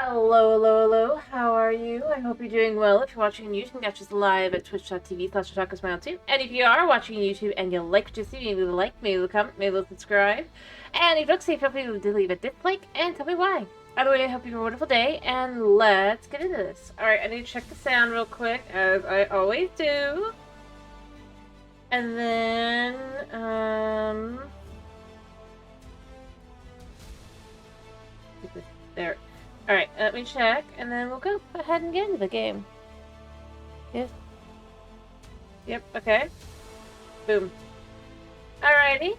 Hello, hello, hello. How are you? I hope you're doing well. If you're watching on YouTube, you can catch us live at twitch.tv/TacoSmile2. And if you are watching on YouTube and you like what you see, maybe leave a like, maybe leave a comment, maybe leave a subscribe. And if you don't see, feel free to leave a dislike and tell me why. Either way, I hope you have a wonderful day, and let's get into this. Alright, I need to check the sound real quick, as I always do. And then, there. Alright, let me check, and then we'll go ahead and get into the game. Yes. Yep, okay. Boom. Alrighty.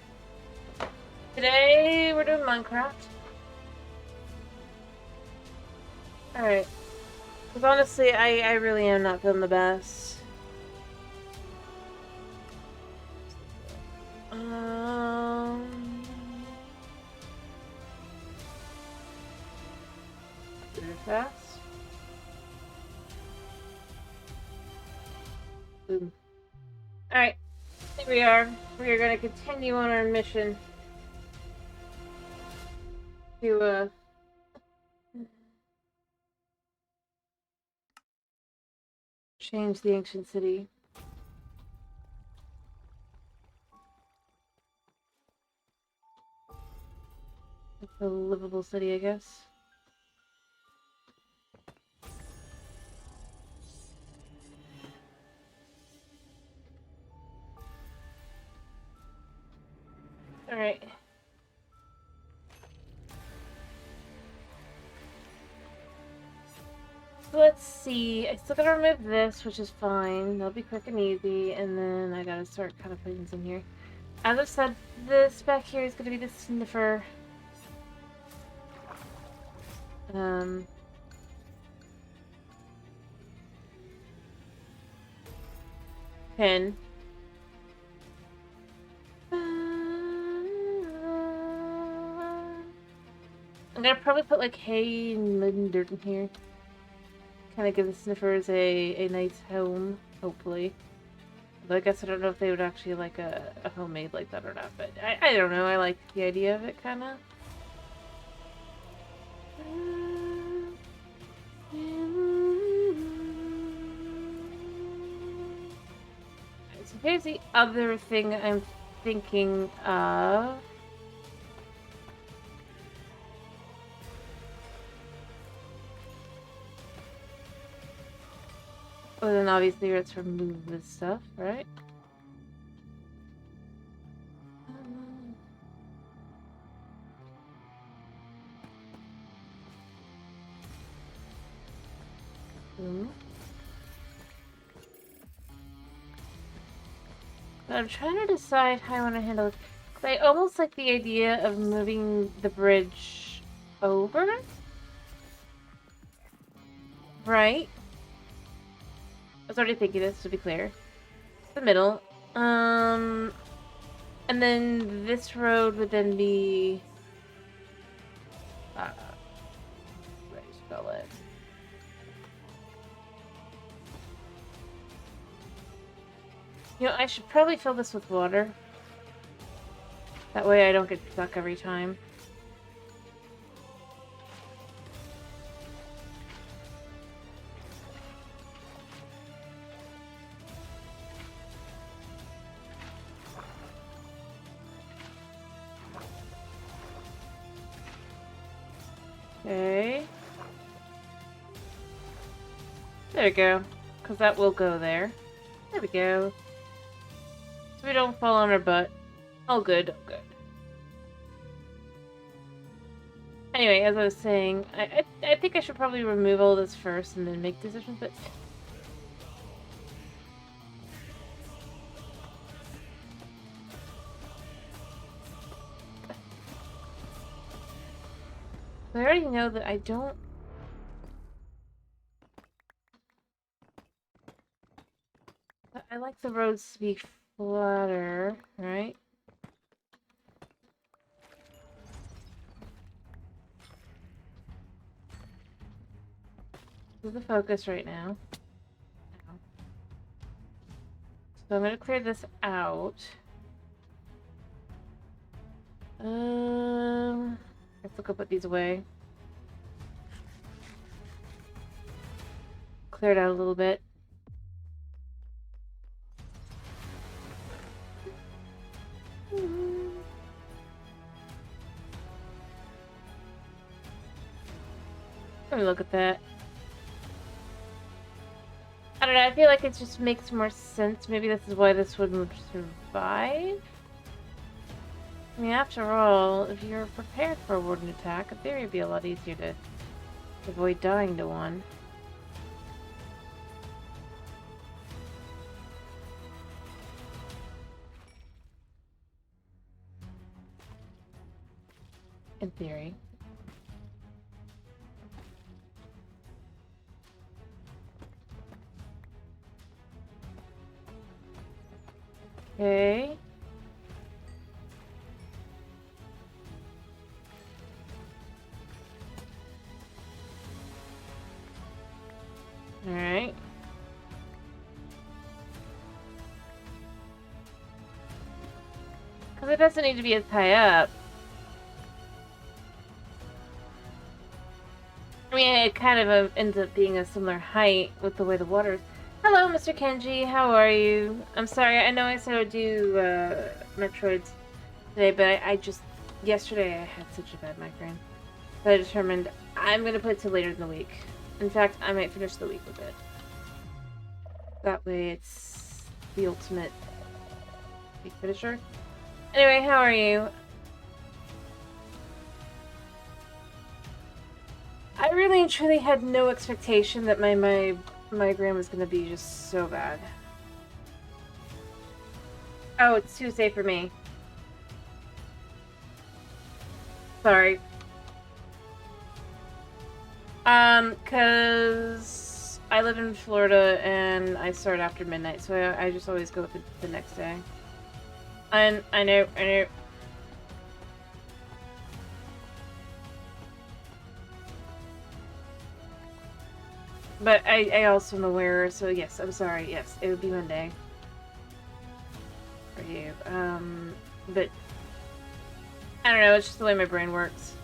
Today we're doing Minecraft. Alright. Because honestly, I really am not feeling the best. Very fast. Boom. Alright. Here we are. We are going to continue on our mission to, change the ancient city. It's a livable city, I guess. Alright. So let's see. I still gotta remove this, which is fine. That'll be quick and easy. And then I gotta start kind of putting some here. As I've said, this back here is gonna be the sniffer. Pin. I'm gonna probably put like hay and dirt in here. Kind of give the sniffers a nice home, hopefully. But I guess I don't know if they would actually like a homemade like that or not. But I don't know. I like the idea of it, kind of. So here's the other thing I'm thinking of. Well, then obviously let's remove this stuff, right? I'm trying to decide how I want to handle it. I almost like the idea of moving the bridge over. Right? I was already thinking this, to be clear. The middle. And then this road would then be... how do I spell it? You know, I should probably fill this with water. That way I don't get stuck every time. Okay. There we go. Because that will go there. There we go. So we don't fall on our butt. All good, all good. Anyway, as I was saying, I think I should probably remove all this first and then make decisions, but... I already know that I don't... I like the roads to be flatter, right? This is the focus right now. So I'm gonna clear this out. Let's look up put these away. cleared out a little bit. Let me look at that. I don't know, I feel like it just makes more sense. Maybe this is why this wouldn't survive? I mean, after all, if you're prepared for a warden attack, in theory it'd be a lot easier to avoid dying to one. In theory. Okay. Alright. Because it doesn't need to be as high up. I mean, it kind of ends up being a similar height with the way the water is. Hello, Mr. Kenji. How are you? I'm sorry. I know I said I would do Metroids today, but I just... Yesterday I had such a bad migraine. So I determined I'm going to put it to later in the week. In fact, I might finish the week with it. That way it's the ultimate week finisher. Anyway, how are you? I really and truly had no expectation that my migraine was going to be just so bad. Oh, it's Tuesday for me. Sorry. Cause I live in Florida and I start after midnight, so I just always go with the next day. I know. But I also am aware, so yes, I'm sorry, yes, it would be Monday. For you. But I don't know, it's just the way my brain works.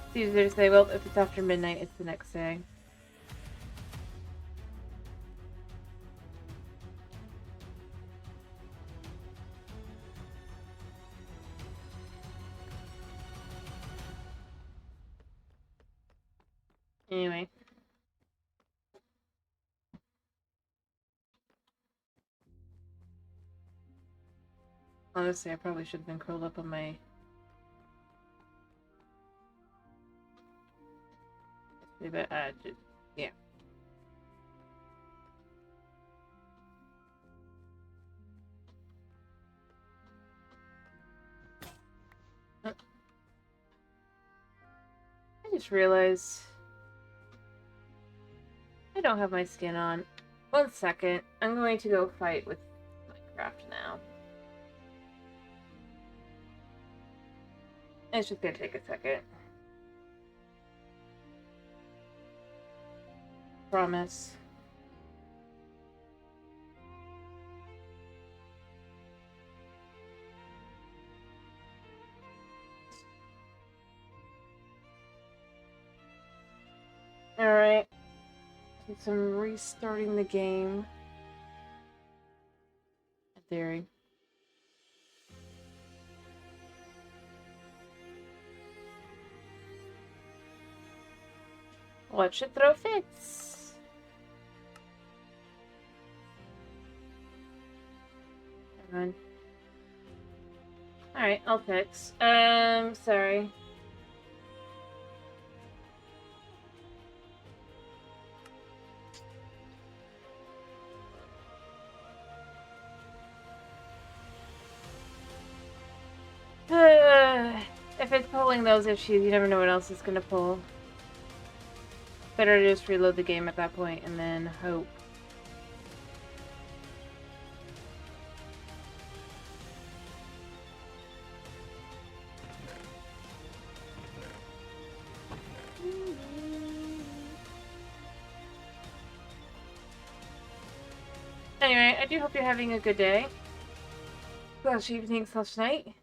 It's easier to say, well, if it's after midnight, it's the next day. Anyway. Honestly, I probably should have been curled up on my... But, yeah. I just realized... I don't have my skin on. 1 second. I'm going to go fight with Minecraft now. It's just gonna take a second. Promise. Alright. So I'm restarting the game. In theory. Watch it throw fits. Never mind. Alright, I'll fix. Sorry. If it's pulling those issues, you never know what else it's gonna pull. Better to just reload the game at that point and then hope. Anyway, I do hope you're having a good day. Slash evening slash night.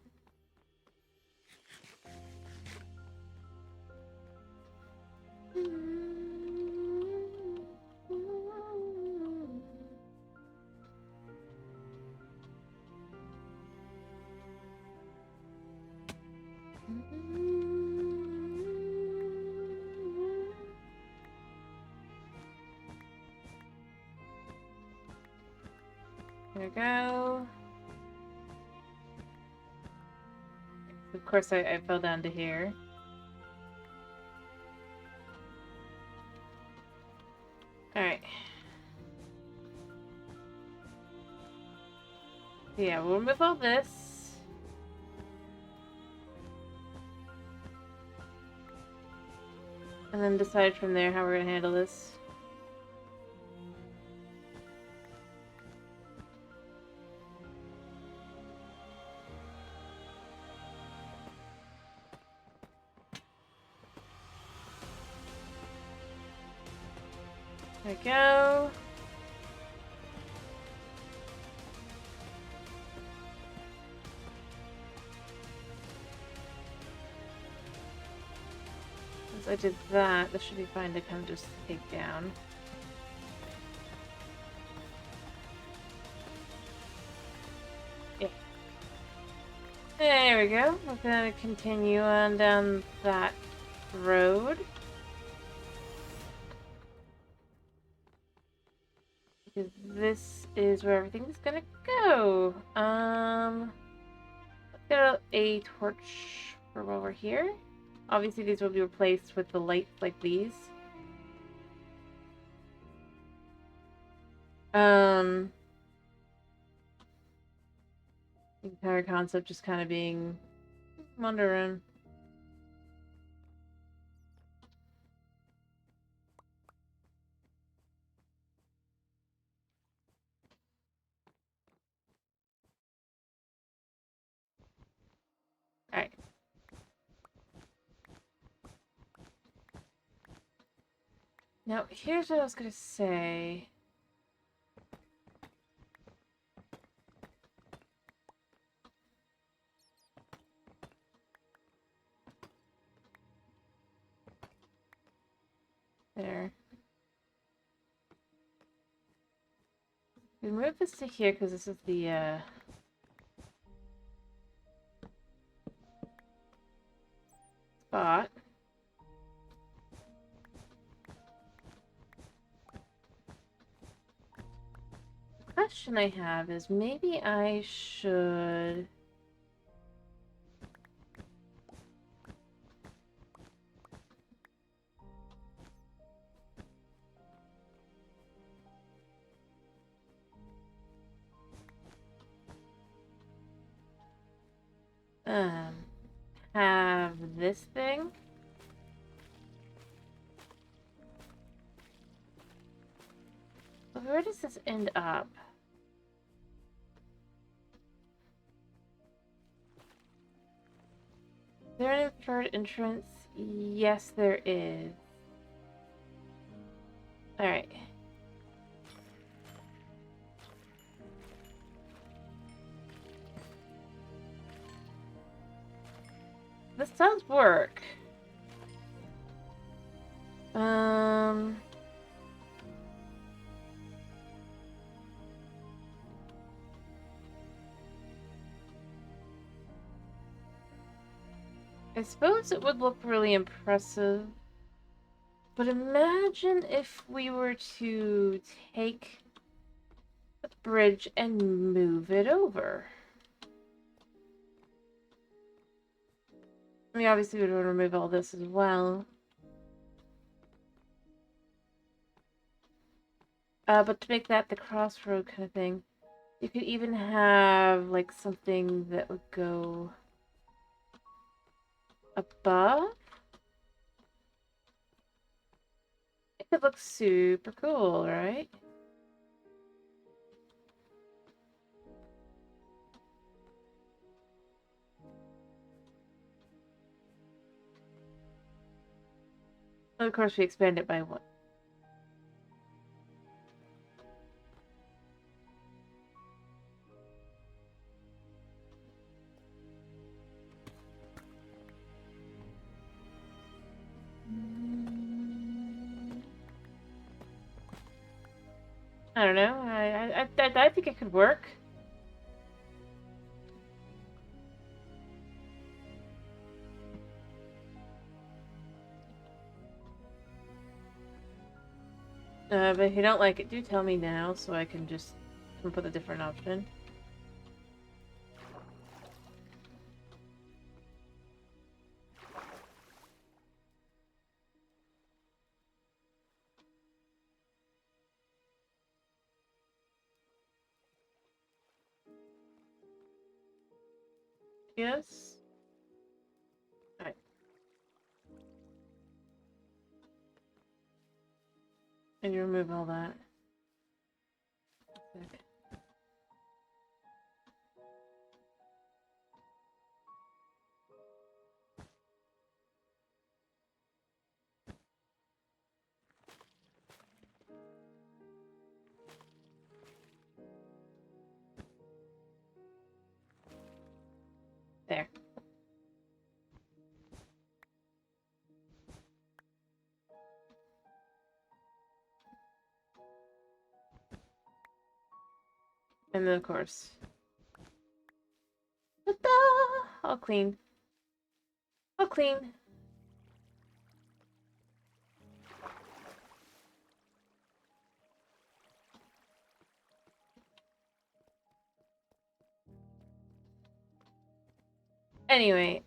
There we go. Of course, I fell down to here. Alright. Yeah, we'll remove all this. And then decide from there how we're gonna handle this. There we go. Once I did that, this should be fine to kind of just take down. Yeah. There we go. We're gonna continue on down that road. Because this is where everything's gonna go. Let's get a torch for while we're here. Obviously, these will be replaced with the lights like these. The entire concept just kind of being wondering. Alright. Now, here's what I was gonna say. There. We move this to here because this is the spot. The question I have is maybe I should have this thing. But where does this end up? Is there an inferred entrance? Yes, there is. Alright. This does work. I suppose it would look really impressive. But imagine if we were to take the bridge and move it over. I mean, obviously we would remove all this as well. But to make that the crossroad kind of thing, you could even have, like, something that would go above. It could look super cool, right? And of course, we expand it by one. I don't know. I think it could work. But if you don't like it, do tell me now so I can just come up with a different option. Yes? Alright. And you remove all that. Okay. There. And then, of course, ta-da! All clean. All clean. Anyway,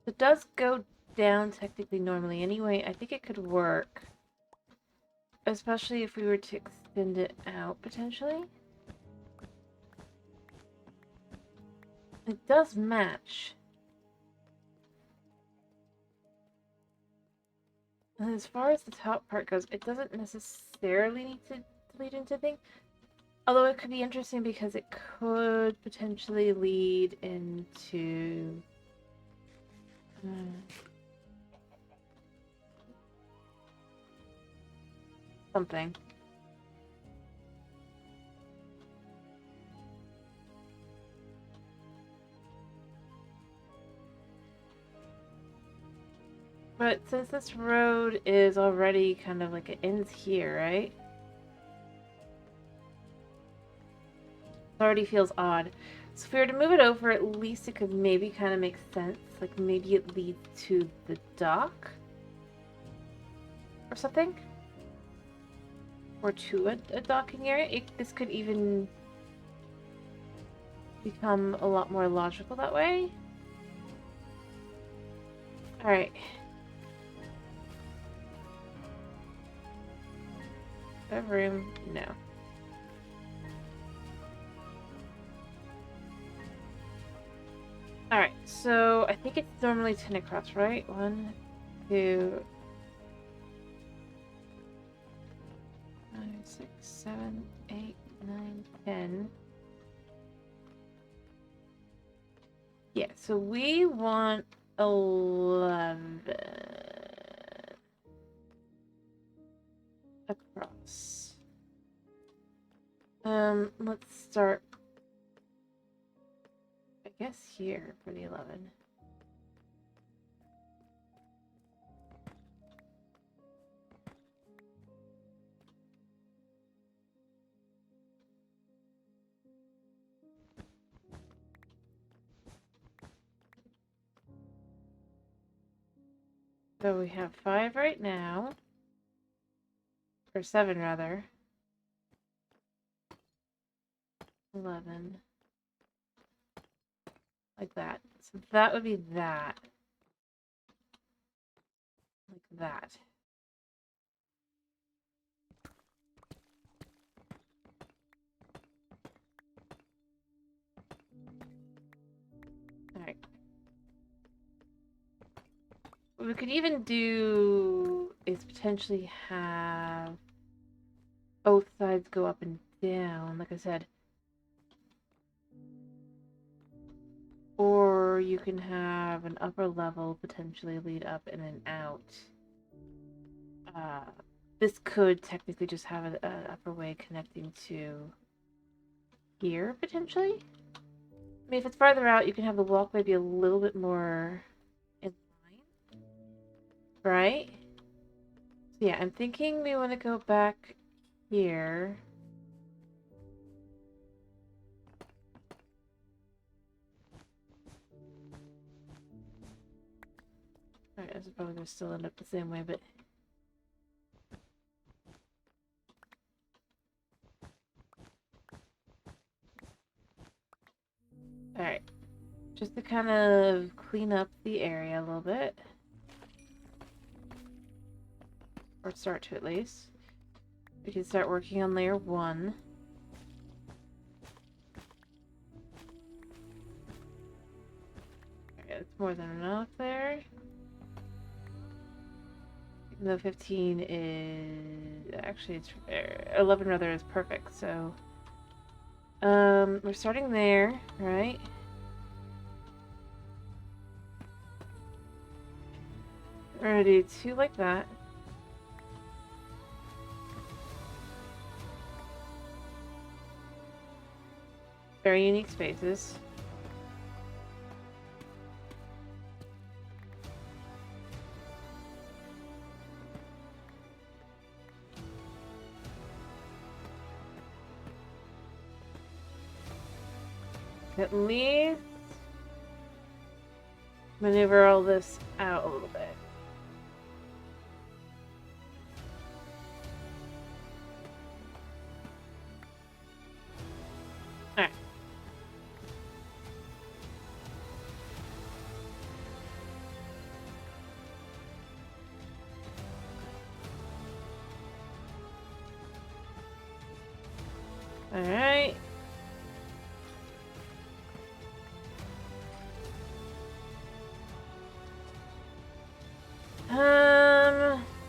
it does go down technically normally anyway. I think it could work. Especially if we were to extend it out, potentially. It does match. And as far as the top part goes, it doesn't necessarily need to lead into things. Although it could be interesting because it could potentially lead into... something. But since this road is already kind of like it ends here, right? It already feels odd. So if we were to move it over, at least it could maybe kind of make sense. Like maybe it leads to the dock? Or something? Or to a docking area? This could even become a lot more logical that way. Alright. Do I have room? No. Alright, so I think it's normally 10 across, right? 1, 2, 5, 6, 7, 8, 9, 10. Yeah, so we want 11 across. Let's start, I guess, here for the 11. So we have 5 right now. Or 7, rather. 11. Like that. So that would be that. Like that. Alright. What we could even do is potentially have both sides go up and down, like I said. Or you can have an upper level potentially lead up and then out. This could technically just have an upper way connecting to here, potentially. I mean, if it's farther out, you can have the walkway be a little bit more in line. Right? So yeah, I'm thinking we want to go back here. Alright, this is probably gonna still end up the same way, but... Alright. Just to kind of clean up the area a little bit. Or start to, at least. We can start working on layer 1. Okay, that's more than enough there. Even though 15 is... Actually, it's... 11 rather is perfect, so... we're starting there, right? We're gonna do 2 like that. Very unique spaces. At least maneuver all this out a little bit. Alright. Alright.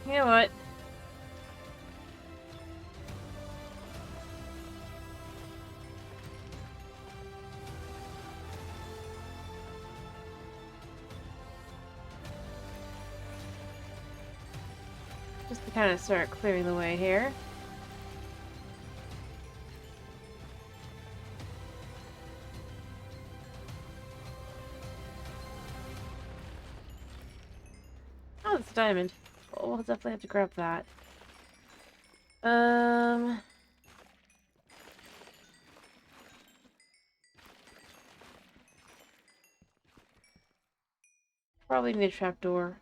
You know what? Just to kind of start clearing the way here. Oh, it's a diamond. Well, we'll definitely have to grab that. Probably need a trapdoor.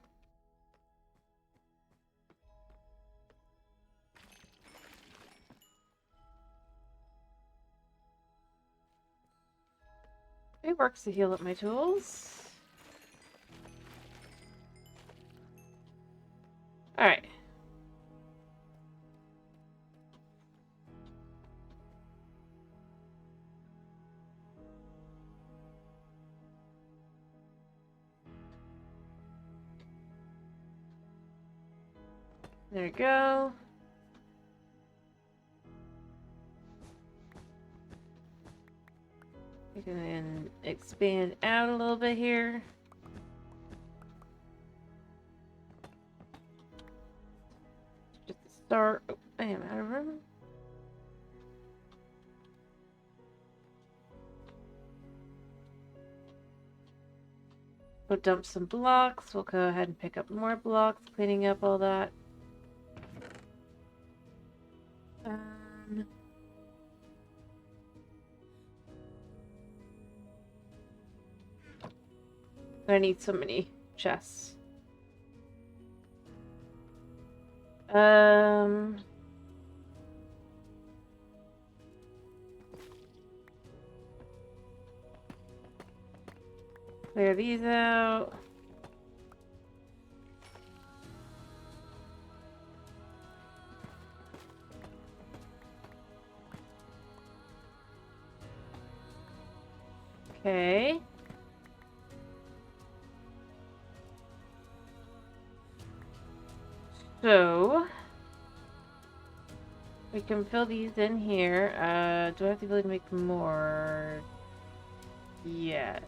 It works to heal up my tools. Alright. There we go. We can then expand out a little bit here. Just to start. Oh, I am out of room. We'll dump some blocks. We'll go ahead and pick up more blocks, cleaning up all that. I need so many chests. Clear these out. Okay. So we can fill these in here. Do I have the ability to make more? Yeah.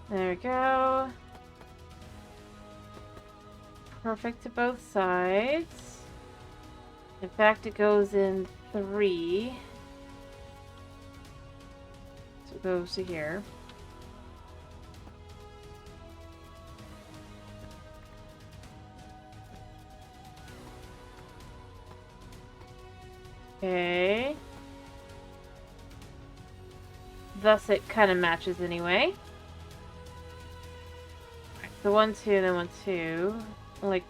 There we go. Perfect to both sides. In fact, it goes in 3. So it goes to here. Okay. Thus it kind of matches anyway. Right, so 1, 2, and then 1, 2. Like,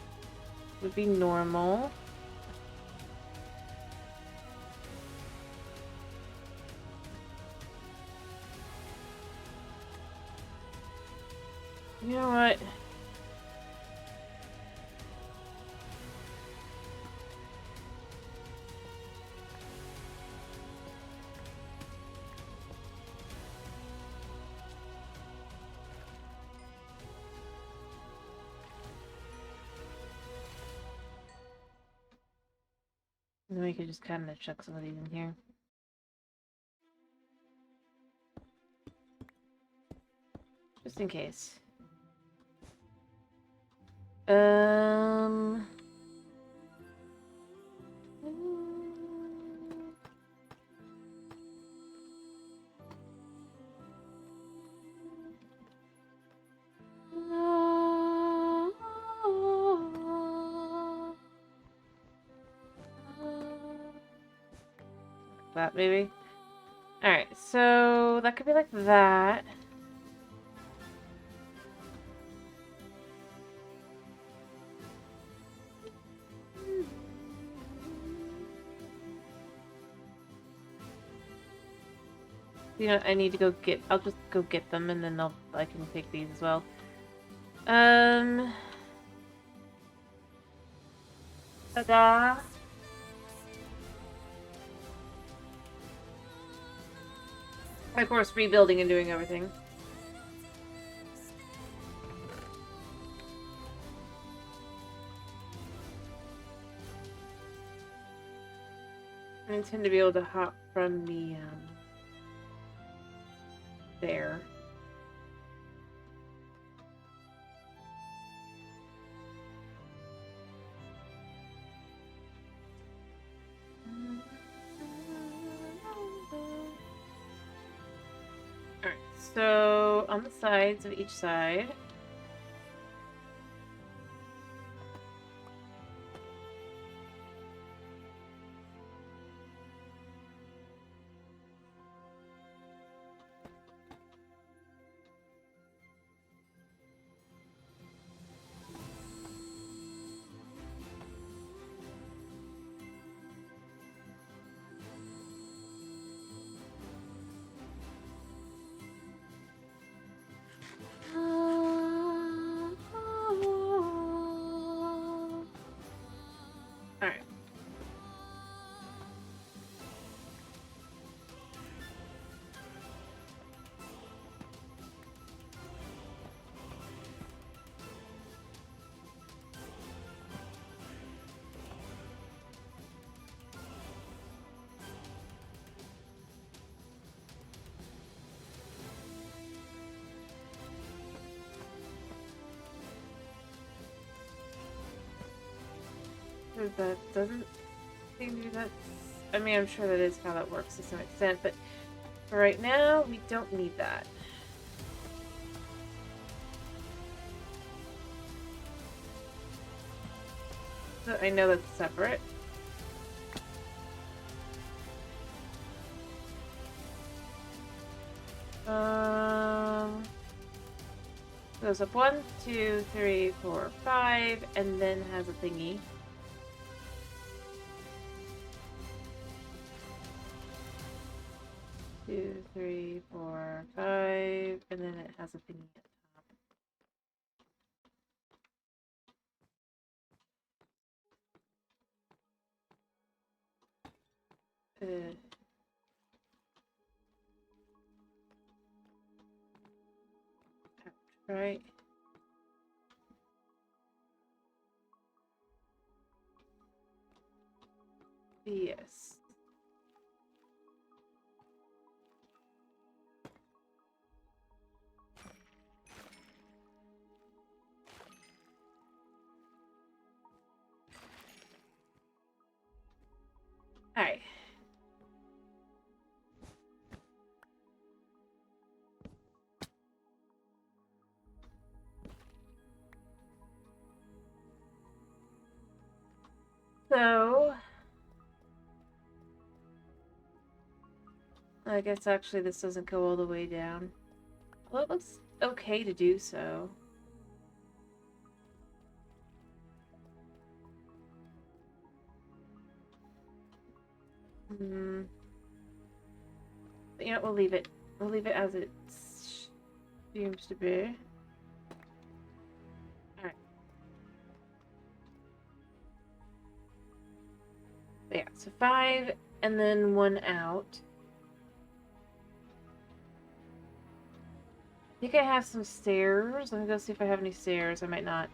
would be normal. You know what? And then we could just kind of chuck some of these in here. Just in case. That maybe. Alright, so that could be like that. You know, I need to go get. I'll just go get them, and then I can take these as well. Ta-da! Of course, rebuilding and doing everything. I intend to be able to hop from the there. Alright, so on the sides of each side. Alright. That doesn't seem to be that. I mean, I'm sure that is how that works to some extent, but for right now, we don't need that. So I know that's separate. Goes up 1, 2, 3, 4, 5, and then has a thingy. Two, three, four, 5, and then it has a thingy at the top. Right. Yes. Alright. So I guess actually this doesn't go all the way down. Well, it looks okay to do so. Hmm. But, you know, we'll leave it. We'll leave it as it seems to be. Alright. Yeah, so 5 and then 1 out. I think I have some stairs. Let me go see if I have any stairs. I might not.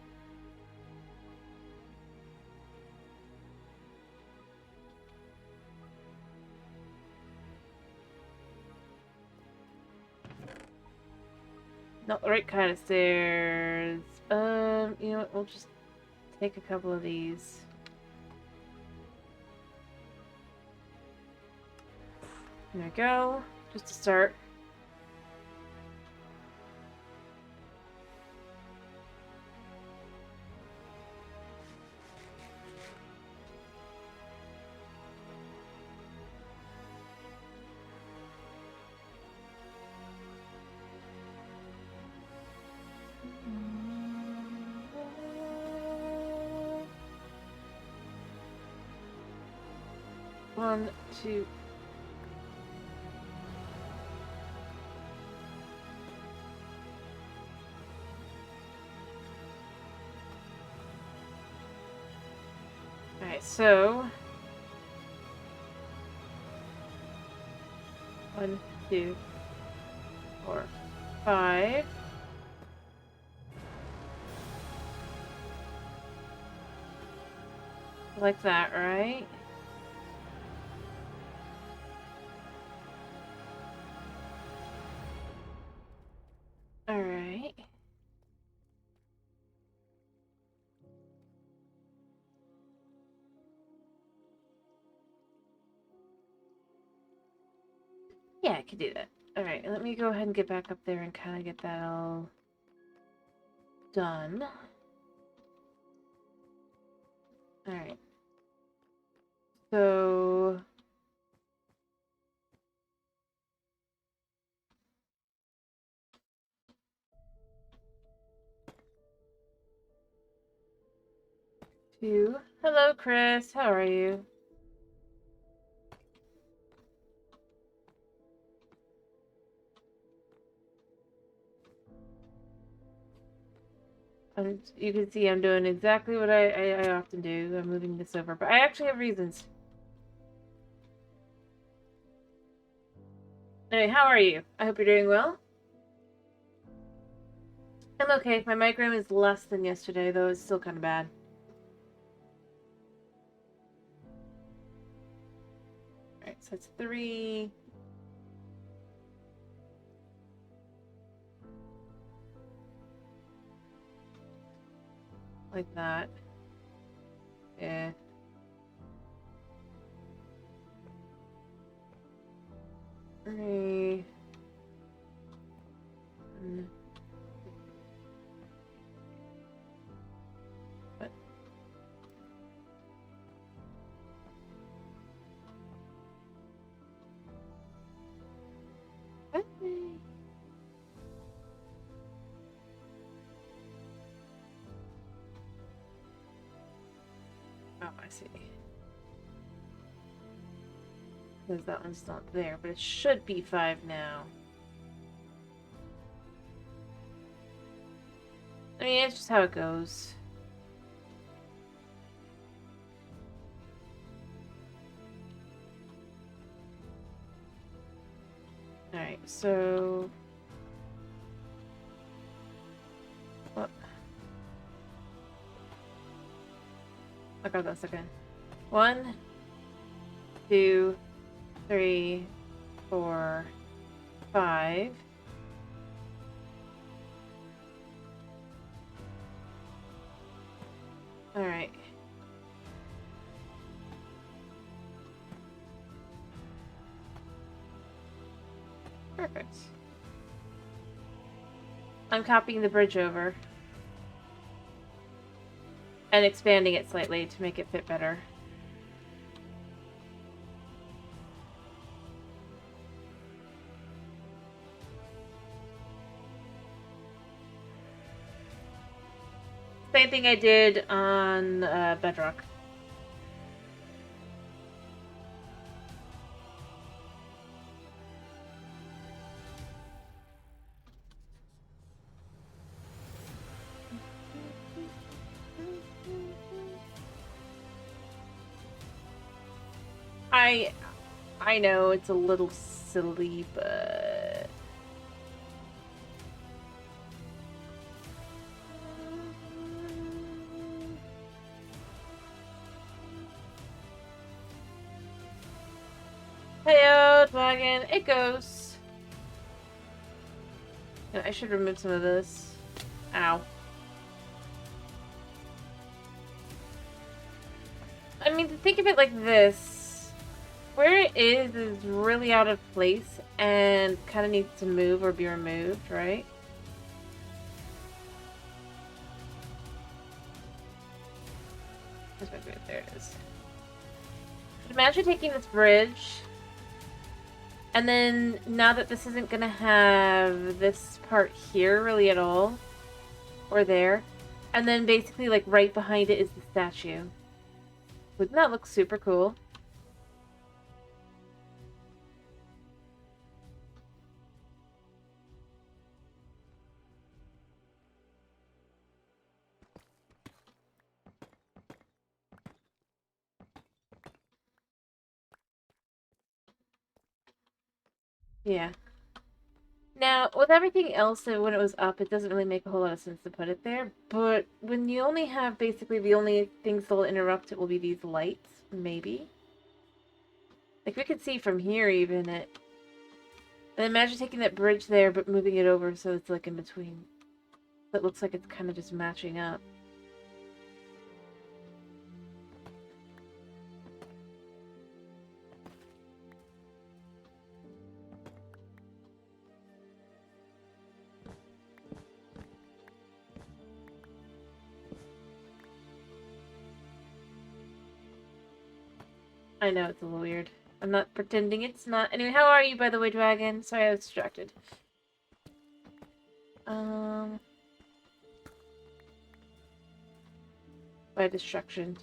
Not the right kind of stairs. You know what? We'll just take a couple of these. There we go. Just to start. One, two. Alright, so 1, 2, 4, 5. Like that, right? Alright. Yeah, I could do that. Alright, let me go ahead and get back up there and kind of get that all done. Alright. So... Two. Hello, Chris. How are you? You can see I'm doing exactly what I often do. I'm moving this over, but I actually have reasons. Anyway, how are you? I hope you're doing well. I'm okay. My migraine is less than yesterday, though it's still kind of bad. Alright, so it's 3. Like that. Yeah. Three. What? What? Oh, I see. Because that one's not there, but it should be 5 now. I mean, it's just how it goes. Alright, so... What? I got that second. 1, 2, 3, 4, 5. Alright. Perfect. I'm copying the bridge over. And expanding it slightly to make it fit better. Same thing I did on Bedrock. I know it's a little silly, but heyo, dragon, it goes. I should remove some of this. Ow. I mean, to think of it like this, where it is really out of place and kind of needs to move or be removed, right? There it is. Imagine taking this bridge, and then now that this isn't gonna have this part here really at all, or there, and then basically like right behind it is the statue. Wouldn't that look super cool? Yeah. Now, with everything else, when it was up, it doesn't really make a whole lot of sense to put it there. But when you only have basically the only things that will interrupt it will be these lights, maybe. Like we could see from here even it. And imagine taking that bridge there, but moving it over so it's like in between. So it looks like it's kind of just matching up. I know it's a little weird. I'm not pretending it's not. Anyway, how are you, by the way, dragon? Sorry, I was distracted. By destruction.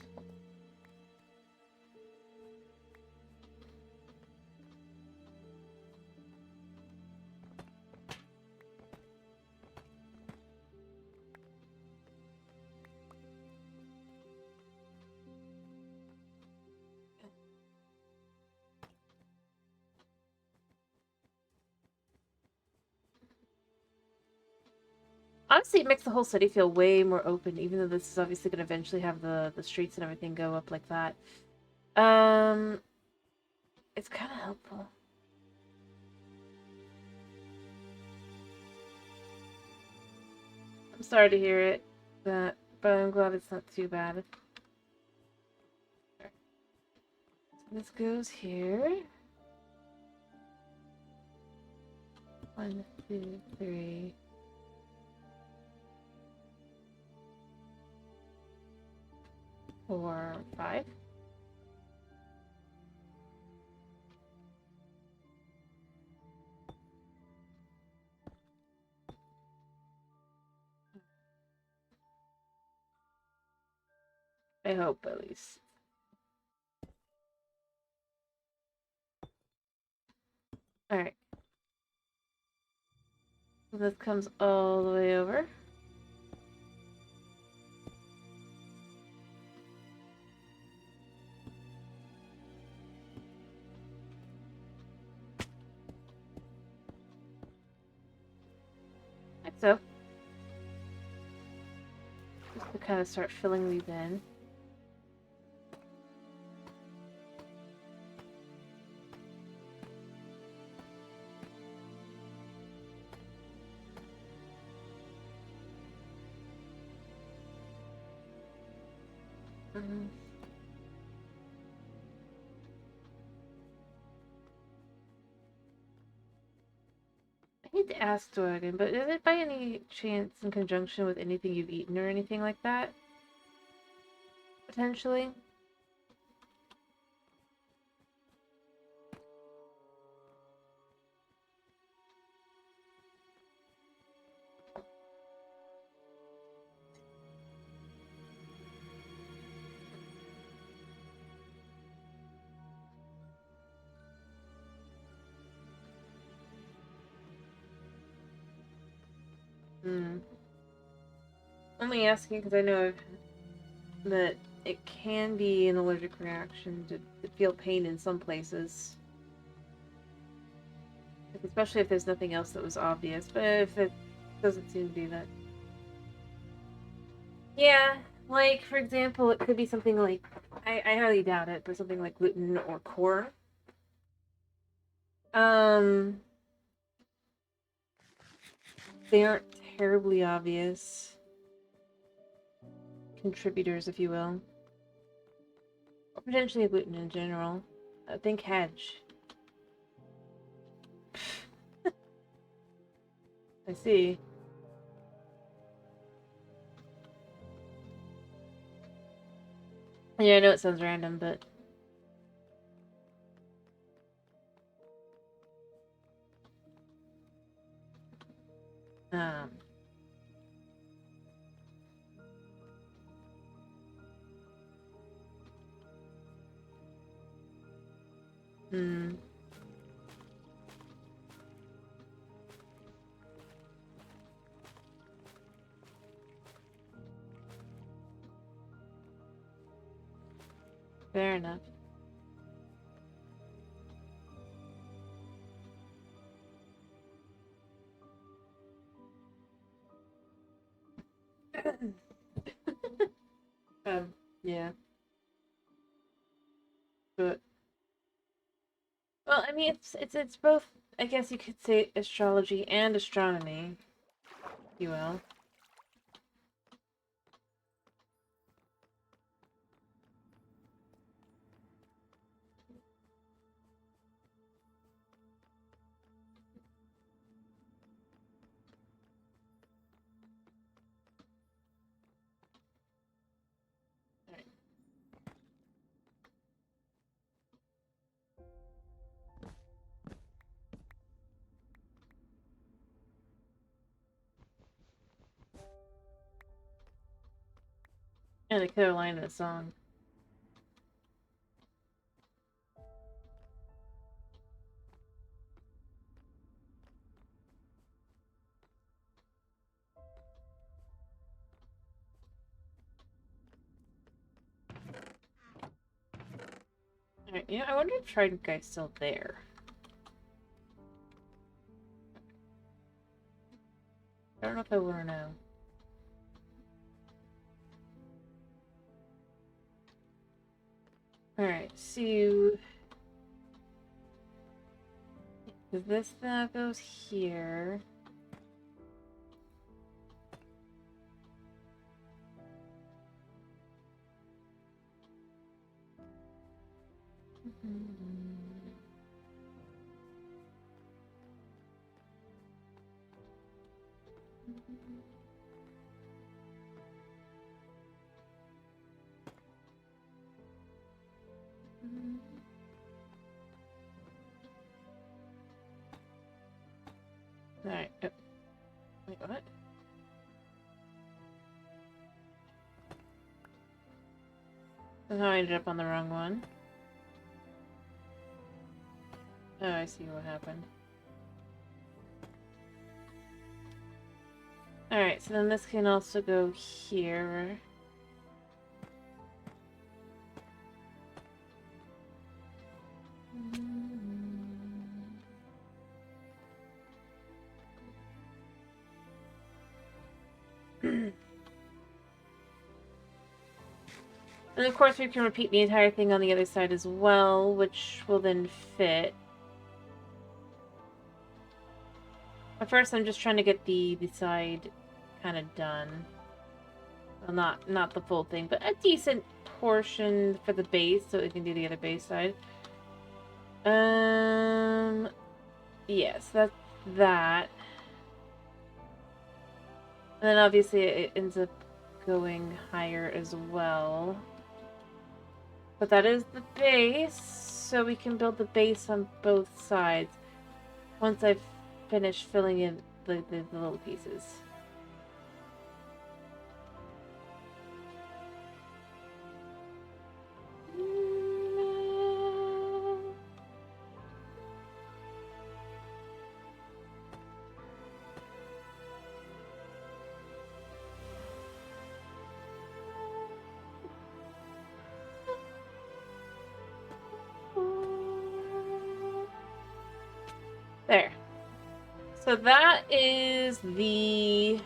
Honestly, it makes the whole city feel way more open, even though this is obviously going to eventually have the streets and everything go up like that. It's kind of helpful. I'm sorry to hear it, but I'm glad it's not too bad. So this goes here. 1, 2, 3. 4, 5. I hope, at least. Alright. So this comes all the way over. Like so. Just to kind of start filling these in. I hate to ask Dragon, but is it by any chance in conjunction with anything you've eaten or anything like that? Potentially? Hmm. Only asking because I know that it can be an allergic reaction to feel pain in some places. Like, especially if there's nothing else that was obvious, but if it doesn't seem to be that. Yeah, like, for example, it could be something like, I highly doubt it, but something like gluten or corn. Um, they aren't terribly obvious contributors, if you will. Or potentially gluten in general. Think hedge. I see. Yeah, I know it sounds random, but um, hmm. Fair enough. Yeah. But well, I mean, it's both. I guess you could say astrology and astronomy, if you will. Alright. And a clear line in the song. Alright, yeah, I wonder if Trident Guy's still there. I don't know if I want to know. Alright, so this now goes here. Alright. Oh, wait, what? Somehow I ended up on the wrong one. Oh, I see what happened. Alright, so then this can also go here. And of course we can repeat the entire thing on the other side as well, which will then fit. But first I'm just trying to get the side kind of done. Well, not the full thing, but a decent portion for the base, so we can do the other base side. Yes, that's that. And then obviously it ends up going higher as well. But that is the base, so we can build the base on both sides once I've finished filling in the little pieces. So that is the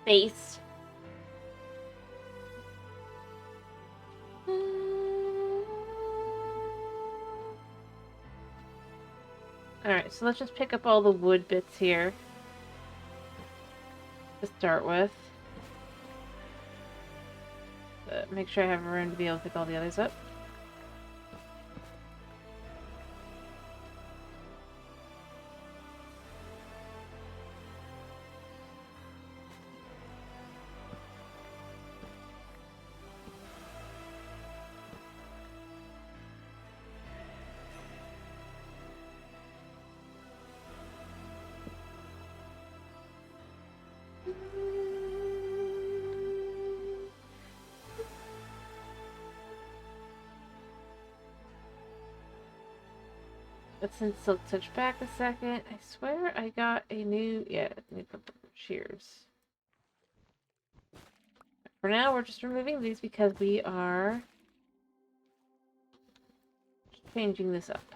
base. Alright, so let's just pick up all the wood bits here to start with. Make sure I have room to be able to pick all the others up. But since Silk Touch back a second, I swear I got a new, new couple of shears. For now, we're just removing these because we are changing this up.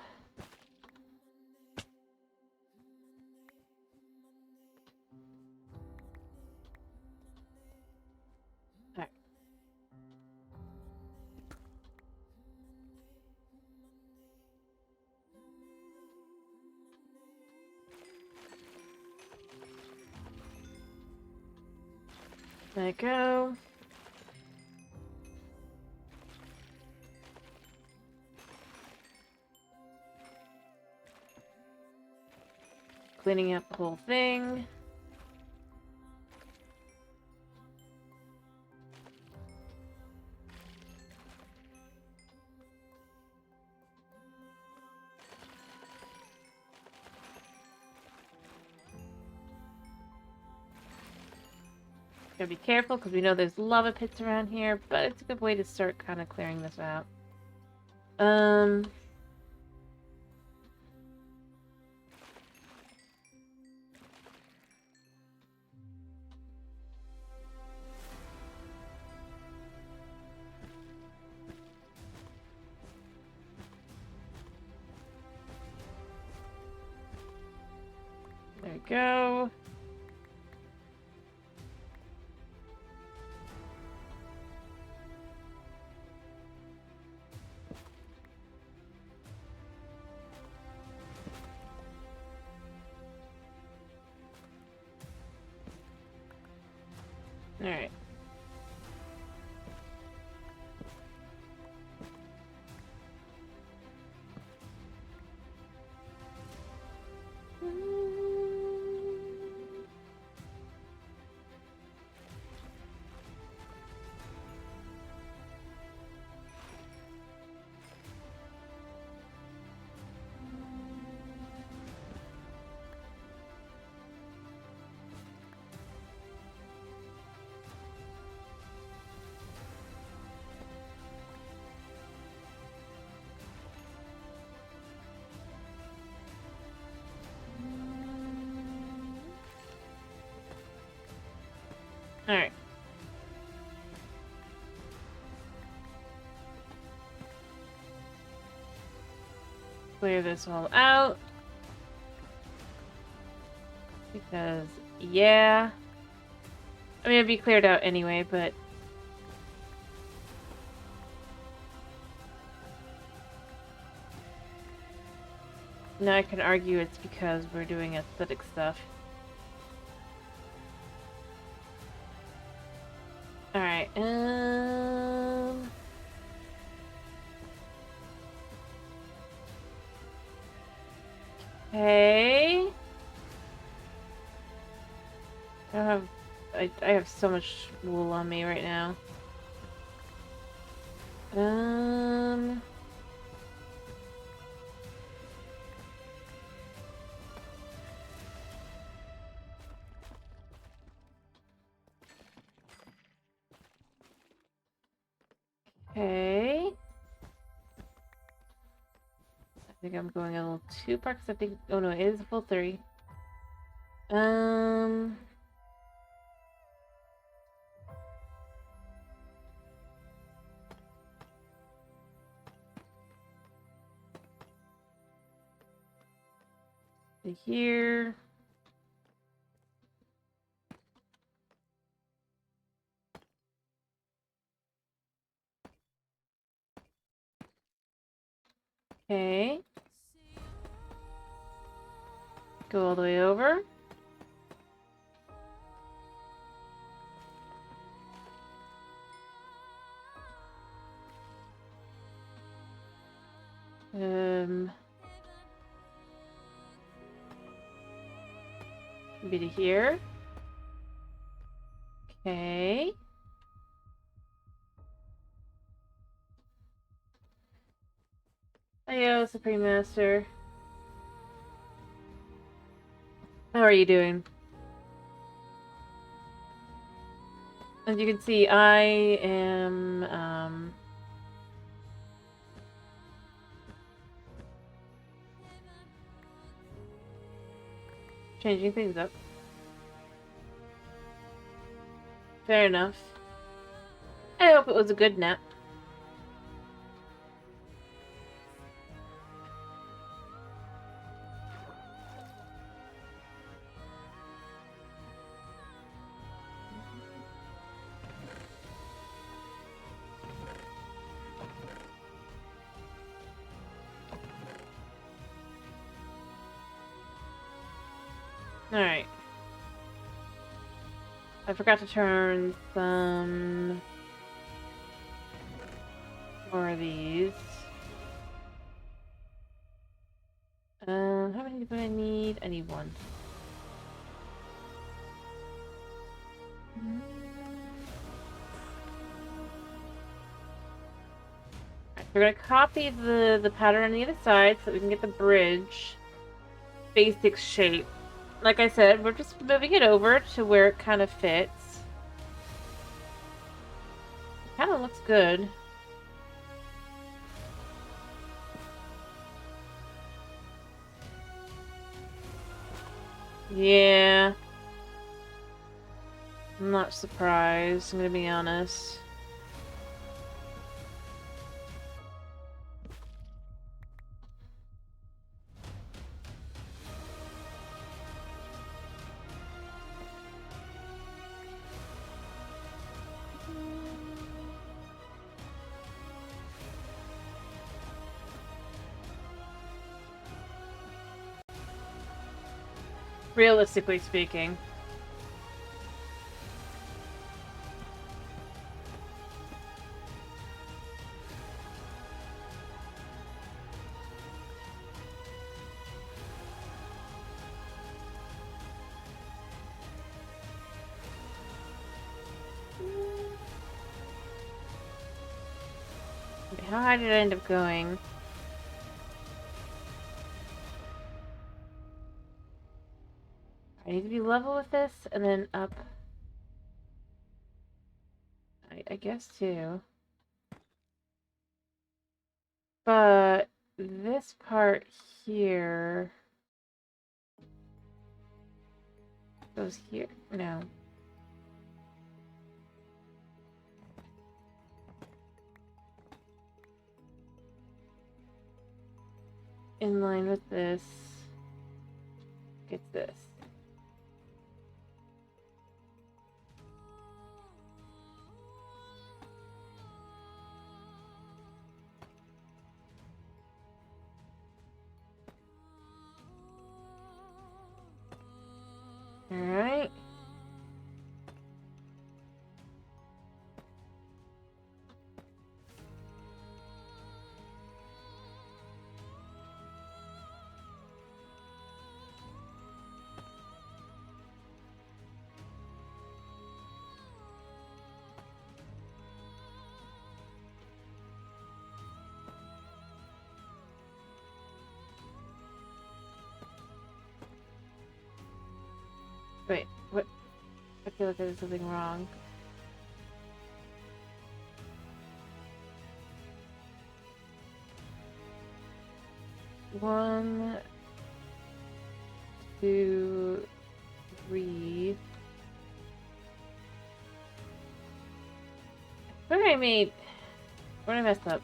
Alright. There you go. Cleaning up the whole thing. Gotta be careful because we know there's lava pits around here, but it's a good way to start kind of clearing this out. There we go. Alright. Alright. Clear this all out. Because, yeah. I mean, it'd be cleared out anyway, but... now I can argue it's because we're doing aesthetic stuff. Alright, okay. I have so much wool on me right now. Okay. I think I'm going a little too far because I think, oh no, it is a full 3. To here. Okay. Go all the way over. Be to here. Okay. Heyo, Supreme Master. How are you doing? As you can see, I am, changing things up. Fair enough. I hope it was a good nap. Alright. I forgot to turn some more of these. How many do I need? I need one. Right, we're gonna copy the pattern on the other side so that we can get the bridge basic shape. Like I said, we're just moving it over to where it kind of fits. It kind of looks good. Yeah. I'm not surprised, I'm gonna be honest. Realistically speaking. How high did I end up going? I need to be level with this, and then up. I guess too. But this part here goes here. No. In line with this. Gets this. Alright. Wait, what? I feel like I did something wrong. One, two, three. What did I made? What did I mess up?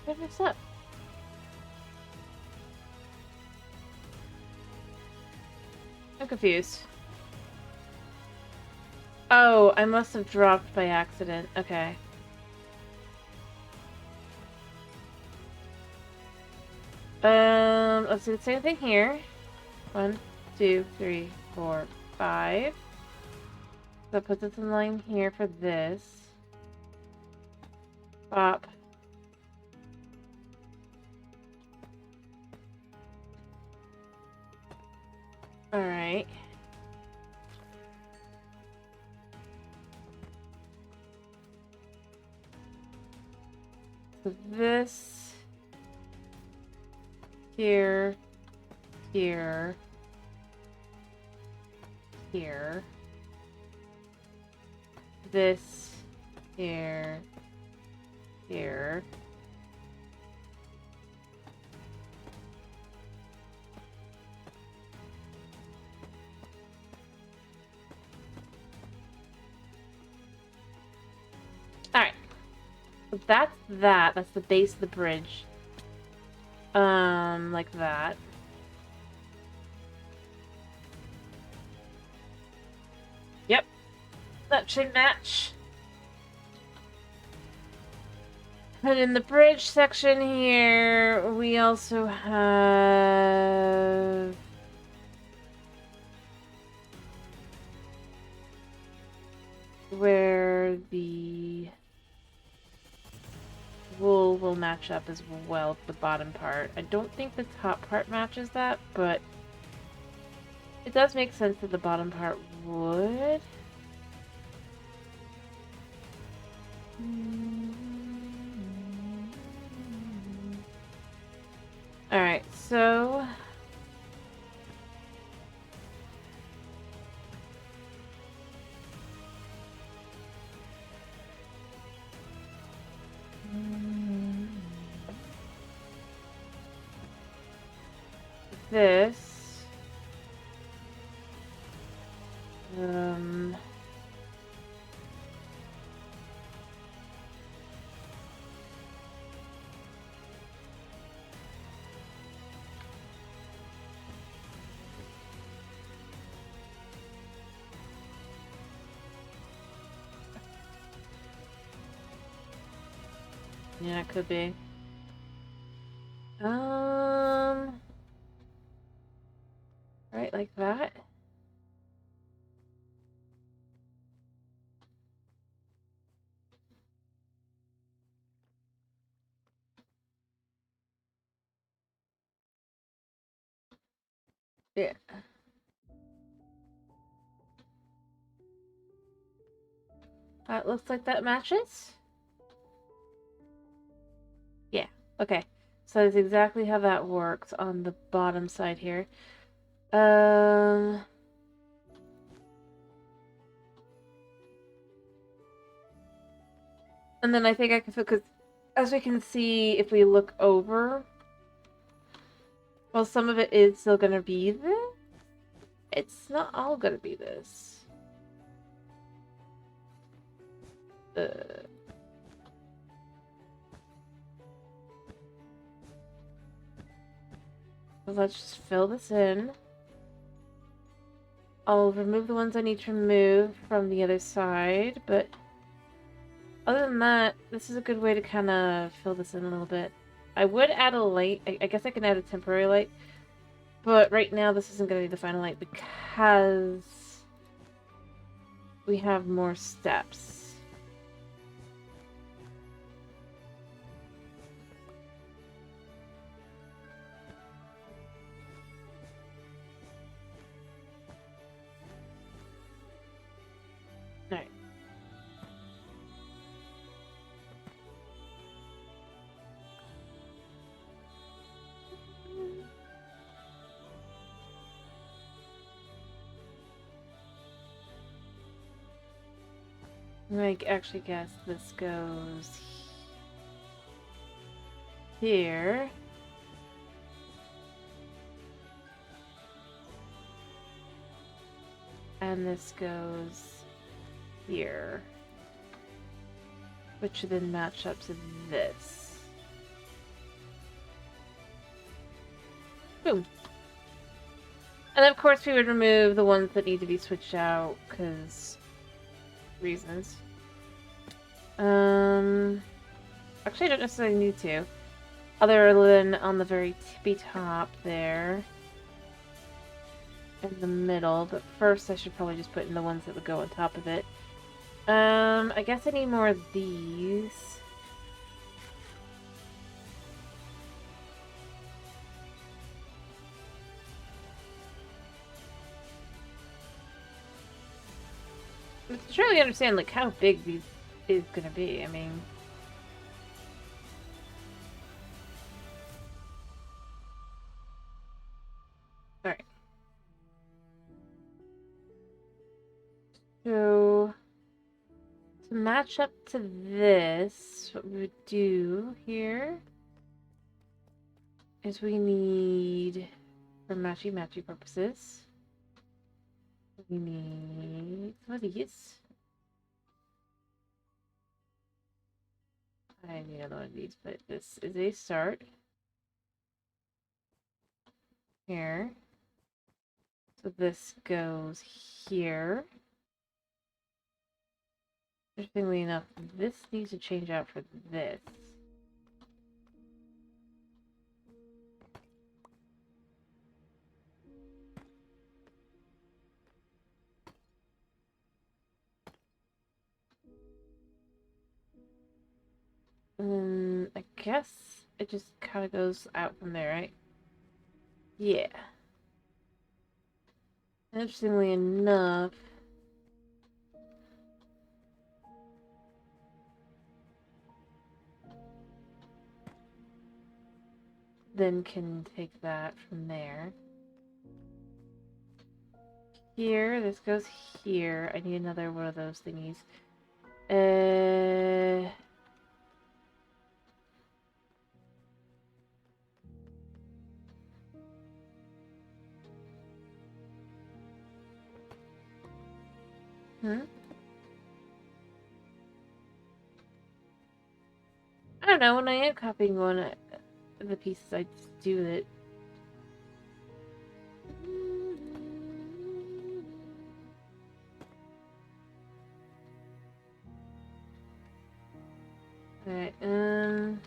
What is up? I'm confused. Oh, I must have dropped by accident. Okay. Let's do the same thing here. 1, 2, 3, 4, 5. So put this in line here for this. Pop. Alright. So this here, here, here. This here, here. Alright. So that's that. That's the base of the bridge. Like that. Yep. That should match. And in the bridge section here, we also have... where the wool will match up as well with the bottom part. I don't think the top part matches that, but it does make sense that the bottom part would. Alright, so... this... yeah, it could be. Right, like that. Yeah. That looks like that matches. Yeah, okay. So that's exactly how that works on the bottom side here. And then I think I can, because as we can see, if we look over, well, some of it is still going to be this. It's not all going to be this. So let's just fill this in. I'll remove the ones I need to remove from the other side, but other than that, this is a good way to kind of fill this in a little bit. I would add a light. I guess I can add a temporary light, but right now this isn't going to be the final light because we have more steps. Alright. I actually guess this goes here. And this goes here. Which should then match up to this. Boom. And then, of course, we would remove the ones that need to be switched out, because reasons. Actually, I don't necessarily need to. Other than on the very tippy top there. In the middle, but first I should probably just put in the ones that would go on top of it. I guess I need more of these. To truly understand, like, how big these is gonna be, I mean... Alright. So... to match up to this, what we would do here... is we need... for matchy-matchy purposes... we need some of these. I need another one of these, but this is a start. Here. So this goes here. Interestingly enough, this needs to change out for this. I guess it just kind of goes out from there, right? Yeah. Interestingly enough, then can take that from there. Here, this goes here. I need another one of those thingies. I don't know, when I am copying one of the pieces, I just do it. Alright, and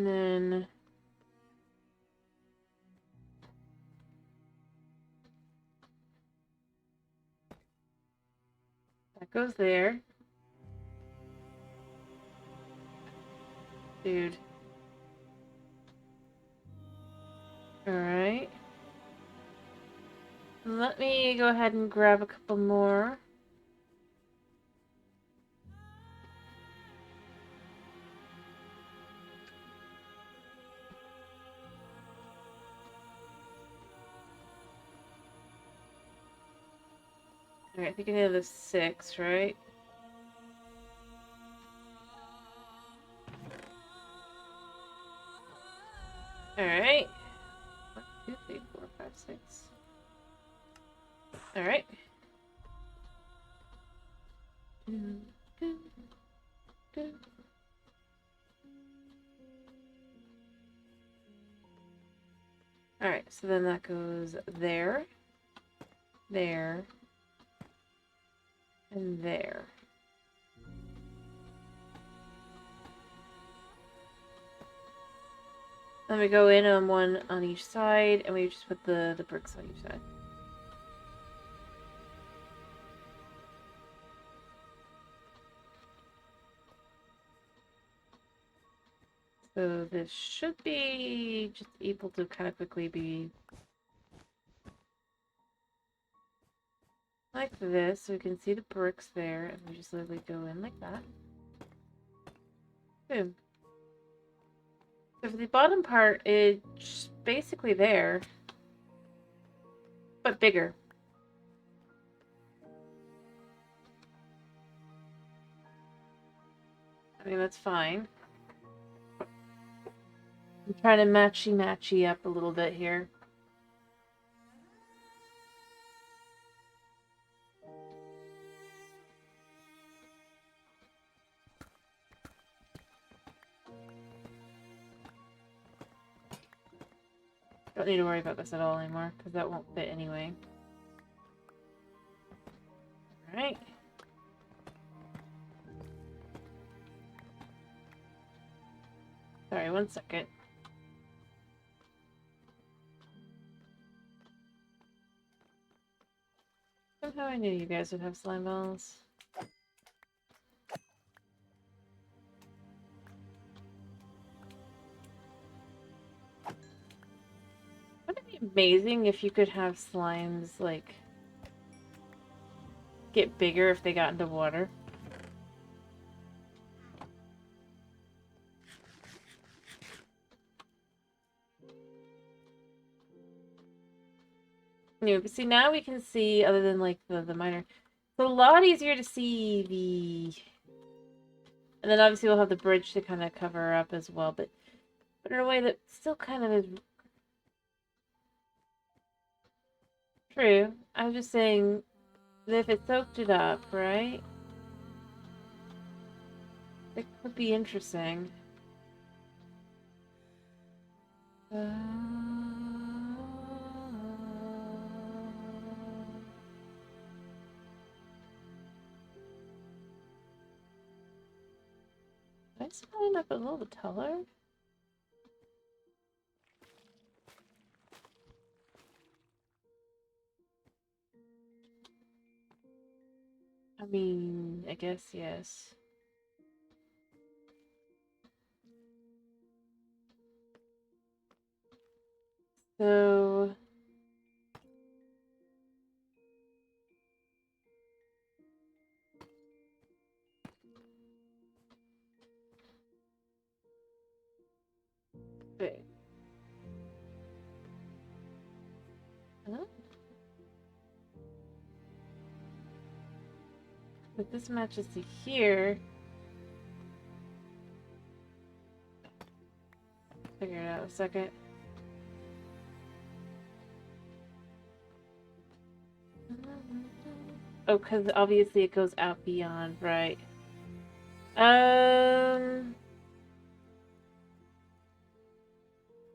then that goes there. Dude. Alright. Let me go ahead and grab a couple more. Alright, I think I need the 6, right? Alright. 1, 2, 3, 4, 5, 6. Alright. Alright, so then that goes there, there, and there. Then we go in on one on each side, and we just put the bricks on each side. So this should be just able to kind of quickly be like this, so we can see the bricks there, and we just literally go in like that. Boom. So for the bottom part, it's basically there, but bigger. I mean, that's fine. I'm trying to matchy up a little bit here. Don't need to worry about this at all anymore, because that won't fit anyway. Alright. Sorry, one second. Somehow I knew you guys would have slime balls. Wouldn't it be amazing if you could have slimes, like, get bigger if they got into water? Anyway, but see, now we can see, other than, like, the minor... It's a lot easier to see the... And then obviously we'll have the bridge to kind of cover up as well, but in a way that still kind of is... True. I was just saying that if it soaked it up, right? It could be interesting. Did I sign up a little taller? I mean, I guess yes. So... Big. Huh? But this matches to here. Figure it out a second. Oh, because obviously it goes out beyond, right?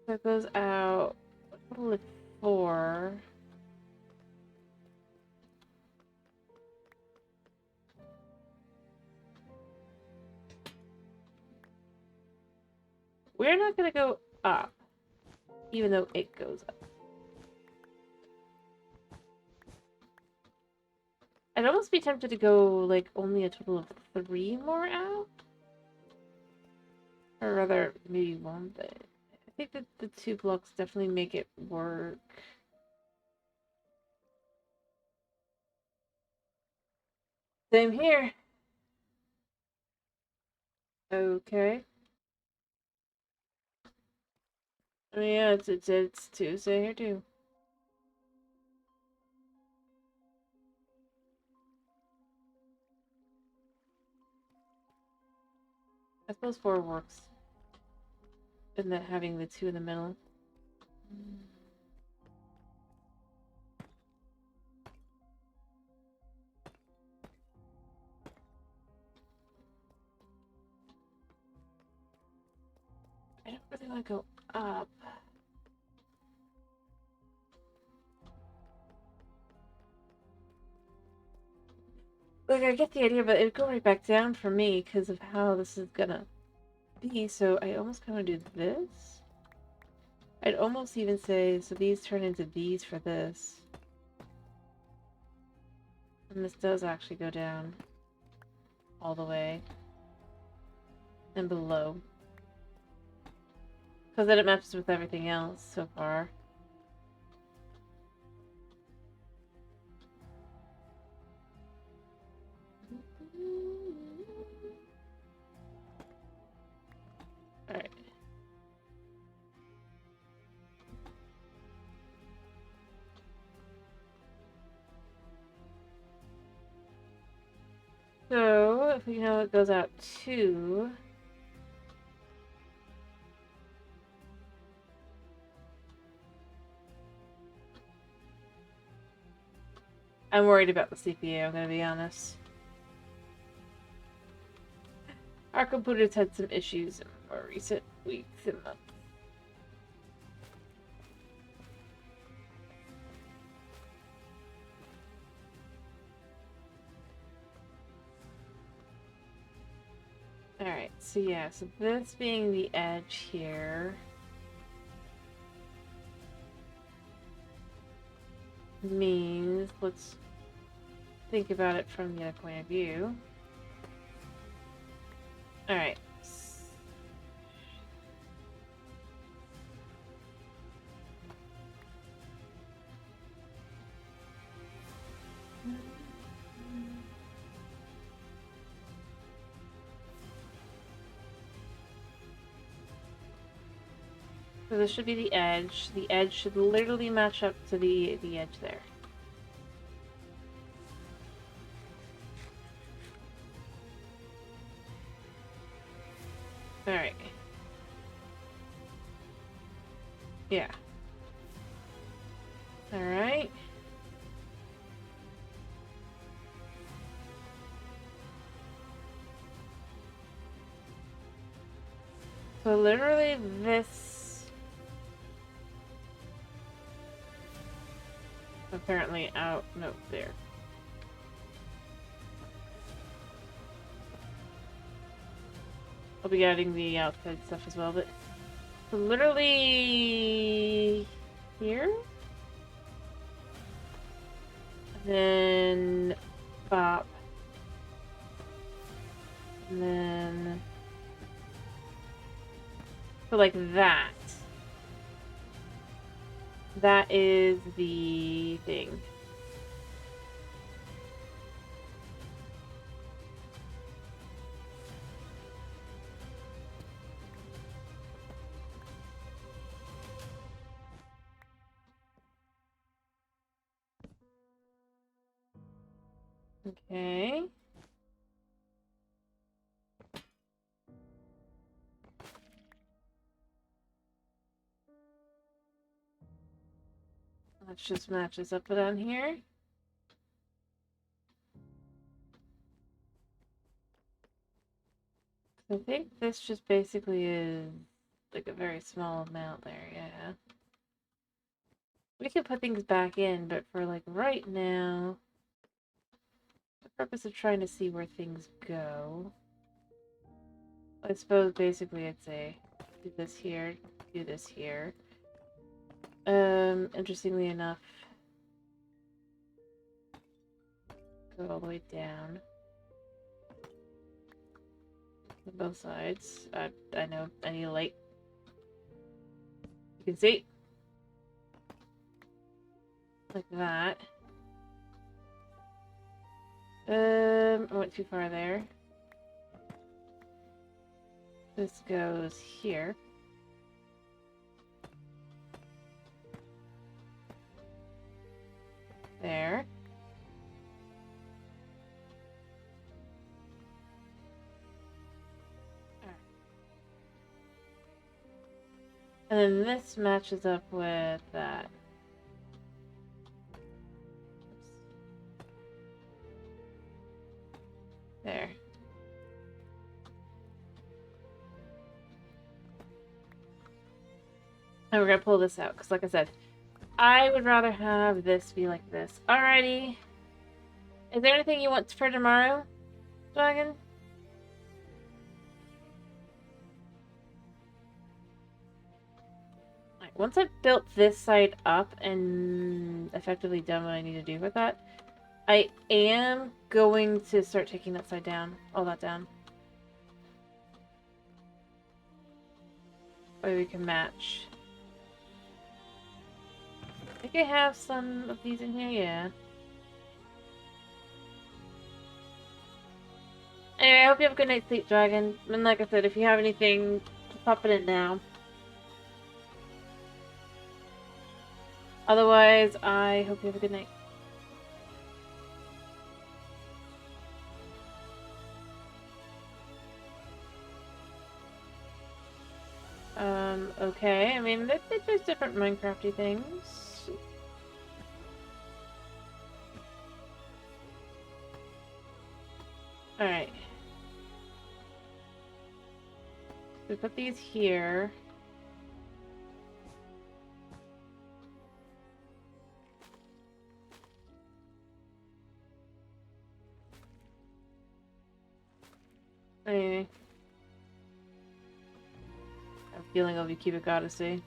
So it goes out a total of 4. We're not gonna go up, even though it goes up. I'd almost be tempted to go, like, only a total of 3 more out. Or rather, maybe 1, but I think that the 2 blocks definitely make it work. Same here. Okay. I mean, yeah, it's Tuesday here too. I suppose 4 works. And that having the 2 in the middle. I don't really want to go up. Like, I get the idea, but it would go right back down for me because of how this is gonna be. So I almost kind of do this. I'd almost even say, so these turn into these for this. And this does actually go down all the way. And below. Because then it matches with everything else so far. Alright. So, if we know it goes out to... I'm worried about the CPU, I'm gonna be honest. Our computer's had some issues in more recent weeks and months. Alright, so yeah, so this being the edge here means, let's think about it from the other point of view. Alright. So this should be the edge. The edge should literally match up to the edge there. Alright. Yeah. Alright. So literally this... apparently out... no, there. I'll be adding the outside stuff as well, but... so literally... here? And then... bop. And then... so like that. That is the thing. Okay. Let's just match this up down here. I think this just basically is like a very small amount there, yeah. We can put things back in, but for like right now, the purpose of trying to see where things go, I suppose basically I'd say do this here, do this here. Interestingly enough, go all the way down on both sides. I know I need a light. You can see. Like that. I went too far there. This goes here. There. And then this matches up with that. There. And we're gonna pull this out, because like I said, I would rather have this be like this. Alrighty. Is there anything you want for tomorrow, Dragon? Right, once I've built this side up and effectively done what I need to do with that, I am going to start taking that side down, all that down. Way we can match. I think I have some of these in here, yeah. Anyway, I hope you have a good night's sleep, Dragon. And like I said, if you have anything, just pop it in now. Otherwise, I hope you have a good night. mean, they're just different Minecrafty things. Alright. We put these here. Anyway. I'm feeling of Cubic Odyssey.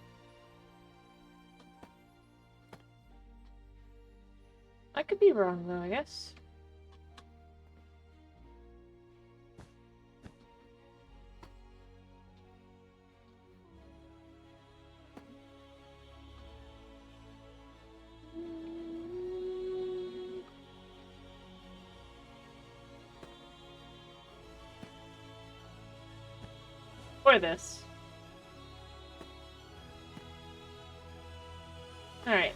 I could be wrong though, I guess. For this. Alright.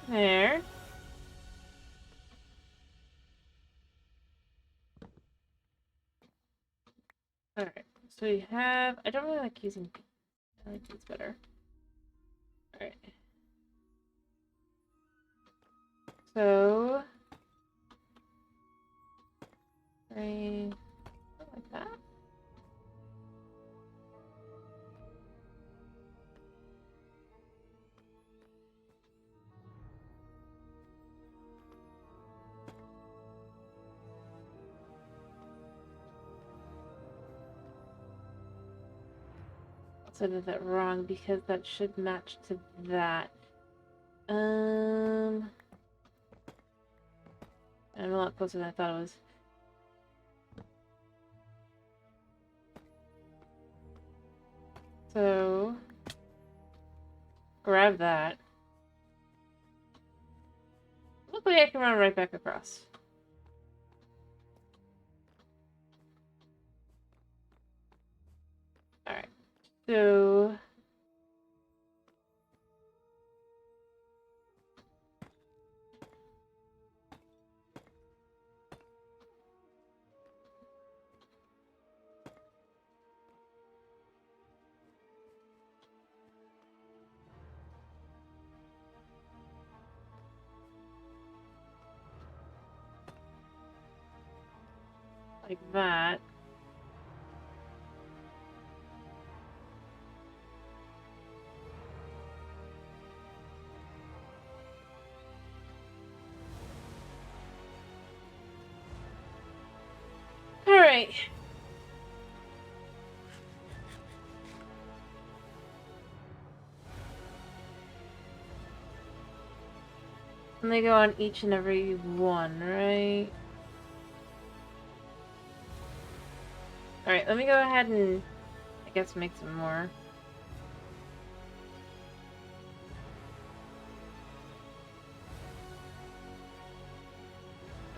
There. Alright. So we have... I don't really like using... I like these better. Alright. So... Right... like that. I did that wrong because that should match to that. I'm a lot closer than I thought it was. So, grab that. Luckily I can run right back across. Alright, so... like that. Alright. And they go on each and every one, right? Alright, let me go ahead and, I guess, make some more.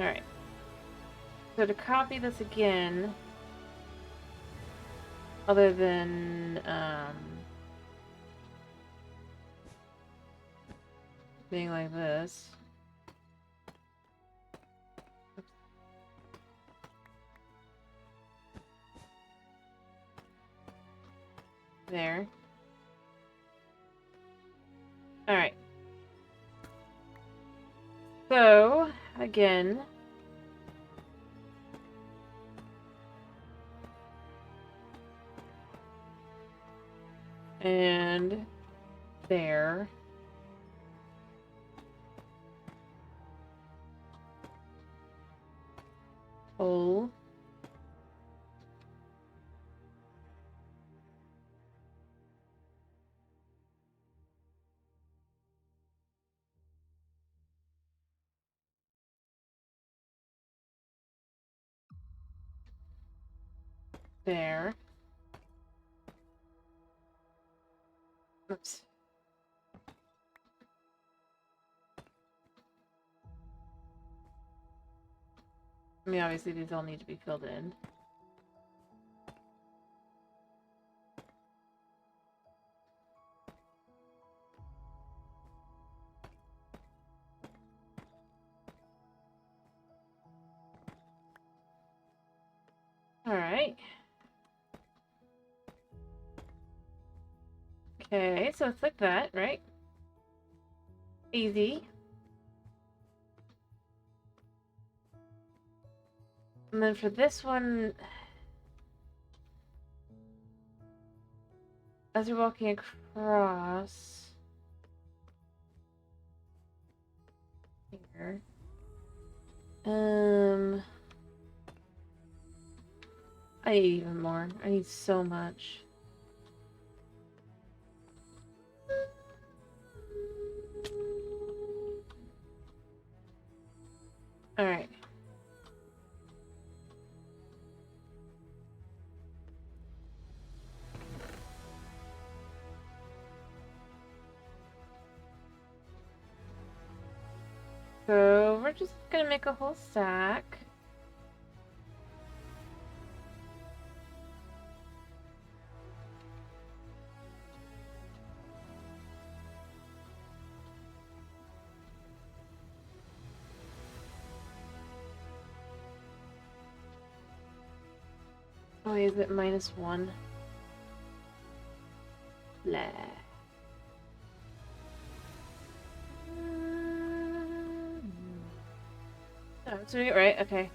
Alright. So to copy this again, other than, being like this. Oops. There. Alright. So, again... and... there. Pull. There. Oops. I mean, obviously these all need to be filled in. Alright. Okay, so it's like that, right? Easy. And then for this one, as you're walking across here, I need even more. I need so much. Alright. So we're just gonna make a whole stack. Oh, is it -1? Blah. Oh, it's doing it right. Okay.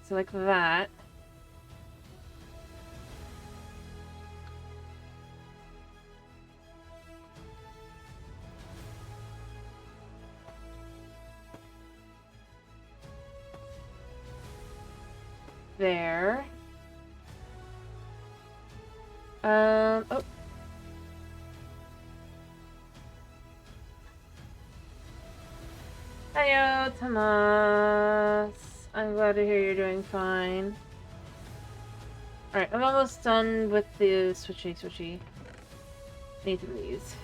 So like that. There. Oh. Hiyo, Tomas. I'm glad to hear you're doing fine. Alright, I'm almost done with the switchy. Need these.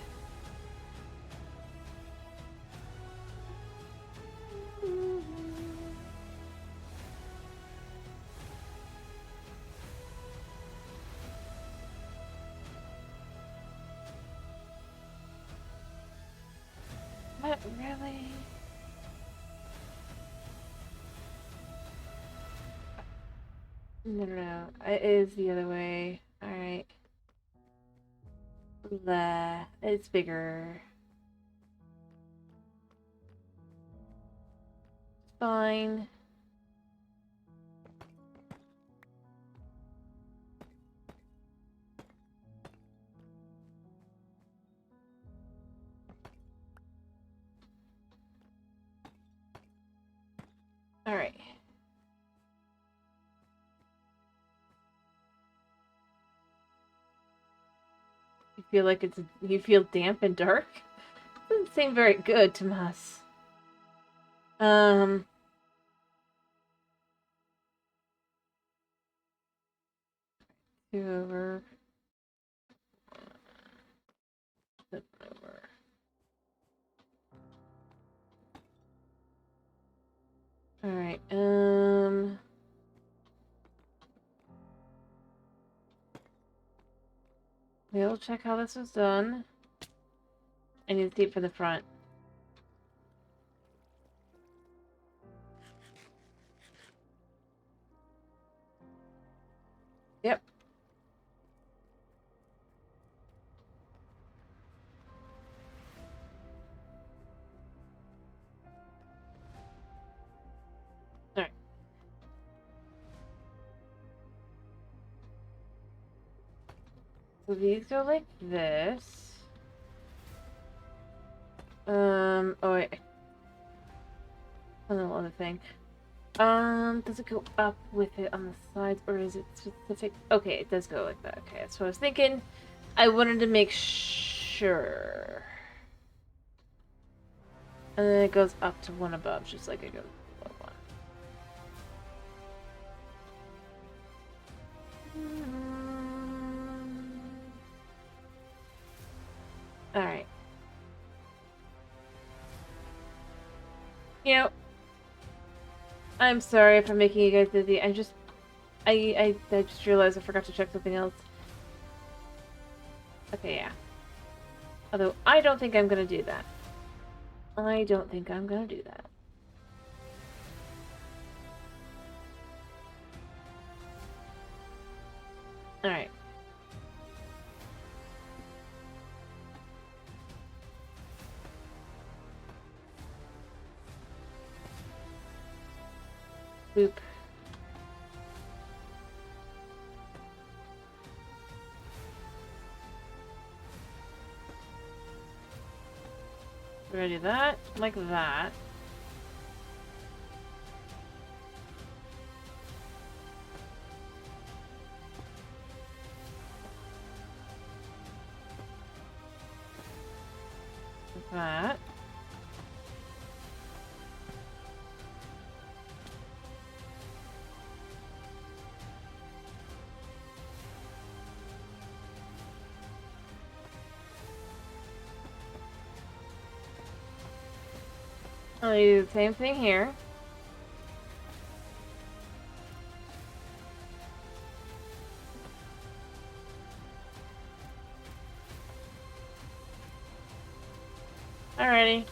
What, really? No. It is the other way. Alright. Blah. It's bigger. Fine. Alright. You feel like you feel damp and dark? Doesn't seem very good, Tomas. Two over. Flip over. Alright, we'll check how this was done. I need to see it from the front. Yep. Alright. So these go like this. Oh wait. A little other thing. Does it go up with it on the sides, or is it specific? Okay, it does go like that. Okay, that's what I was thinking. I wanted to make sure. And then it goes up to one above, just like it goes below one. Alright. You know, I'm sorry if I'm making you guys dizzy. I just realized I forgot to check something else. Okay, yeah. Although, I don't think I'm gonna do that. I don't think I'm gonna do that. Alright. Boop. We're gonna do that, like that. Like that. I'll do the same thing here. Alrighty.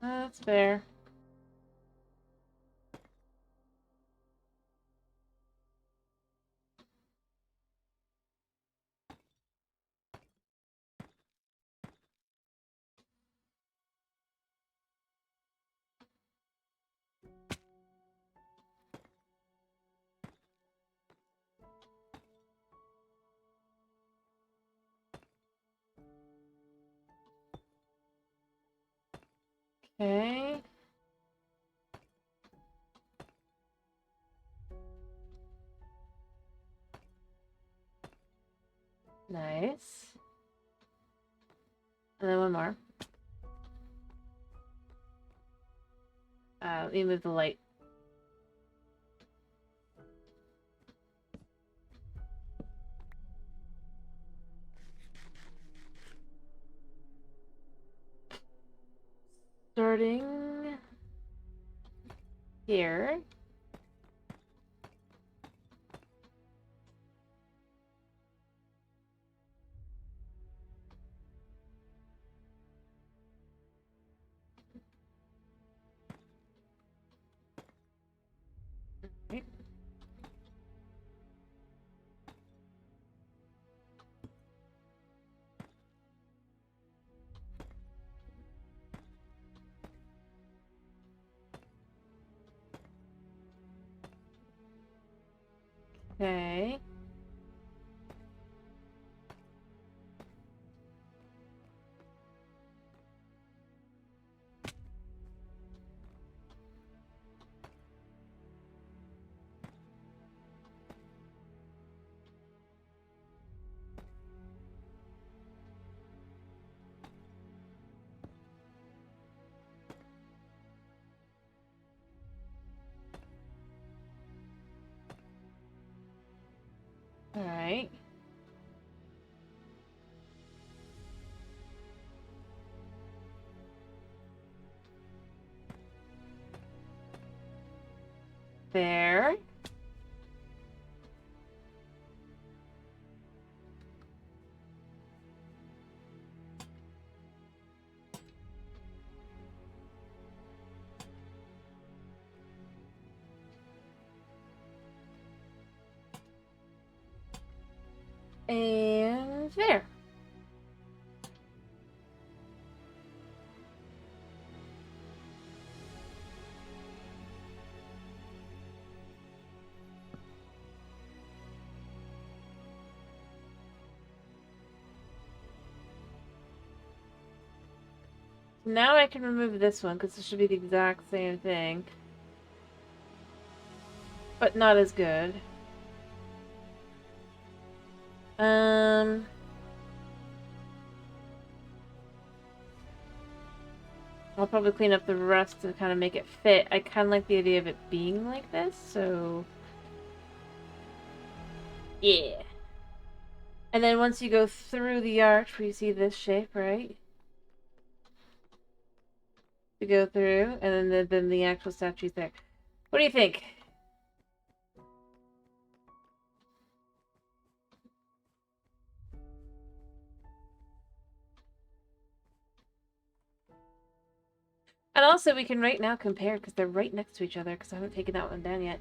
That's fair. Okay. Nice. And then one more. Let me move the light. Starting here. Right. Okay. Alright. There. And there. Now I can remove this one because it should be the exact same thing. But not as good. I'll probably clean up the rest to kind of make it fit. I kind of like the idea of it being like this, so... Yeah. And then once you go through the arch where you see this shape, right? You go through, and then the actual statue's there. What do you think? And also we can right now compare because they're right next to each other because I haven't taken that one down yet.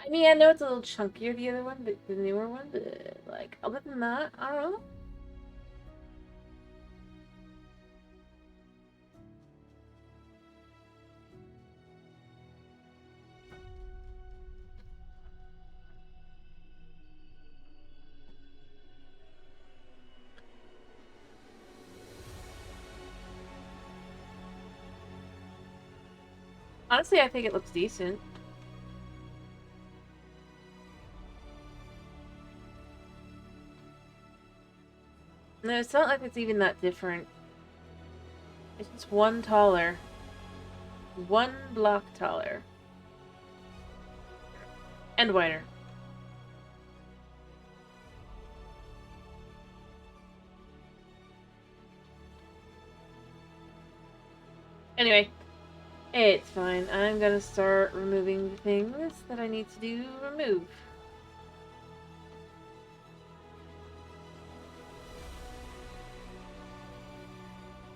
I mean, I know it's a little chunkier, the other one, but the newer one, but like, other than that, I don't know. Honestly, I think it looks decent. No, it's not like it's even that different. It's just one taller. One block taller. And wider. Anyway, it's fine. I'm gonna start removing the things that I need to remove.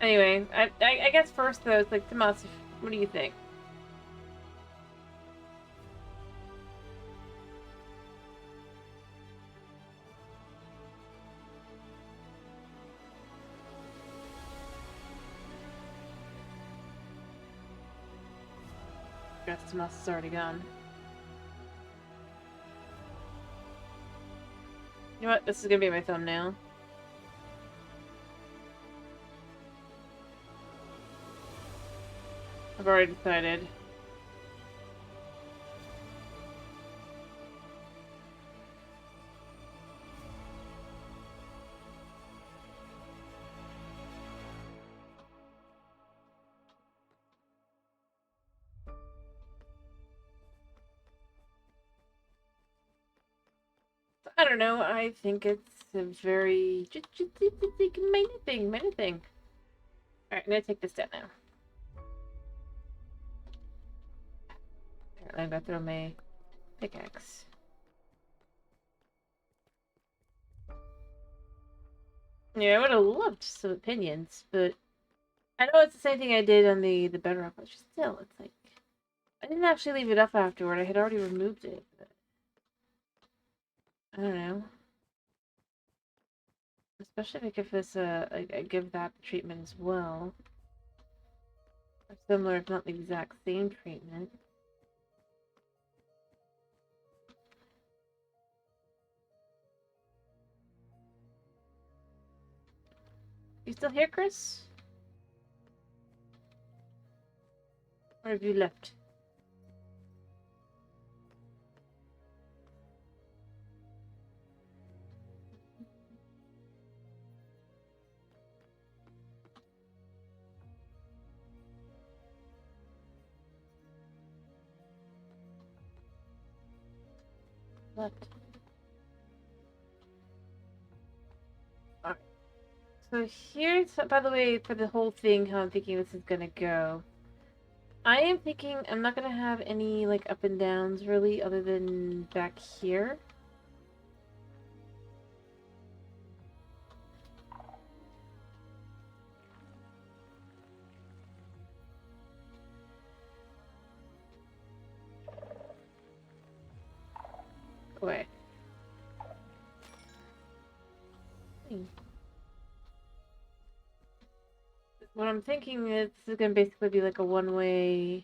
Anyway, I guess first though, it's like, Tomas, what do you think? Guess Tomas is already gone. You know what? This is gonna be my thumbnail. I've already decided. I don't know. I think it's a very minor thing. Minor thing. All right, I'm gonna take this down now. Apparently, I'm gonna throw my pickaxe. Yeah, I would have loved some opinions, but I know it's the same thing I did on the bedrock, but still, it's like I didn't actually leave it up afterward. I had already removed it. But I don't know. Especially if it's I give that treatment as well. Or similar, if not the exact same treatment. You still here, Chris? Or have you left? Left. Alright. So here's, by the way, for the whole thing, how I'm thinking this is gonna go. I am thinking I'm not gonna have any, like, up and downs, really, other than back here. Away. What I'm thinking is this is gonna basically be like a one-way.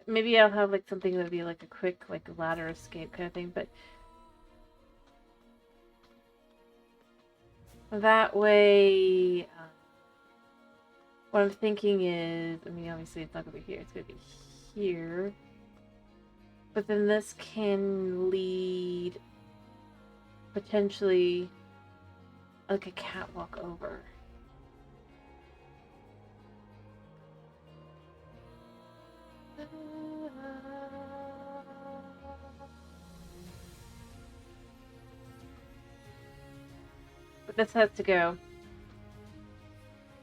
Maybe I'll have like something that'll be like a quick like ladder escape kind of thing, but that way, what I'm thinking is, I mean, obviously it's not gonna be here; it's gonna be here. But then this can lead potentially like a catwalk over. But this has to go.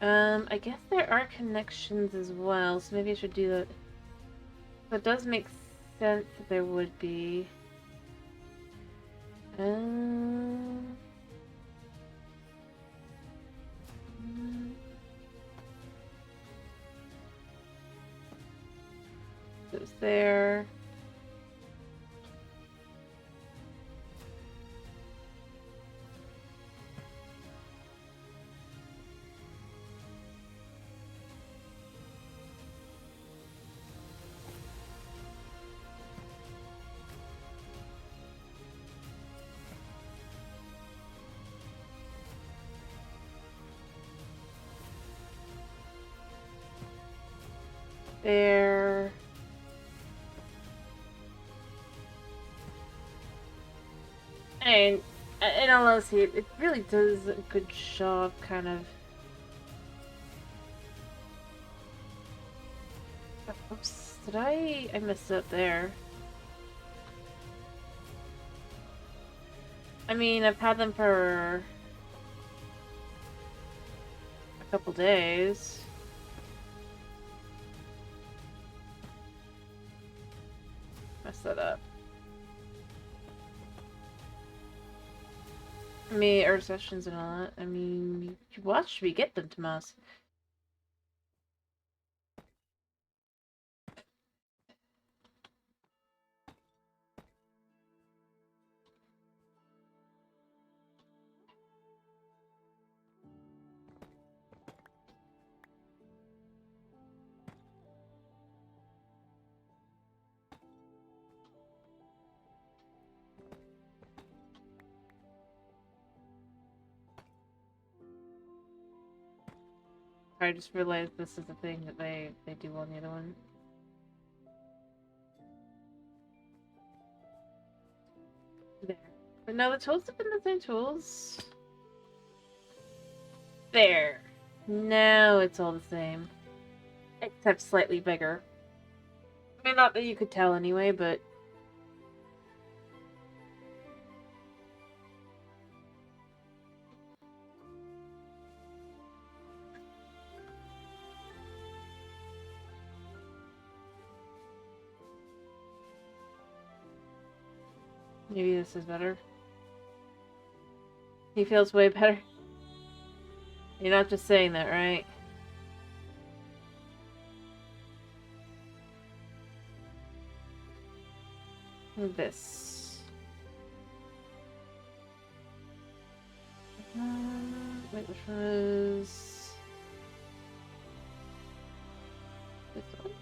I guess there are connections as well, so maybe I should do that. But it does make sense that there would be. there. There. And in all honesty, it really does a good job, kind of. Oops, did I messed up there. I mean, I've had them for a couple days. Messed that up. I mean, Earth sessions and all that. I mean, you watched me get them, Tomas. I just realized this is the thing that they do on the other one. There. But no, the tools have been the same tools. There. Now it's all the same. Except slightly bigger. I mean, not that you could tell anyway, but... Maybe this is better. He feels way better. You're not just saying that, right? This. Wait, which one is... This one?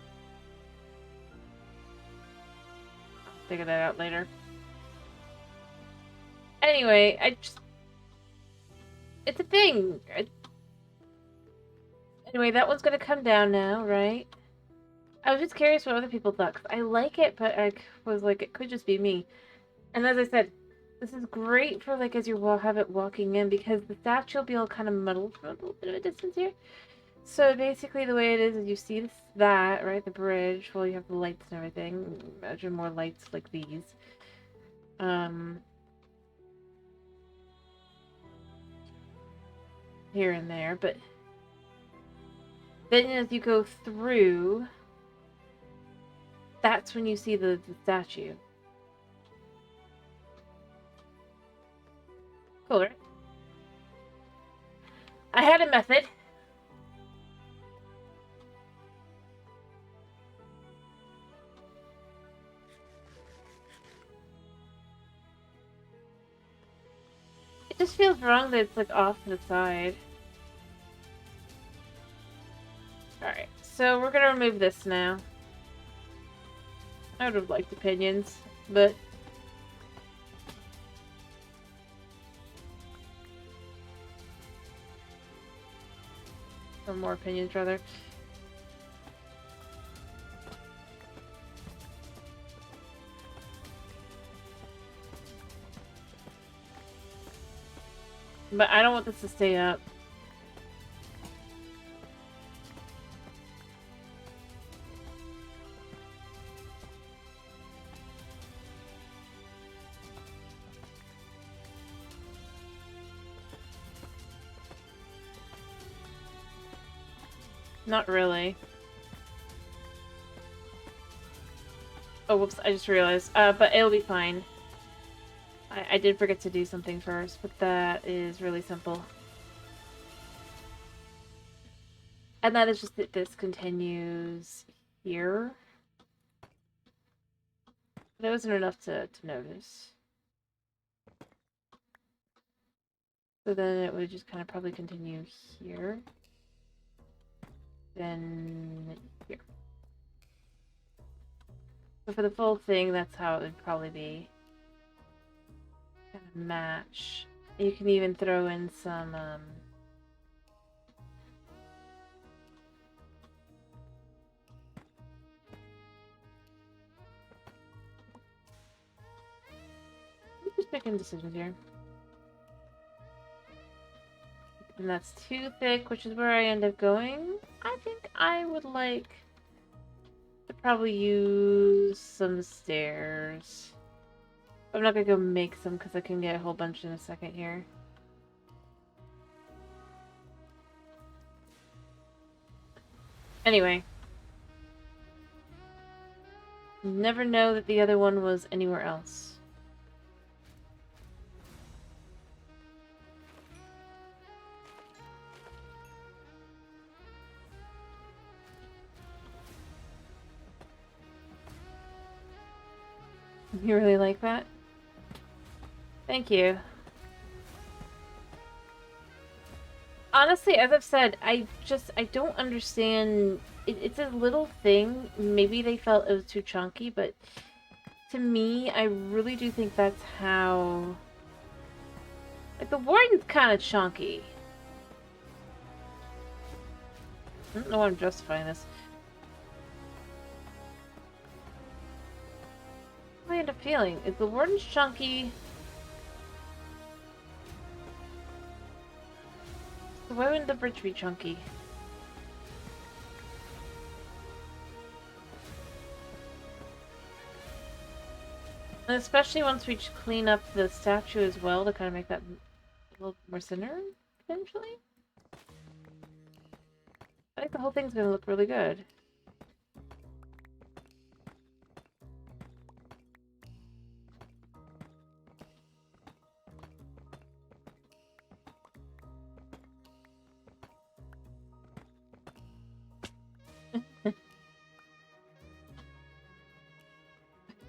I'll figure that out later. Anyway, it's a thing! Anyway, that one's gonna come down now, right? I was just curious what other people thought, because I like it, but I was like, it could just be me. And as I said, this is great for, like, as you have it walking in, because the statue will be all kind of muddled from a little bit of a distance here. So basically the way it is you see that, right, the bridge, well, you have the lights and everything. Imagine more lights like these. Here and there, but then as you go through, that's when you see the statue. Cool, right? I had a method. It just feels wrong that it's like off to the side. Alright, so we're gonna remove this now. I would have liked opinions, but... Or more opinions, rather. But I don't want this to stay up. Not really. Oh, whoops, I just realized. But it'll be fine. I did forget to do something first, but that is really simple. And that is just that this continues here. But it wasn't enough to notice. So then it would just kind of probably continue here. Then here. So for the full thing, that's how it would probably be. Kind of match. You can even throw in some, just making decisions here. And that's too thick, which is where I end up going. I think I would like to probably use some stairs. I'm not gonna go make some because I can get a whole bunch in a second here. Anyway. Never know that the other one was anywhere else. You really like that? Thank you. Honestly, as I've said, I don't understand. It's a little thing. Maybe they felt it was too chunky, but to me, I really do think that's how... Like, the Warden's kind of chunky. I don't know why I'm justifying this. I end up feeling, is the Warden's chunky? So why wouldn't the bridge be chunky? And especially once we clean up the statue as well to kind of make that a little more centered, potentially. I think the whole thing's gonna look really good.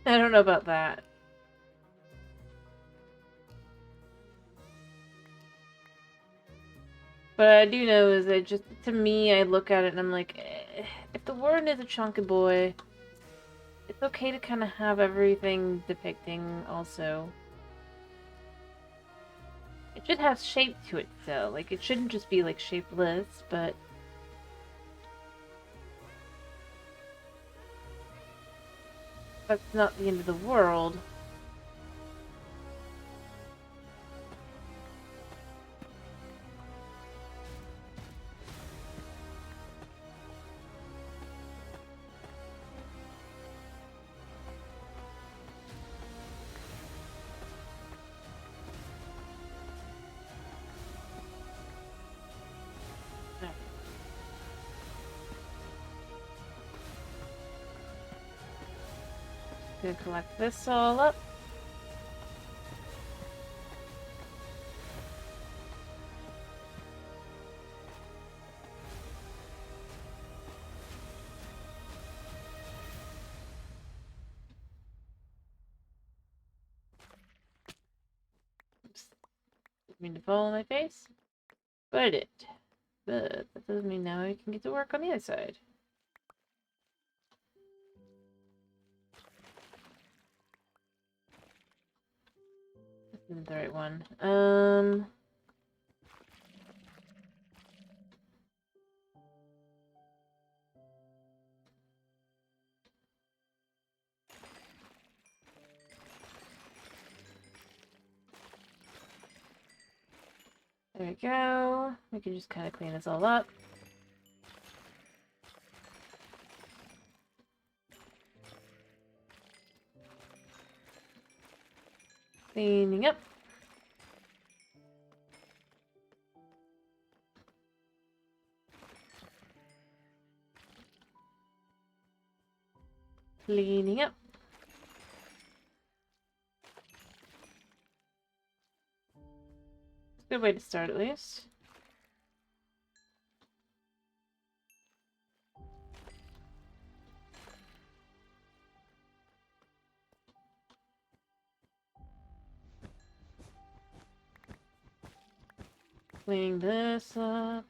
I don't know about that. But I do know is that just, to me, I look at it and I'm like, if the Warden is a chunky boy, it's okay to kind of have everything depicting also. It should have shape to it, though. Like, it shouldn't just be, like, shapeless, but... That's not the end of the world. Gonna collect this all up. Oops. Didn't mean to fall on my face, but I did. But that doesn't mean now I can get to work on the other side. This isn't the right one. There we go. We can just kind of clean this all up. Cleaning up. Cleaning up. Good way to start, at least. Cleaning this up.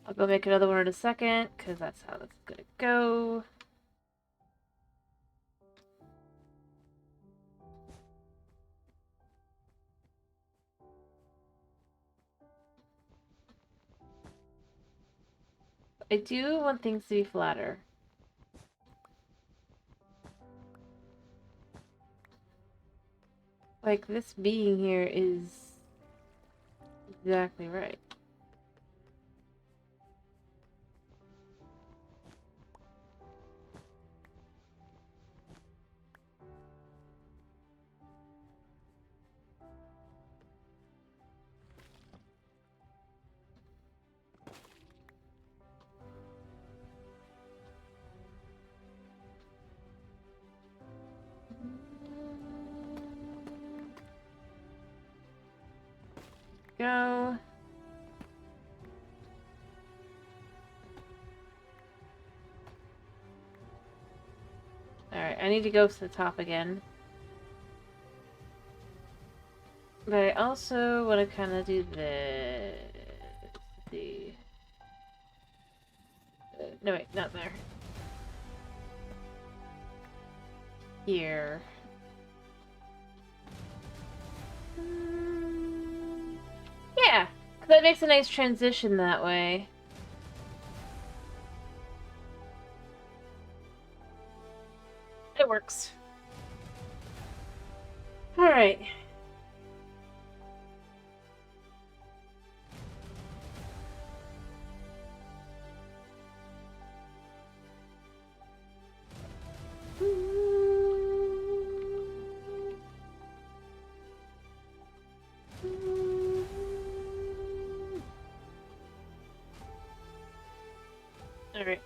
I'll go make another one in a second, because that's how this is gonna go. I do want things to be flatter. Like, this being here is exactly right. Go. Alright, I need to go to the top again. But I also want to kind of do this. Let's see. No, wait, not there. Here. Yeah, that makes a nice transition that way. It works. Alright. Alright.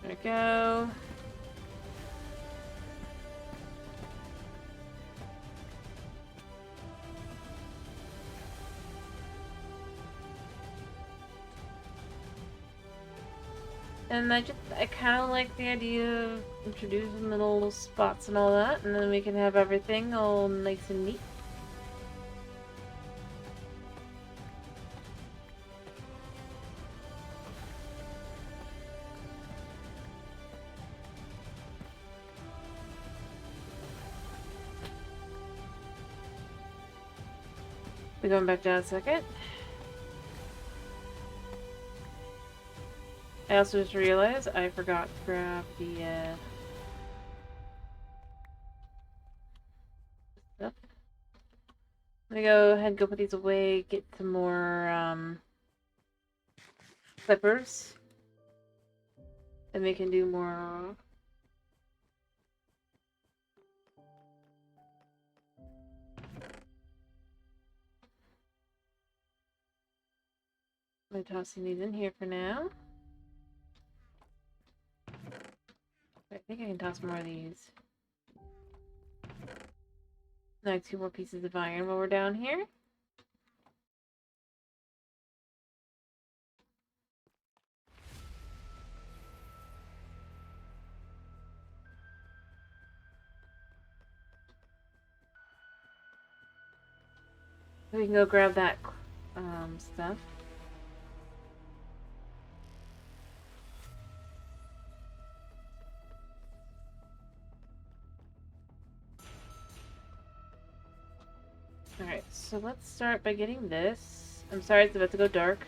There we go. And I kind of like the idea of introducing the little spots and all that, and then we can have everything all nice and neat. We're going back down a second. I also just realized I forgot to grab the stuff. Let me go ahead and go put these away, get some more clippers. Then we can do more. I'm tossing these in here for now. I think I can toss more of these. Like 2 more pieces of iron while we're down here. We can go grab that stuff. Alright, so let's start by getting this. I'm sorry, it's about to go dark.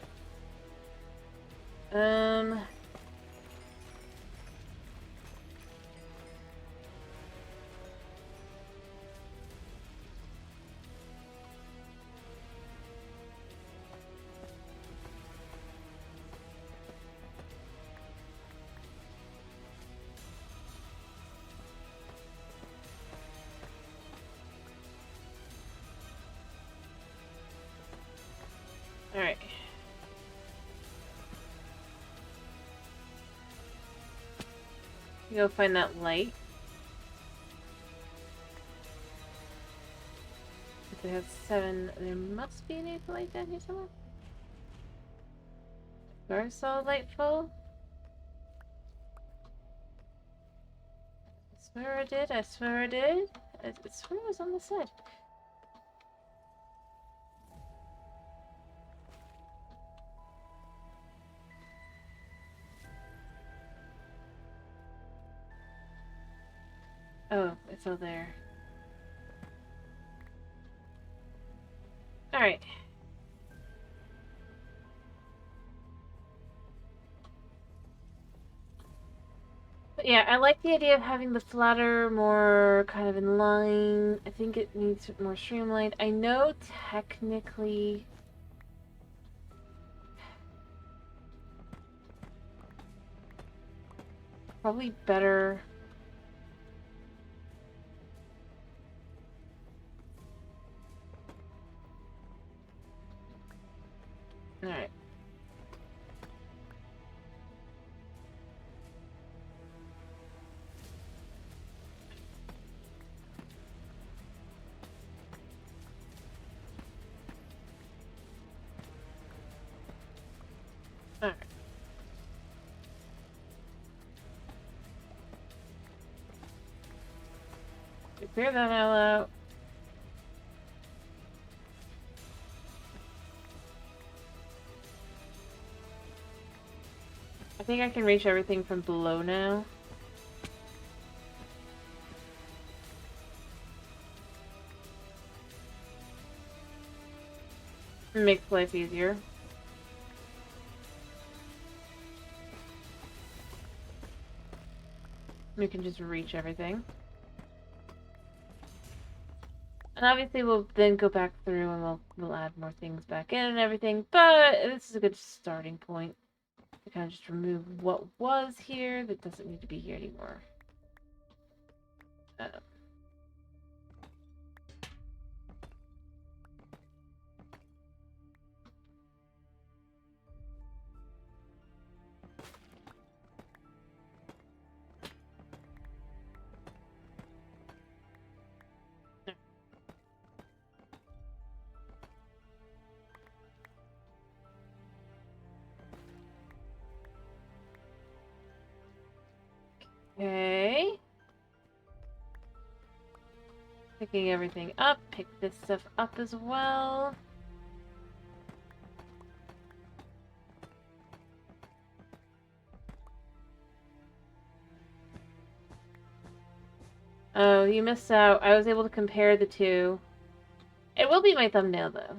Alright. Go find that light. If it has 7, there must be an 8th light down here somewhere. Very solid light full. I swear I did. I swear I did. I swear it was on the side. Oh, it's all there. Alright. But yeah, I like the idea of having the flatter more kind of in line. I think it needs more streamlined. I know technically... Probably better... Alright. Alright. Clear that all out. I think I can reach everything from below now. It makes life easier. We can just reach everything. And obviously we'll then go back through and we'll add more things back in and everything, but this is a good starting point to kind of just remove what was here that doesn't need to be here anymore. Okay. Picking everything up. Pick this stuff up as well. Oh, you missed out. I was able to compare the two. It will be my thumbnail, though.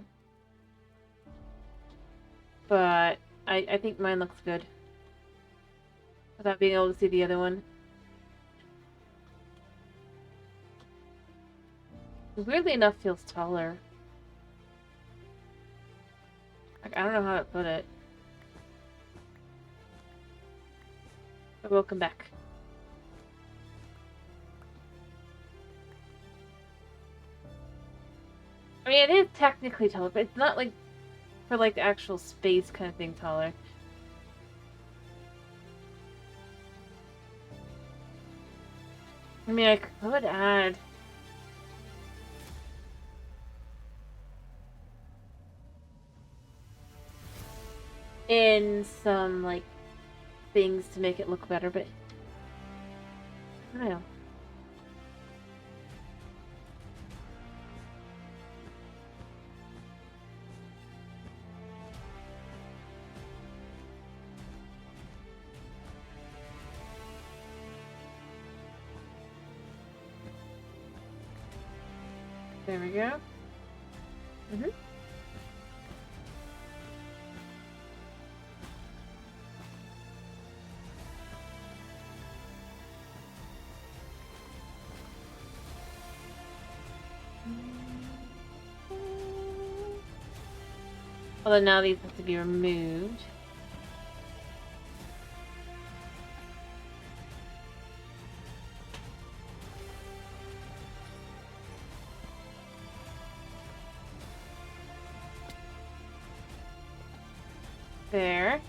But I think mine looks good. Without being able to see the other one. Weirdly enough, feels taller. Like, I don't know how to put it. But we'll come back. I mean, it is technically taller, but it's not like for like the actual space kind of thing taller. I mean, I could add in some like things to make it look better, but I don't know. There we go. Although now these have to be removed. There.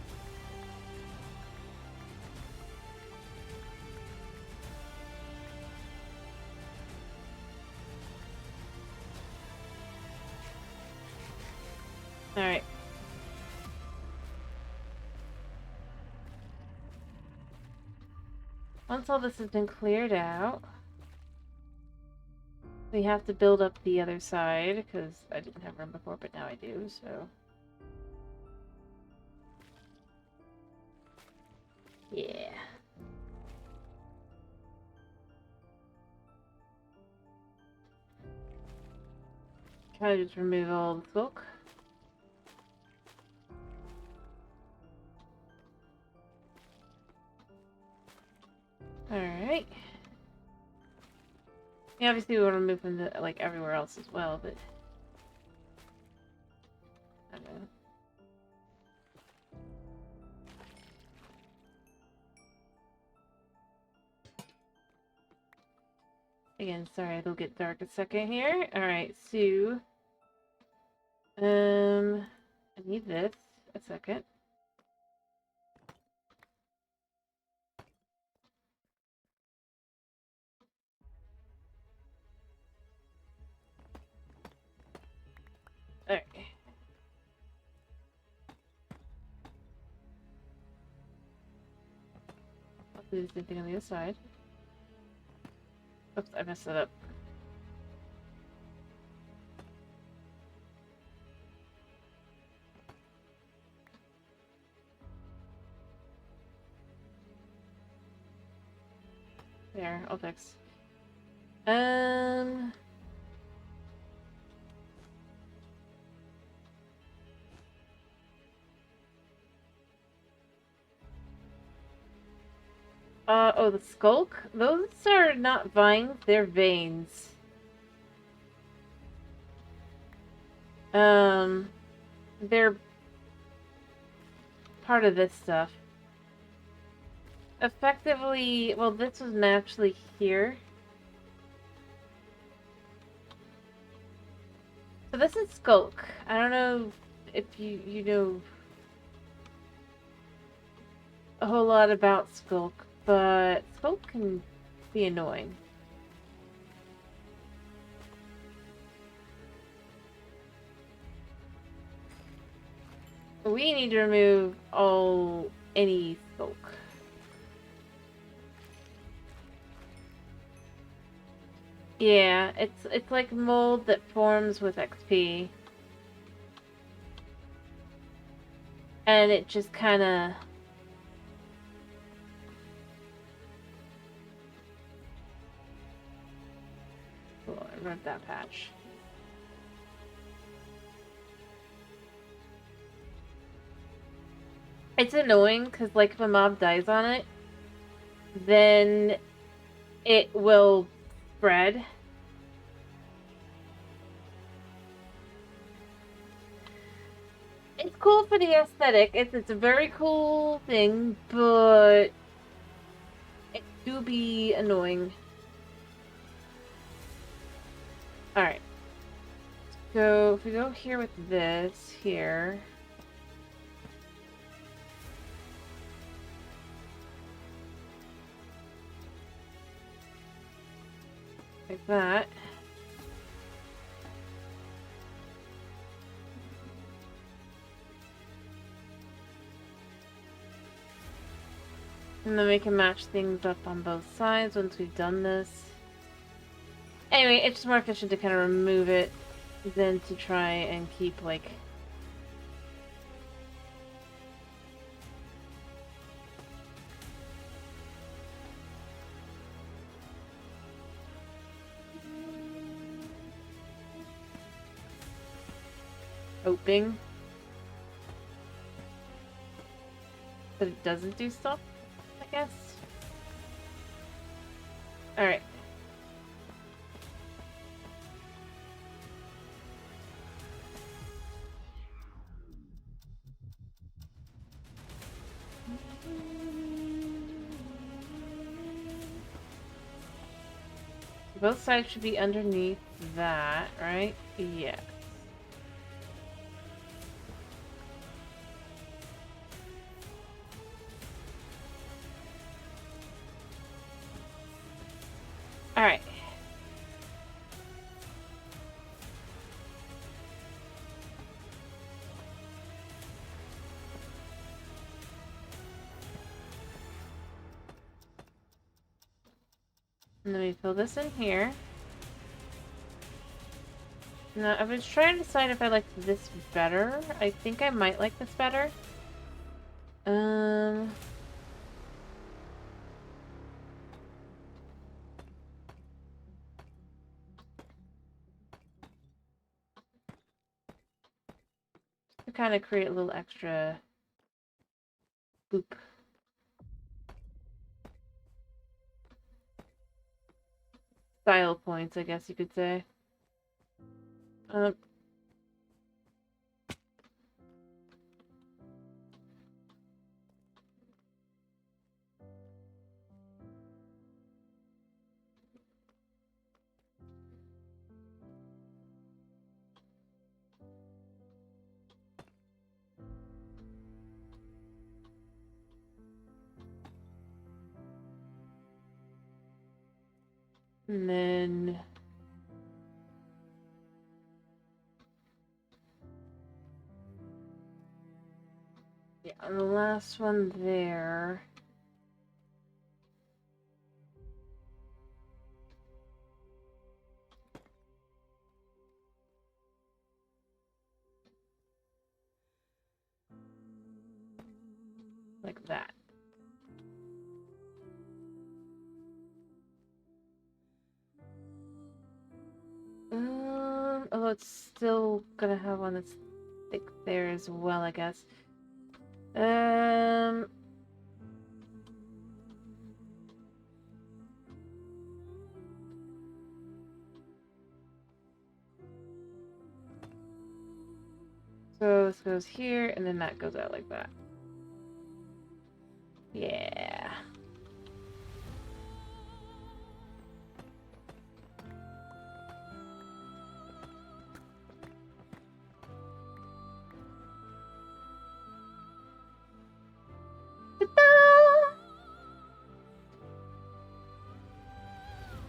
Alright. Once all this has been cleared out, we have to build up the other side, because I didn't have room before, but now I do, so... Yeah. Try to just remove all the smoke. Alright. Yeah, obviously we want to move them to, like, everywhere else as well, but... I don't know. Again, sorry, it'll get dark a second here. Alright, so... I need this a second. Alright. I'll do the same thing on the other side. Oops, I messed it up. There, I'll fix. Oh, the skulk? Those are not vines, they're veins. They're part of this stuff. Effectively, well, this was naturally here. So this is skulk. I don't know if you know a whole lot about skulk, but skulk can be annoying. We need to remove any skulk. Yeah, it's like mold that forms with XP. And it just kinda... Oh, I read that patch. It's annoying, because like if a mob dies on it, then it will spread. It's cool for the aesthetic. It's a very cool thing, but it do be annoying. Alright. So if we go here with this here. Like that. And then we can match things up on both sides once we've done this. Anyway, it's just more efficient to kind of remove it than to try and keep, like... hoping that it doesn't do stuff, I guess. Alright. Both sides should be underneath that, right? Yeah. Alright. And then we fill this in here. Now, I was trying to decide if I liked this better. I think I might like this better. To kind of create a little extra boop. Style points, I guess you could say. And then... yeah, and the last one there... like that. Although it's still gonna have one that's thick there as well, I guess. So this goes here, and then that goes out like that. Yeah.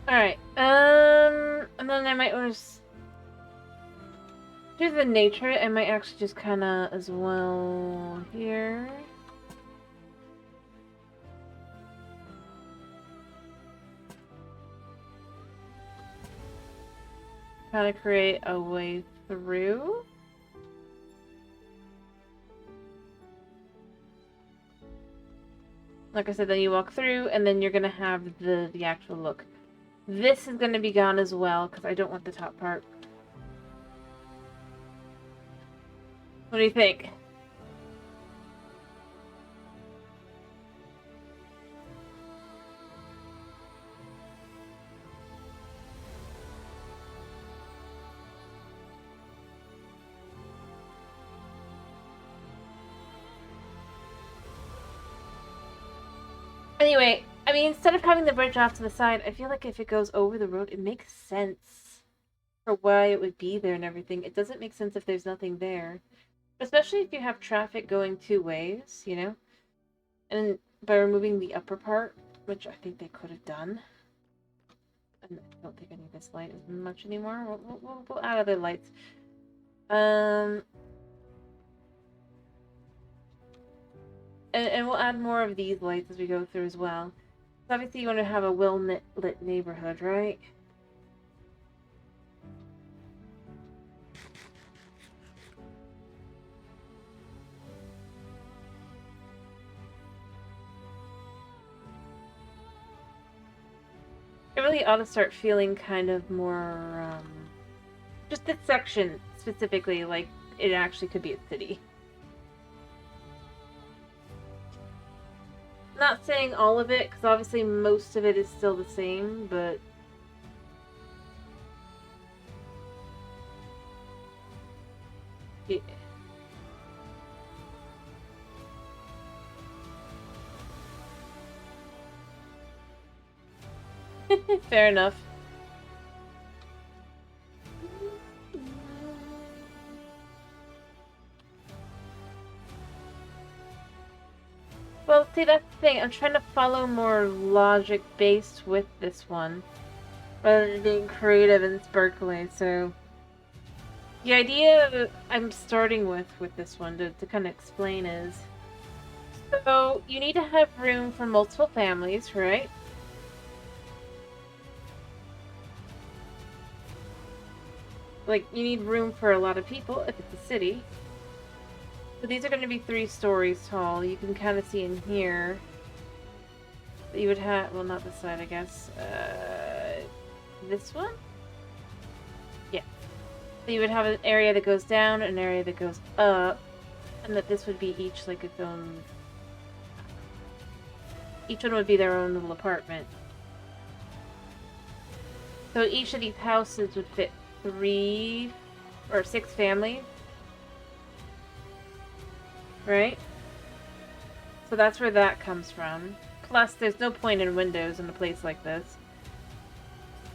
Alright, and then I might want to do the nature. I might actually just kind of as well here. Kind of create a way through. Like I said, then you walk through, and then you're gonna have the actual look. This is gonna be gone as well, because I don't want the top part. What do you think? Anyway, I mean, instead of having the bridge off to the side, I feel like if it goes over the road, it makes sense for why it would be there and everything. It doesn't make sense if there's nothing there. Especially if you have traffic going two ways, you know? And by removing the upper part, which I think they could have done. And I don't think any of this light is much anymore. We'll add other lights. And we'll add more of these lights as we go through as well. So obviously you want to have a well-lit neighborhood, right? It really ought to start feeling kind of more, just this section specifically, like it actually could be a city. Not saying all of it, because obviously most of it is still the same, but... yeah. Fair enough. Well, see, that's the thing. I'm trying to follow more logic-based with this one, rather than being creative and sparkly, so... the idea I'm starting with this one, to kind of explain is... so, you need to have room for multiple families, right? Like, you need room for a lot of people if it's a city. But these are going to be 3 stories tall. You can kind of see in here that you would have, well, not this side, I guess. This one? Yeah. So you would have an area that goes down, an area that goes up, and that this would be each like its own. Each one would be their own little apartment. So each of these houses would fit 3 or 6 families. Right? So that's where that comes from. Plus, there's no point in windows in a place like this.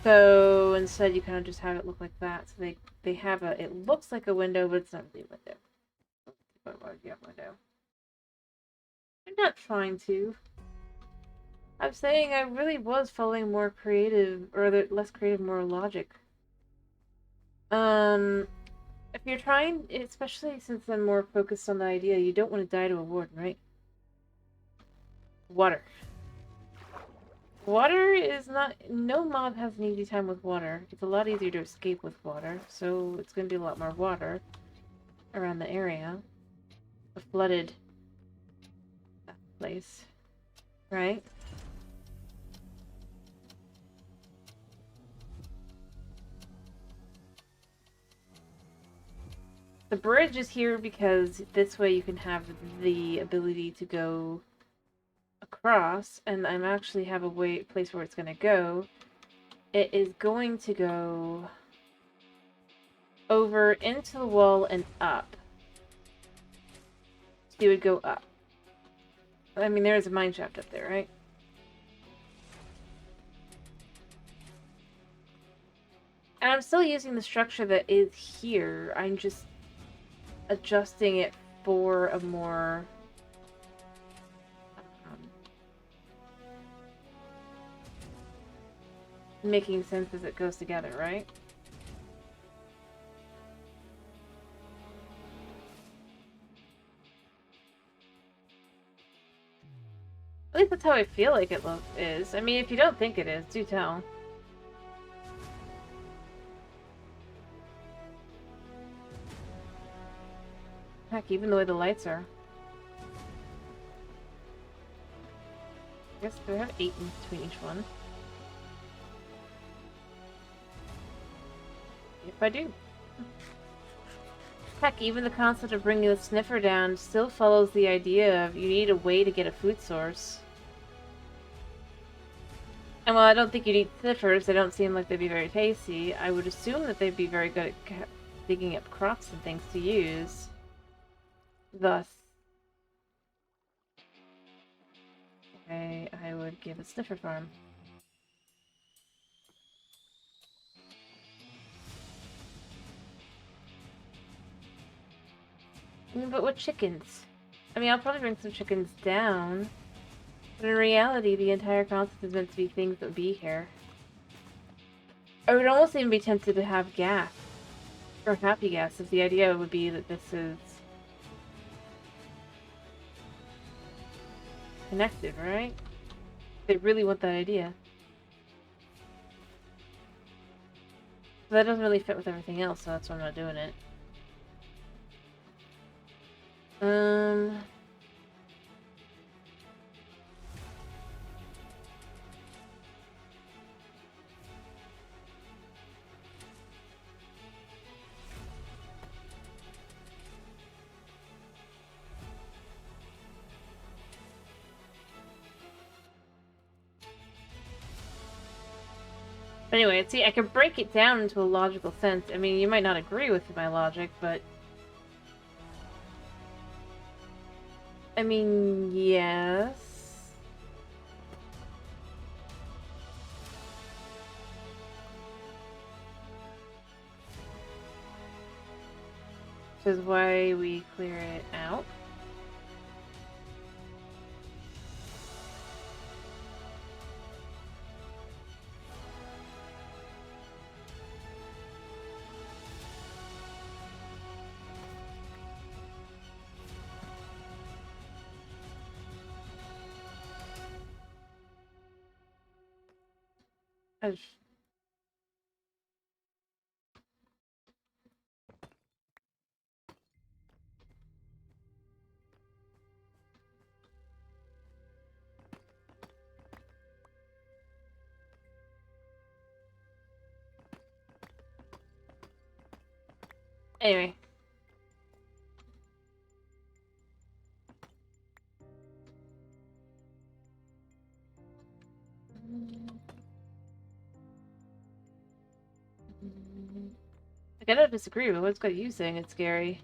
So instead, you kind of just have it look like that. So they have a. It looks like a window, but it's not really a window. Window. I'm not trying to. I'm saying I really was following more creative, or less creative, more logic. If you're trying, especially since I'm more focused on the idea, you don't want to die to a warden, right? Water. Water is not... No mob has an easy time with water. It's a lot easier to escape with water, so it's going to be a lot more water around the area. A flooded place, right? The bridge is here because this way you can have the ability to go across, and I'm actually have a place where it's going to go. It is going to go over into the wall and up. So you would go up. I mean, there is a mine shaft up there, right? And I'm still using the structure that is here. I'm just adjusting it for a more... making sense as it goes together, right? At least that's how I feel like it is. I mean, if you don't think it is, do tell. Heck, even the way the lights are. I guess do I have 8 in between each one? If I do. Heck, even the concept of bringing the sniffer down still follows the idea of you need a way to get a food source. And while I don't think you'd eat sniffers, they don't seem like they'd be very tasty, I would assume that they'd be very good at digging up crops and things to use. Thus, I would give a sniffer farm. I mean, but what chickens? I mean, I'll probably bring some chickens down. But in reality, the entire concept is meant to be things that would be here. I would almost even be tempted to have gas. Or happy gas, if the idea would be that this is... connected, right? They really want that idea. But that doesn't really fit with everything else, so that's why I'm not doing it. Anyway, see, I can break it down into a logical sense. I mean, you might not agree with my logic, but... I mean, yes... Which is why we clear it out. Anyway. Like, I don't disagree, but what's got you saying it's scary?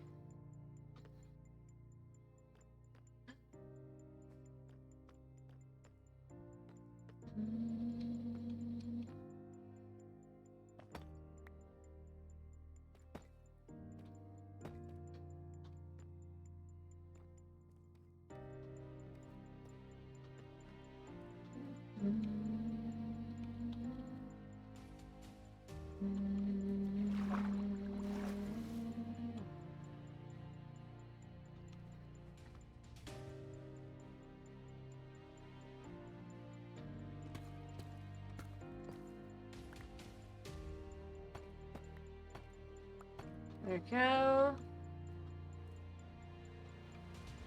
There we go.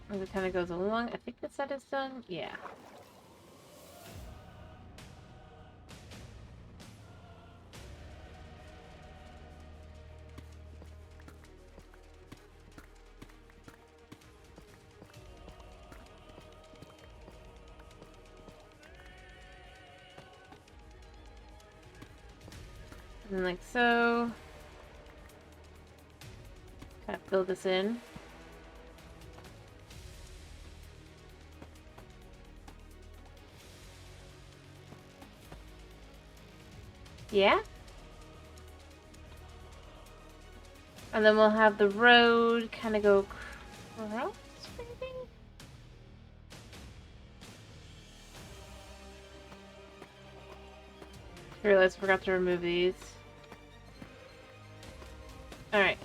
As it kind of goes along, I think the set is done. Yeah. And like so. Kind of fill this in. Yeah? And then we'll have the road kind of go across, maybe? I realized I forgot to remove these. Alright.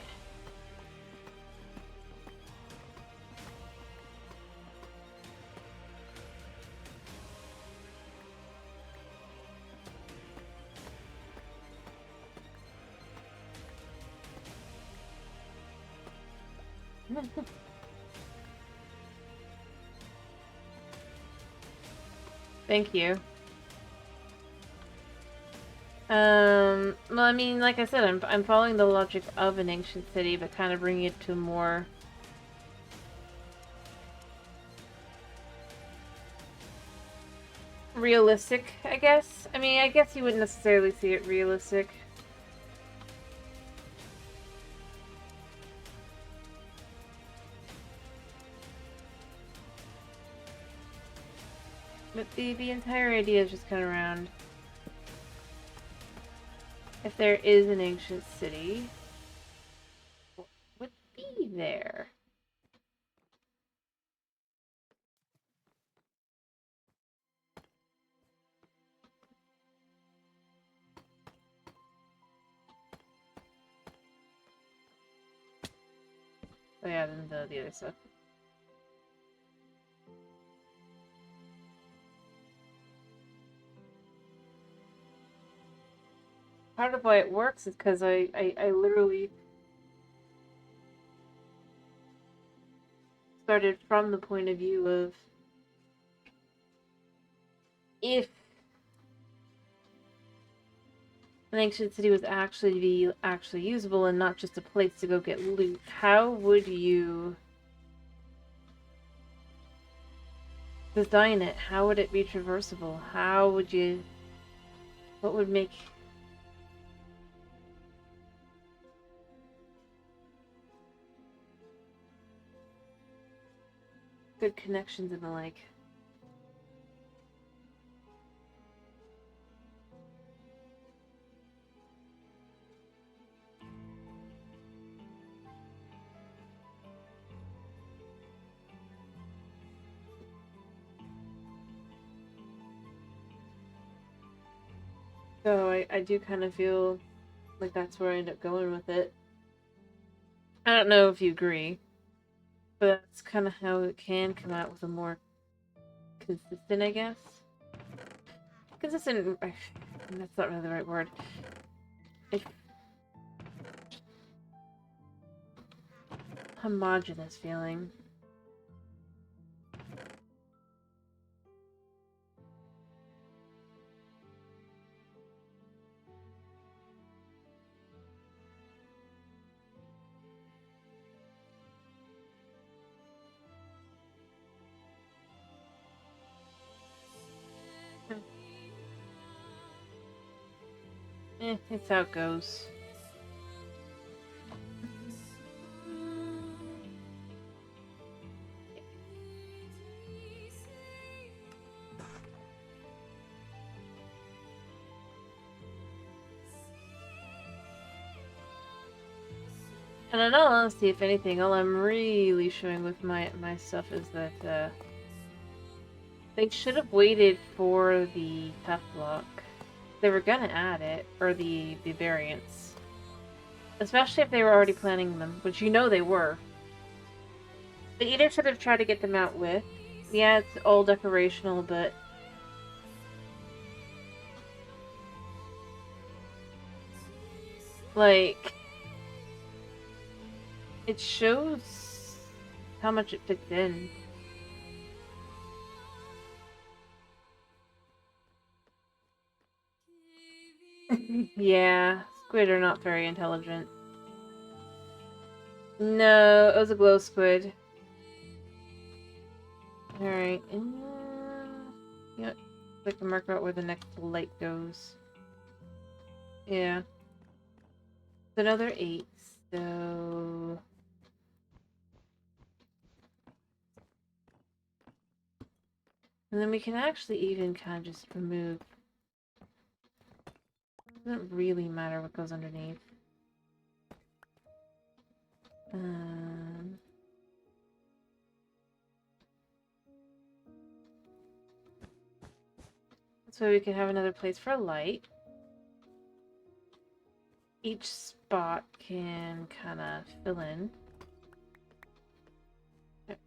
Thank you. Well, I mean, like I said, I'm following the logic of an ancient city, but kind of bringing it to more realistic, I guess. I mean, I guess you wouldn't necessarily see it realistic. But the entire idea is just kind of around if there is an ancient city, what would be there? Oh yeah, then the other stuff. Part of why it works is because I literally started from the point of view of if an ancient city was actually usable and not just a place to go get loot, how would you design it? How would it be traversable? How would you... What would make... good connections and the like? So I do kind of feel like that's where I end up going with it. I don't know if you agree, but that's kind of how it can come out with a more consistent, I guess. Consistent, that's not really the right word. Homogenous feeling. It's how it goes. And in all honesty, if anything, all I'm really showing with my stuff is that they should have waited for the tough block. They were gonna add it, or the variants. Especially if they were already planning them, which you know they were. They either should have tried to get them out with. Yeah, it's all decorational, but like it shows how much it fits in. Yeah, squid are not very intelligent. No, it was a glow squid. Alright, yeah, I can mark out where the next light goes. Yeah. It's another 8, so... And then we can actually even kind of just remove... It doesn't really matter what goes underneath. So we can have another place for light. Each spot can kind of fill in. Yep.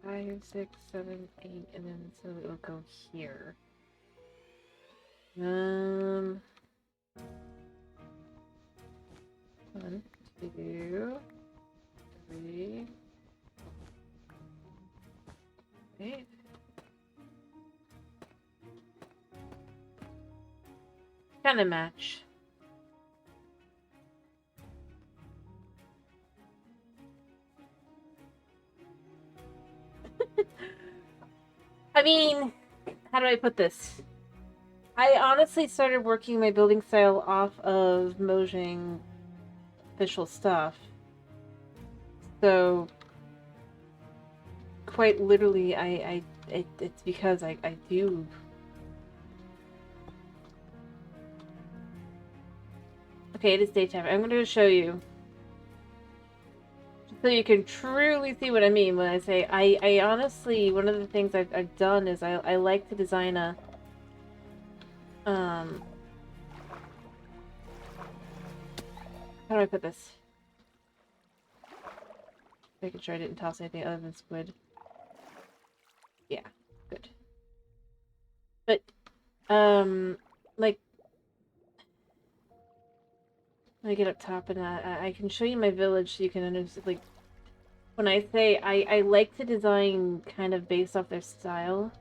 Five, 6, 7, 8, and then so it will go here. 1, 2, 3, 8. Kind of match. I mean, how do I put this? I honestly started working my building style off of Mojang official stuff. So, quite literally, it's because I do. Okay, it is daytime. I'm going to show you. So you can truly see what I mean when I say I honestly, one of the things I've done is I like to design a how do I put this? Making sure I didn't toss anything other than squid. Yeah, good. But like let me get up top and I can show you my village so you can understand. Like when I say I like to design kind of based off their style.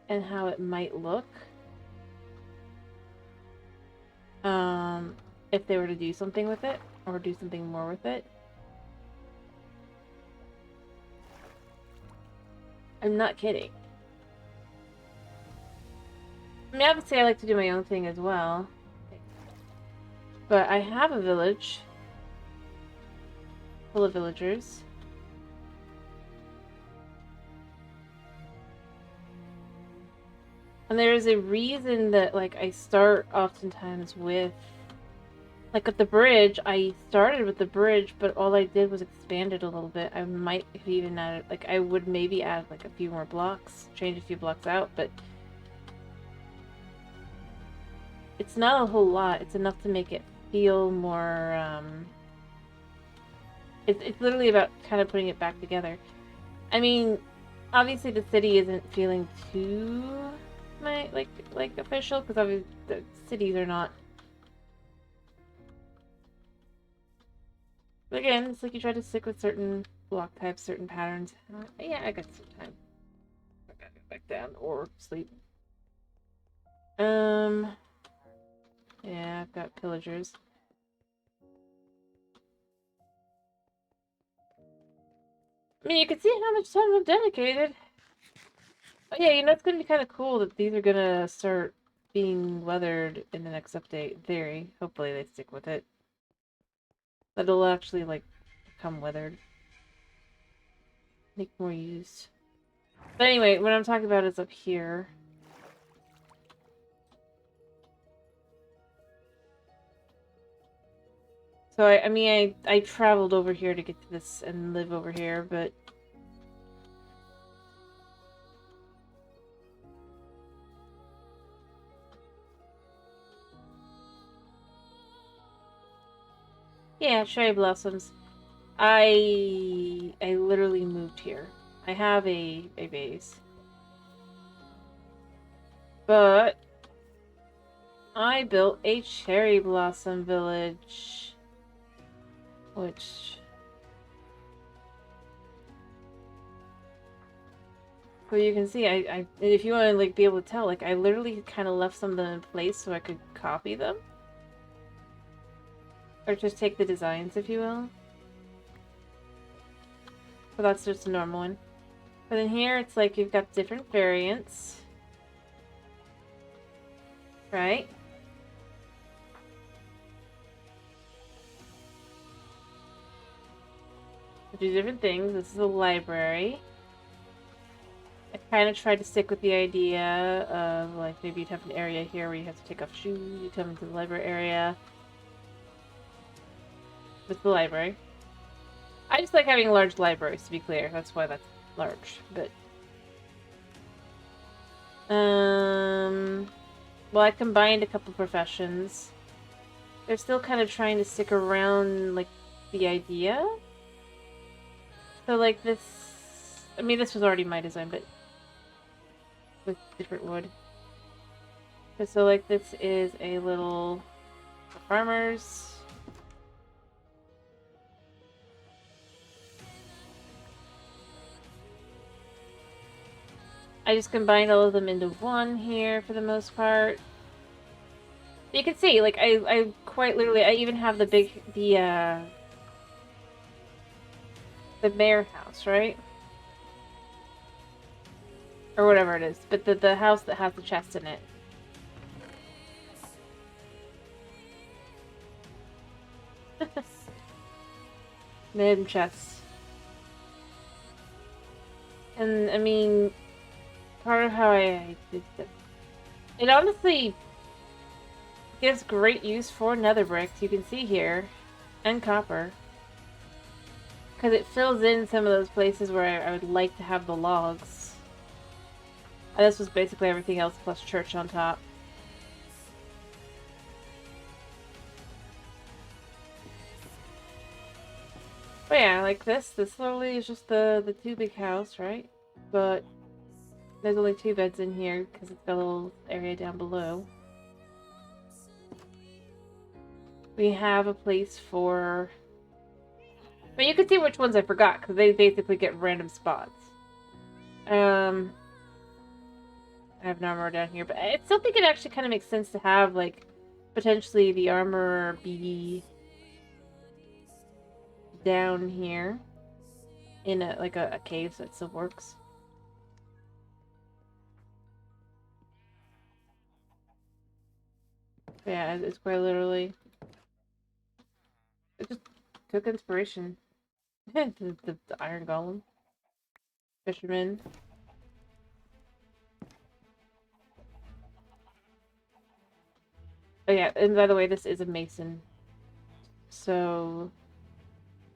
And how it might look. If they were to do something with it, or do something more with it. I'm not kidding. I mean, obviously I like to do my own thing as well. But I have a village full of villagers. And there is a reason that, like, I start oftentimes with... Like, at the bridge, I started with the bridge, but all I did was expand it a little bit. I might have even added... Like, I would maybe add, like, a few more blocks. Change a few blocks out, but... It's not a whole lot. It's enough to make it feel more, It's literally about kind of putting it back together. I mean, obviously the city isn't feeling too... like official, because obviously the cities are not. But again, it's like you try to stick with certain block types, certain patterns. Yeah, I got some time. I gotta go back down or sleep. Yeah, I've got pillagers. I mean, you can see how much time I've dedicated. Oh yeah, you know, it's gonna be kind of cool that these are gonna start being weathered in the next update. In theory. Hopefully they stick with it. That it'll actually, like, become weathered. Make more use. But anyway, what I'm talking about is up here. So, I mean, I traveled over here to get to this and live over here, but... Yeah, cherry blossoms. I literally moved here. I have a base. But I built a cherry blossom village. Which... Well, you can see, if you want to, like, be able to tell, like, I literally kind of left some of them in place so I could copy them. Or just take the designs, if you will. But that's just a normal one. But in here, it's like you've got different variants. Right? Do different things. This is a library. I kind of tried to stick with the idea of, like, maybe you'd have an area here where you have to take off shoes, you come into the library area. With the library. I just like having large libraries, to be clear. That's why that's large, but... Well, I combined a couple professions. They're still kind of trying to stick around, like, the idea. So, like, this... I mean, this was already my design, but... with different wood. So, like, this is a little... farmers... I just combined all of them into one here for the most part. You can see, like, I quite literally, I even have the mayor house, right? Or whatever it is, but the house that has the chest in it. The hidden chest. And, I mean, part of how I did this. It honestly gives great use for nether bricks, you can see here, and copper. Because it fills in some of those places where I would like to have the logs. And this was basically everything else plus church on top. But yeah, like this literally is just the two big house, right? But there's only 2 beds in here because it's got a little area down below. We have a place for... But you can see which ones I forgot because they basically get random spots. I have an armor down here, but I still think it actually kind of makes sense to have, like, potentially the armor be down here in a cave so it still works. Yeah, it's quite literally... It just took inspiration. the iron golem. Fisherman. Oh yeah, and by the way, this is a mason. So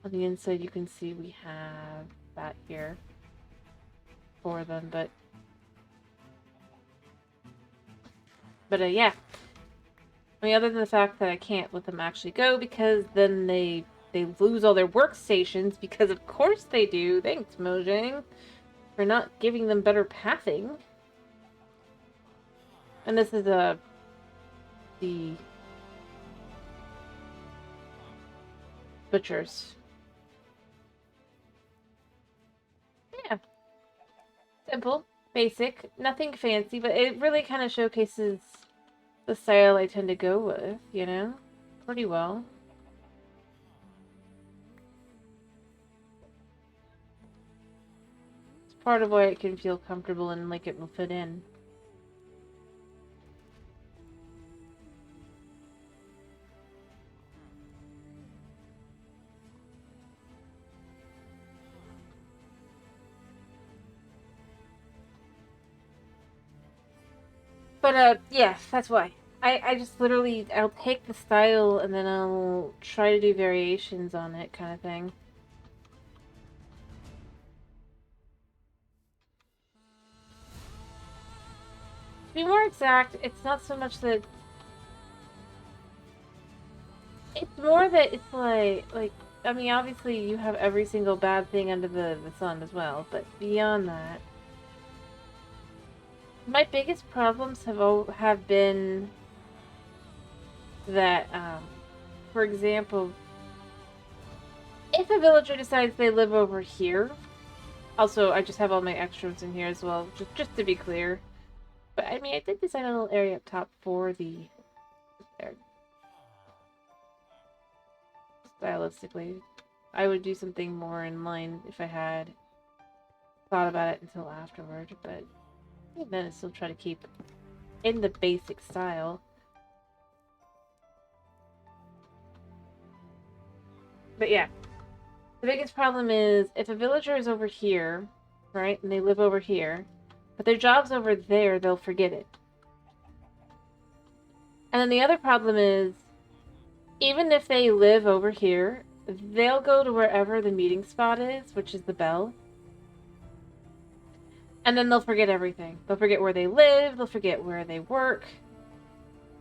on the inside you can see we have that here for them, but yeah. I mean, other than the fact that I can't let them actually go because then they lose all their workstations because of course they do. Thanks, Mojang, for not giving them better pathing. And this is the butchers. Yeah. Simple, basic, nothing fancy, but it really kind of showcases the style I tend to go with, you know? Pretty well. It's part of why it can feel comfortable and like it will fit in. But, yeah, that's why. I just literally, I'll take the style and then I'll try to do variations on it, kind of thing. To be more exact, it's not so much that... It's more that it's like, I mean, obviously you have every single bad thing under the sun as well, but beyond that... My biggest problems have been that, for example, if a villager decides they live over here, also I just have all my extras in here as well, just to be clear. But I mean, I did design a little area up top for the there. Stylistically, I would do something more in line if I had thought about it until afterward, but then I still try to keep in the basic style. But yeah, the biggest problem is if a villager is over here, right, and they live over here, but their job's over there, they'll forget it. And then the other problem is, even if they live over here, they'll go to wherever the meeting spot is, which is the bell. And then they'll forget everything. They'll forget where they live, they'll forget where they work.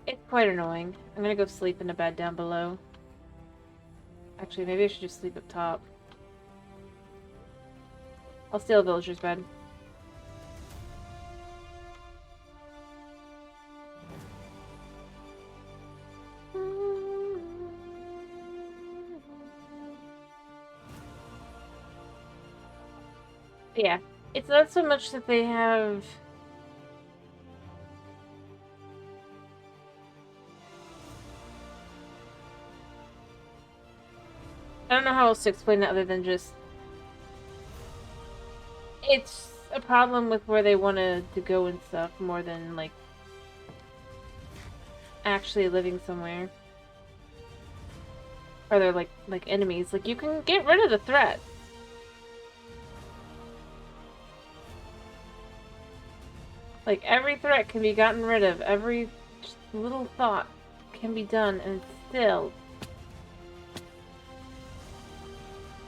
It's quite annoying. I'm gonna go sleep in a bed down below. Actually, maybe I should just sleep up top. I'll steal a villager's bed. Yeah, it's not so much that they have... I don't know how else to explain it other than just... It's a problem with where they want to go and stuff more than, like, actually living somewhere. Or they're, like enemies. Like, you can get rid of the threat. Like, every threat can be gotten rid of. Every little thought can be done, and still...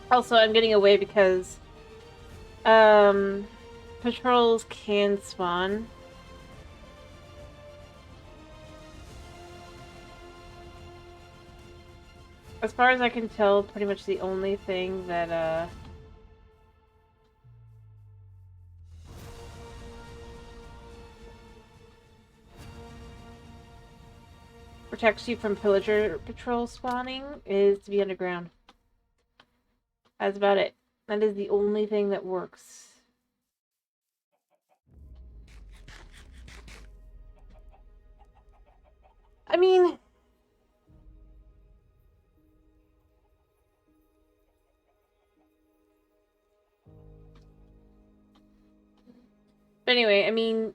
Also, I'm getting away because... patrols can spawn. As far as I can tell, pretty much the only thing that, protects you from pillager patrol spawning is to be underground. That's about it. That is the only thing that works. I mean... But anyway, I mean...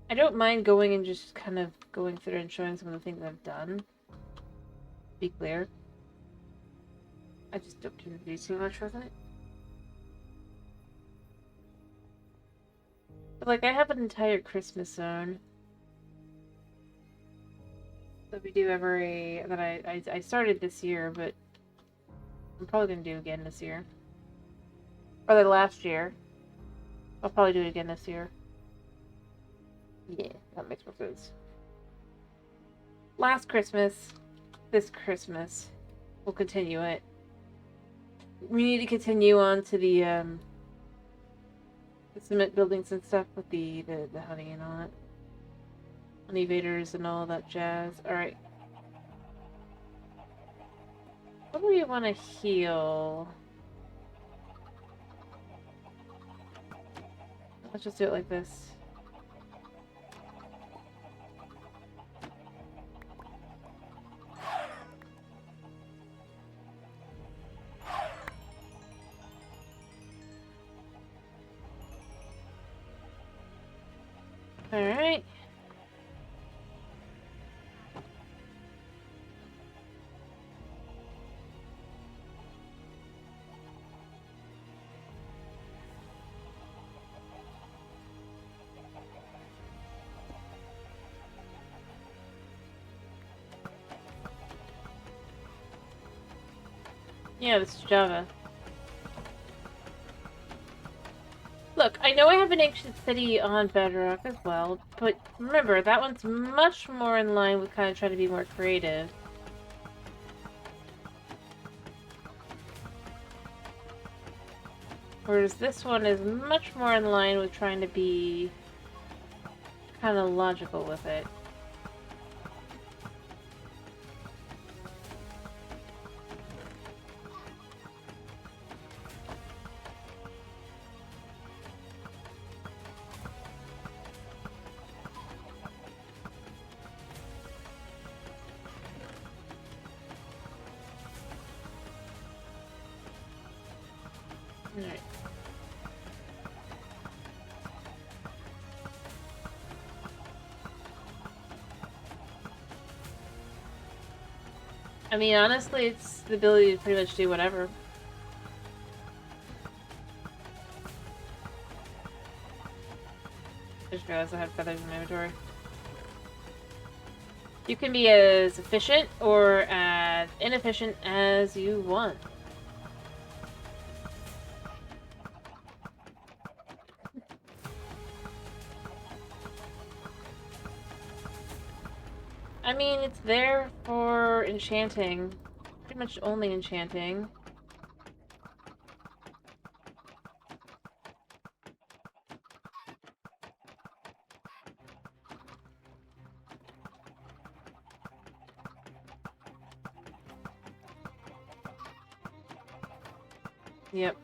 I don't mind going and just kind of going through and showing some of the things I've done. To be clear. I just don't tend to do too much with it. But, like, I have an entire Christmas zone that we do every... that I started this year, but I'm probably gonna do again this year. Or the last year. I'll probably do it again this year. Yeah, that makes more sense. Last Christmas, this Christmas, we'll continue it. We need to continue on to the cement buildings and stuff with the honey and all that. Honey evaders and all that jazz. Alright. What do we want to heal? Let's just do it like this. Alright. Yeah, this is Java. Look, I know I have an ancient city on Bedrock as well, but remember, that one's much more in line with kind of trying to be more creative. Whereas this one is much more in line with trying to be kind of logical with it. Alright. I mean, honestly, it's the ability to pretty much do whatever. I just realized I had feathers in my inventory. You can be as efficient or as inefficient as you want. I mean, it's there for enchanting. Pretty much only enchanting. Yep.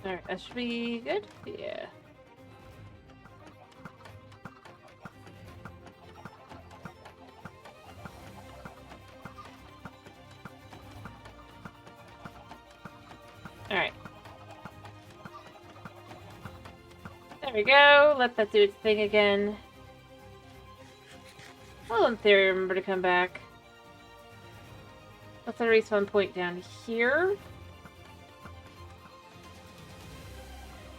Alright, that should be good? Yeah. Alright. There we go. Let that do its thing again. I'll in theory remember to come back. What's the respawn point down here?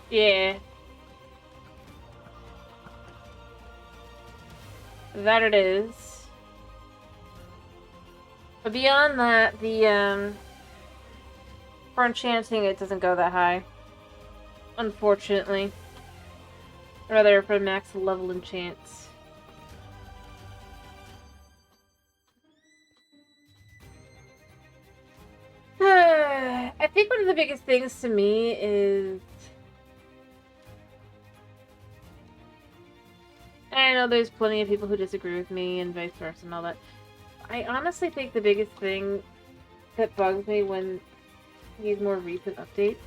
Yeah. That it is. But beyond that, for enchanting, it doesn't go that high. Unfortunately. Rather, for max level enchants. I think one of the biggest things to me is... I know there's plenty of people who disagree with me and vice versa and all that. I honestly think the biggest thing that bugs me when these more recent updates,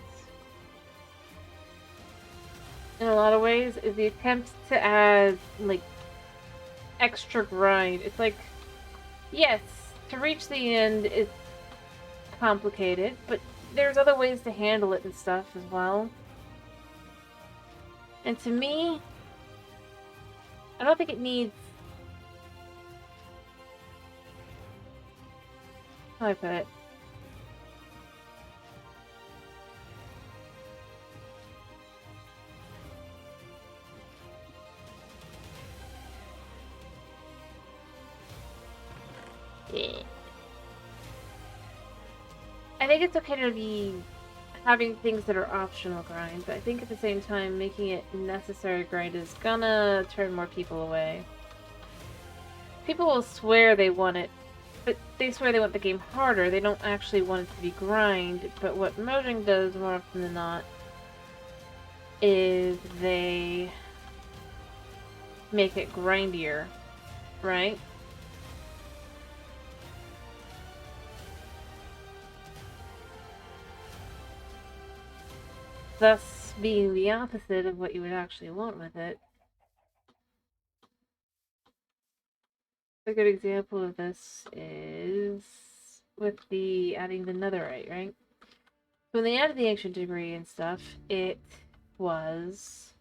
in a lot of ways, is the attempt to add, like, extra grind. It's like, yes, to reach the end, it's complicated, but there's other ways to handle it and stuff as well. And to me, I don't think it needs... How do I put it? Yeah. I think it's okay to be having things that are optional grind, but I think at the same time making it necessary grind is gonna turn more people away. People will swear they want it, but they swear they want the game harder. They don't actually want it to be grind, but what Mojang does more often than not is they make it grindier, right? Thus being the opposite of what you would actually want with it. A good example of this is with the adding the netherite, right? So when they added the ancient debris and stuff, it was...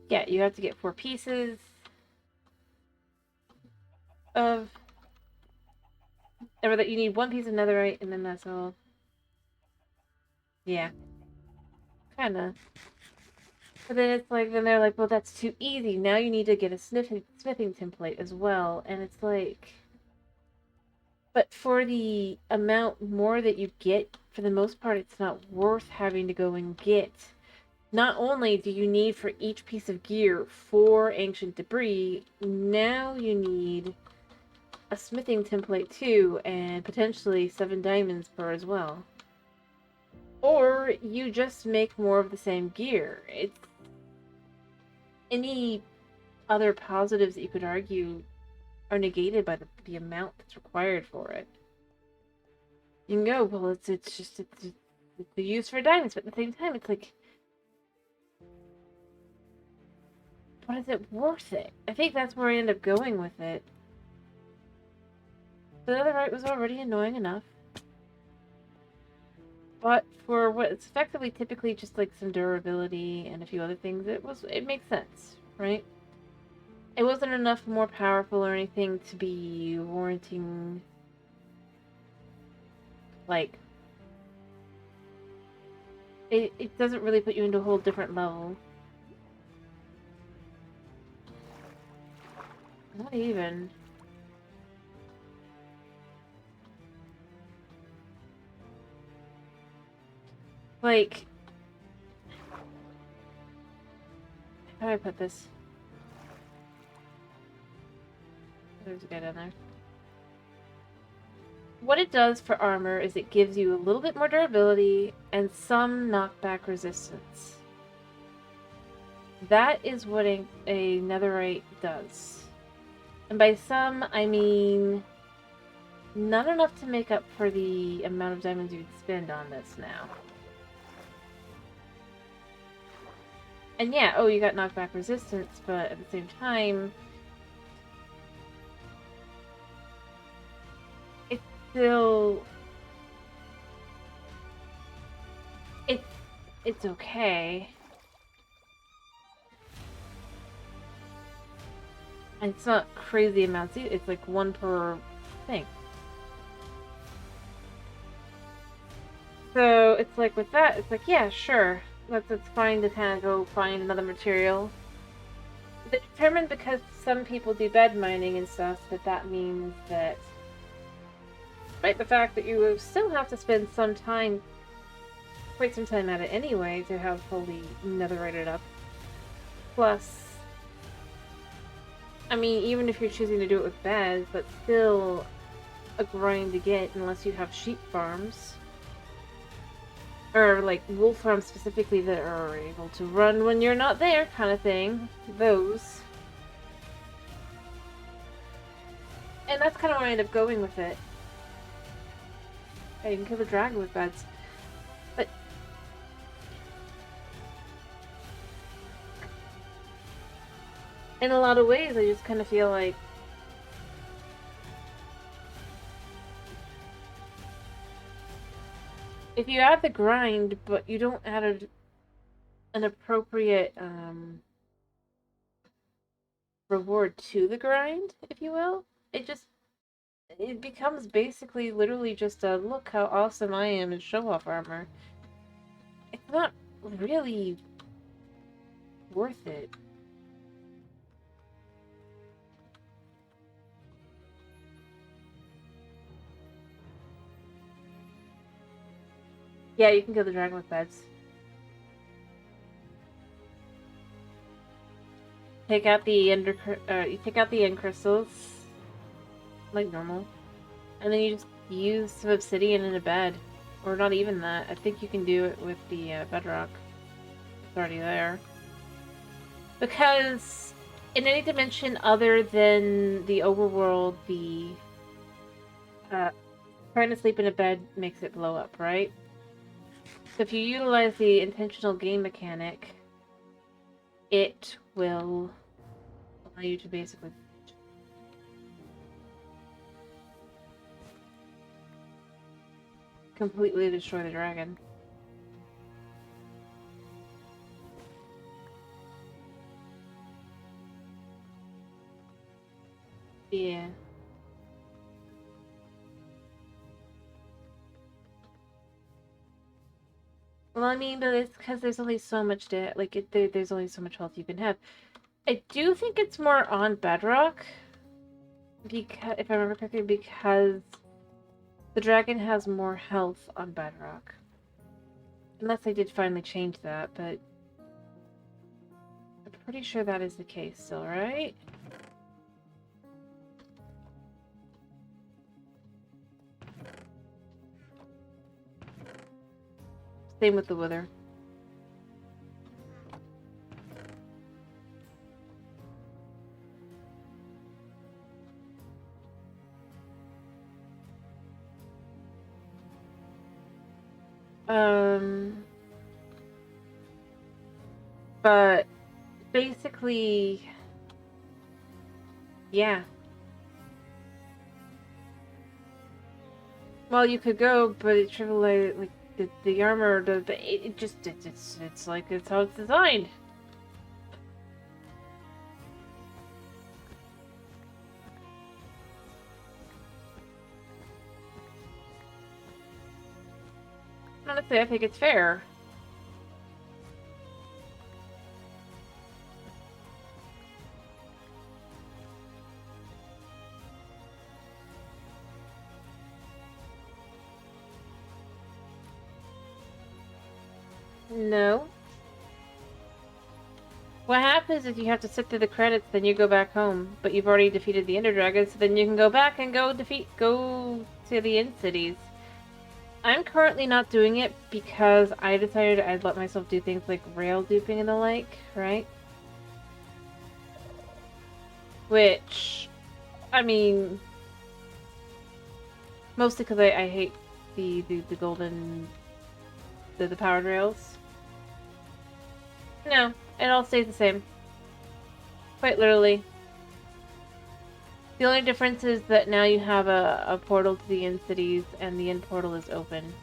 Yeah, you have to get 4 pieces of... Or that you need 1 piece of netherite, and then that's all. Yeah. Kinda. But then it's like, then they're like, well, that's too easy. Now you need to get a smithing template as well. And it's like... But for the amount more that you get, for the most part, it's not worth having to go and get. Not only do you need for each piece of gear 4 ancient debris, now you need a smithing template too, and potentially 7 diamonds per as well. Or you just make more of the same gear. It's any other positives that you could argue are negated by the amount that's required for it. You can go, well, it's the use for diamonds, but at the same time, it's like, but is it worth it? I think that's where I end up going with it. The netherite was already annoying enough. But for what it's effectively typically just like some durability and a few other things, it makes sense, right? It wasn't enough more powerful or anything to be warranting, like, it doesn't really put you into a whole different level. Not even. Like, how do I put this? There's a guy down there. What it does for armor is it gives you a little bit more durability and some knockback resistance. That is what a netherite does. And by some, I mean not enough to make up for the amount of diamonds you'd spend on this now. And yeah, oh, you got knockback resistance, but at the same time, it's still... It's okay. And it's not crazy amounts either. It's like 1 per thing. So it's like with that, it's like, yeah, sure. It's fine to kind of go find another material. They determined because some people do bed mining and stuff, that means that despite the fact that you will still have to spend some time, quite some time at it anyway, to have fully netherrited up. Plus, I mean, even if you're choosing to do it with beds, that's still a grind to get unless you have sheep farms. Or, like, wool farms specifically that are able to run when you're not there, kind of thing. Those. And that's kind of where I end up going with it. Yeah, you can kill the dragon with beds. But... in a lot of ways, I just kind of feel like... if you add the grind, but you don't add an appropriate reward to the grind, if you will, it becomes basically literally just a look how awesome I am in show-off armor. It's not really worth it. Yeah, you can kill the dragon with beds. Take out the you take out the end crystals, like normal, and then you just use some obsidian in a bed, or not even that. I think you can do it with the bedrock. It's already there. Because in any dimension other than the overworld, the trying to sleep in a bed makes it blow up, right? So if you utilize the intentional game mechanic, it will allow you to basically... completely destroy the dragon. Yeah. Well, I mean, but it's because there's only so much there's only so much health you can have. I do think it's more on Bedrock, because if I remember correctly, because the dragon has more health on Bedrock. Unless they did finally change that, but I'm pretty sure that is the case still, right? Same with the Wither. But basically, yeah. Well, you could go, but it triple like the armor, it's like it's how it's designed. Honestly, I think it's fair. No. What happens is you have to sit through the credits, then you go back home, but you've already defeated the Ender Dragon, so then you can go back and go to the End Cities. I'm currently not doing it because I decided I'd let myself do things like rail duping and the like, right? Which, I mean, mostly because I hate the golden, the powered rails. No, it all stays the same. Quite literally. The only difference is that now you have a portal to the End Cities, and the End portal is open.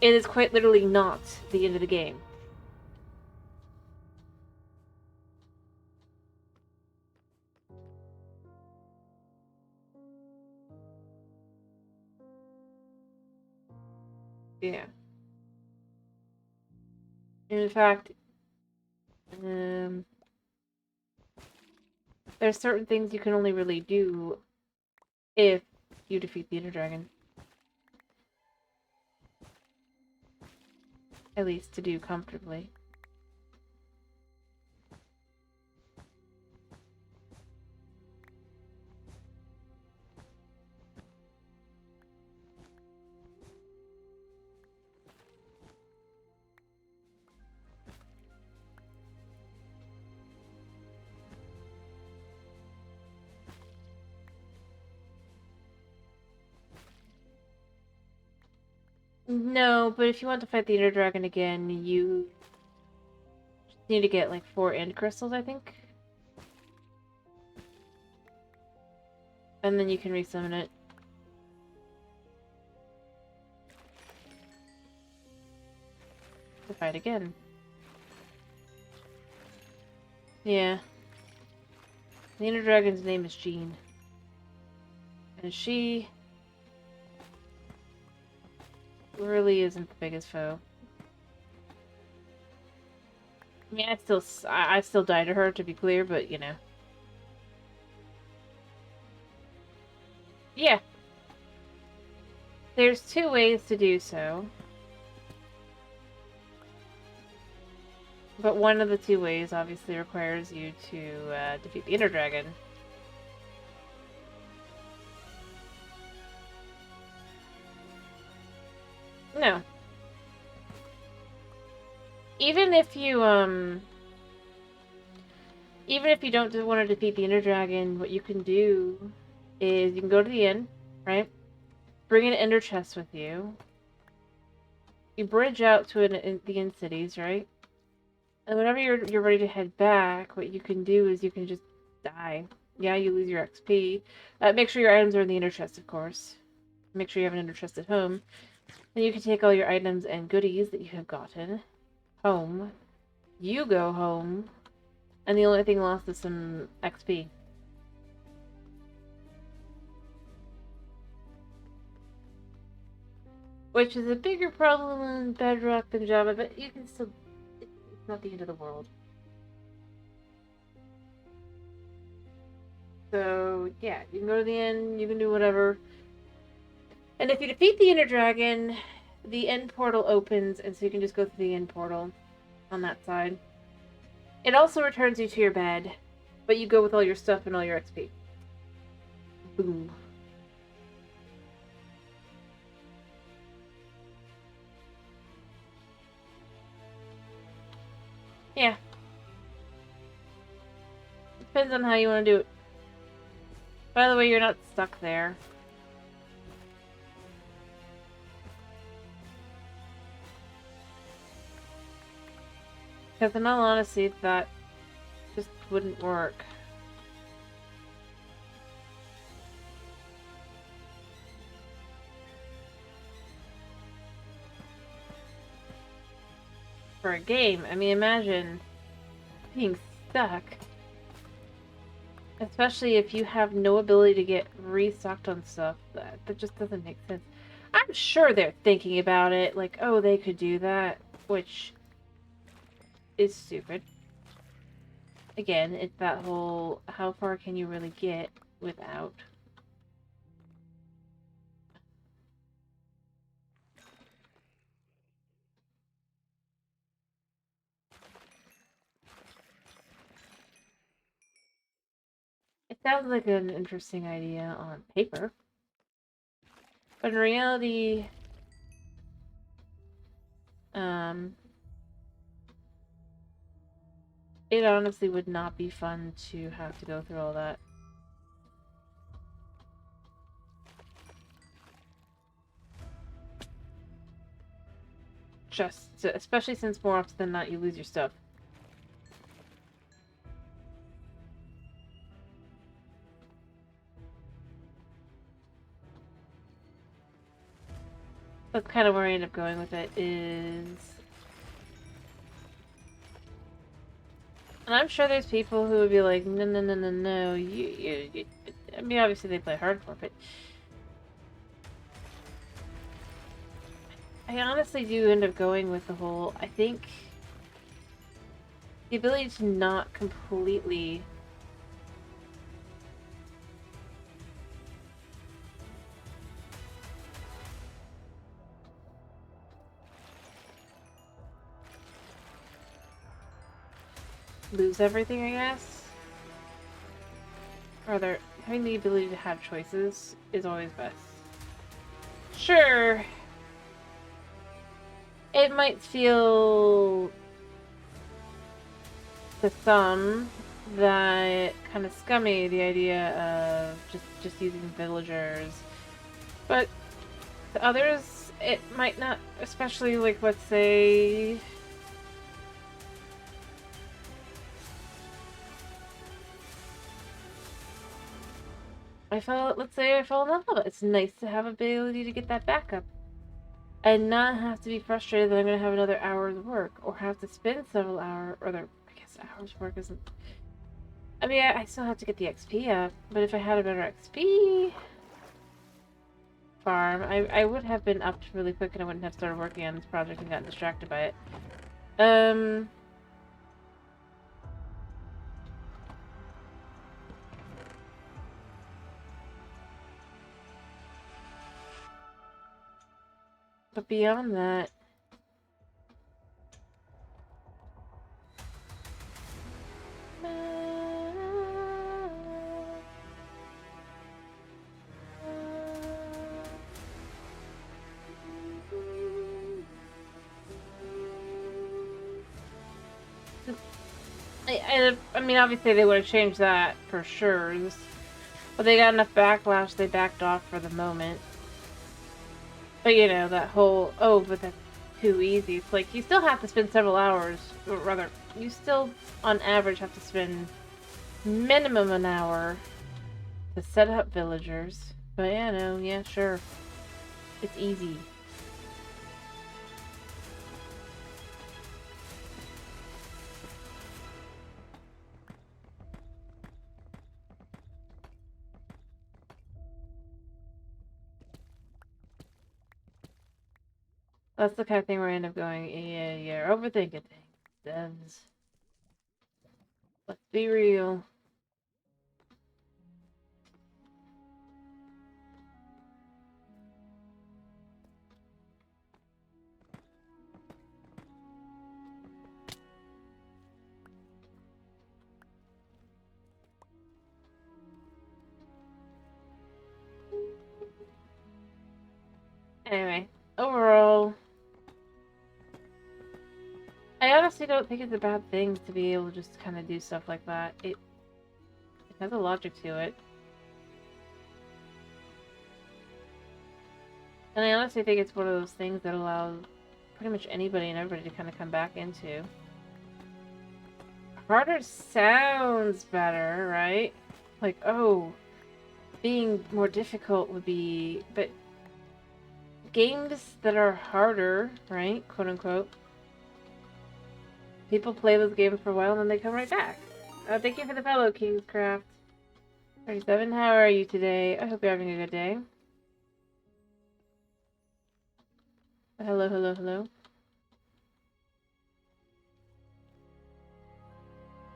It is quite literally not the end of the game. Yeah. In fact, there's certain things you can only really do if you defeat the Ender Dragon. At least to do comfortably. No, but if you want to fight the Ender Dragon again, you need to get like 4 End Crystals, I think. And then you can resummon it. To fight again. Yeah. The Ender Dragon's name is Jean. And she really isn't the biggest foe. I mean, I still die to her, to be clear, but you know. Yeah. There's 2 ways to do so. But one of the 2 ways obviously requires you to defeat the Ender Dragon. No. Even if you don't want to defeat the Ender Dragon, what you can do is you can go to the inn, right? Bring an Ender chest with you. You bridge out to the End Cities, right? And whenever you're ready to head back, what you can do is you can just die. Yeah, you lose your XP. Make sure your items are in the Ender chest, of course. make sure you have an Ender chest at home. Then you can take all your items and goodies that you have gotten home. You go home, and the only thing lost is some XP. Which is a bigger problem in Bedrock than Java, but you can still... It's not the end of the world. So, yeah, you can go to the end, you can do whatever. And if you defeat the Ender Dragon, the end portal opens, and so you can just go through the end portal on that side. It also returns you to your bed, but you go with all your stuff and all your XP. Boom. Yeah. Depends on how you want to do it. By the way, you're not stuck there. Because in all honesty, that just wouldn't work. For a game, I mean, imagine being stuck. Especially if you have no ability to get restocked on stuff. That just doesn't make sense. I'm sure they're thinking about it, like, oh, they could do that, which is stupid. Again, it's that whole, how far can you really get without? It sounds like an interesting idea on paper. But in reality, it honestly would not be fun to have to go through all that. Just, especially since more often than not you lose your stuff. That's kind of where I end up going with it, is... And I'm sure there's people who would be like, no, no, no, no, no, you... I mean, obviously they play hardcore, but... I honestly do end up going with the whole, I think... The ability to not completely... lose everything, I guess? Or rather, having the ability to have choices is always best. Sure, it might feel to some that kind of scummy, the idea of just using villagers, but to others it might not, especially like, let's say, let's say I fell in lava. It's nice to have ability to get that backup. And not have to be frustrated that I'm going to have another hour's work. Or have to spend several hours, or I guess hours work isn't... I mean, I still have to get the XP up. But if I had a better XP farm, I would have been upped really quick and I wouldn't have started working on this project and gotten distracted by it. But beyond that, I mean, obviously they would have changed that for sure. But they got enough backlash, they backed off for the moment. But you know, that whole, oh, but that's too easy. It's like, you still have to spend several hours, or rather, you still, on average, have to spend minimum an hour to set up villagers. But yeah, no, yeah, sure. It's easy. That's the kind of thing where I end up going, yeah, you're overthinking things, devs. Let's be real. Anyway, overall, I honestly don't think it's a bad thing to be able to just kind of do stuff like that. It has a logic to it. And I honestly think it's one of those things that allows pretty much anybody and everybody to kind of come back into. Harder sounds better, right? Like, oh, being more difficult would be... But games that are harder, right? Quote unquote. People play those games for a while and then they come right back. Thank you for the follow, Kingscraft. 37, how are you today? I hope you're having a good day. Hello, hello, hello.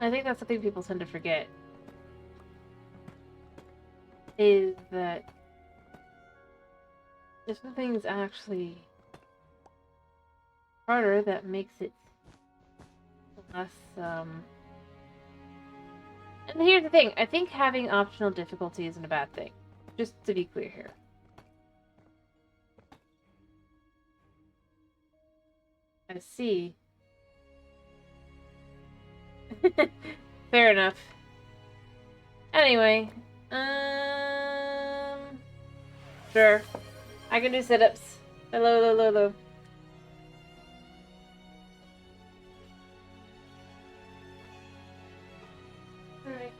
I think that's something people tend to forget. Is that if something's actually harder, that makes it less, And here's the thing, I think having optional difficulty isn't a bad thing. Just to be clear here. I see. Fair enough. Anyway, sure. I can do sit-ups. Hello, hello, hello, hello. Alright.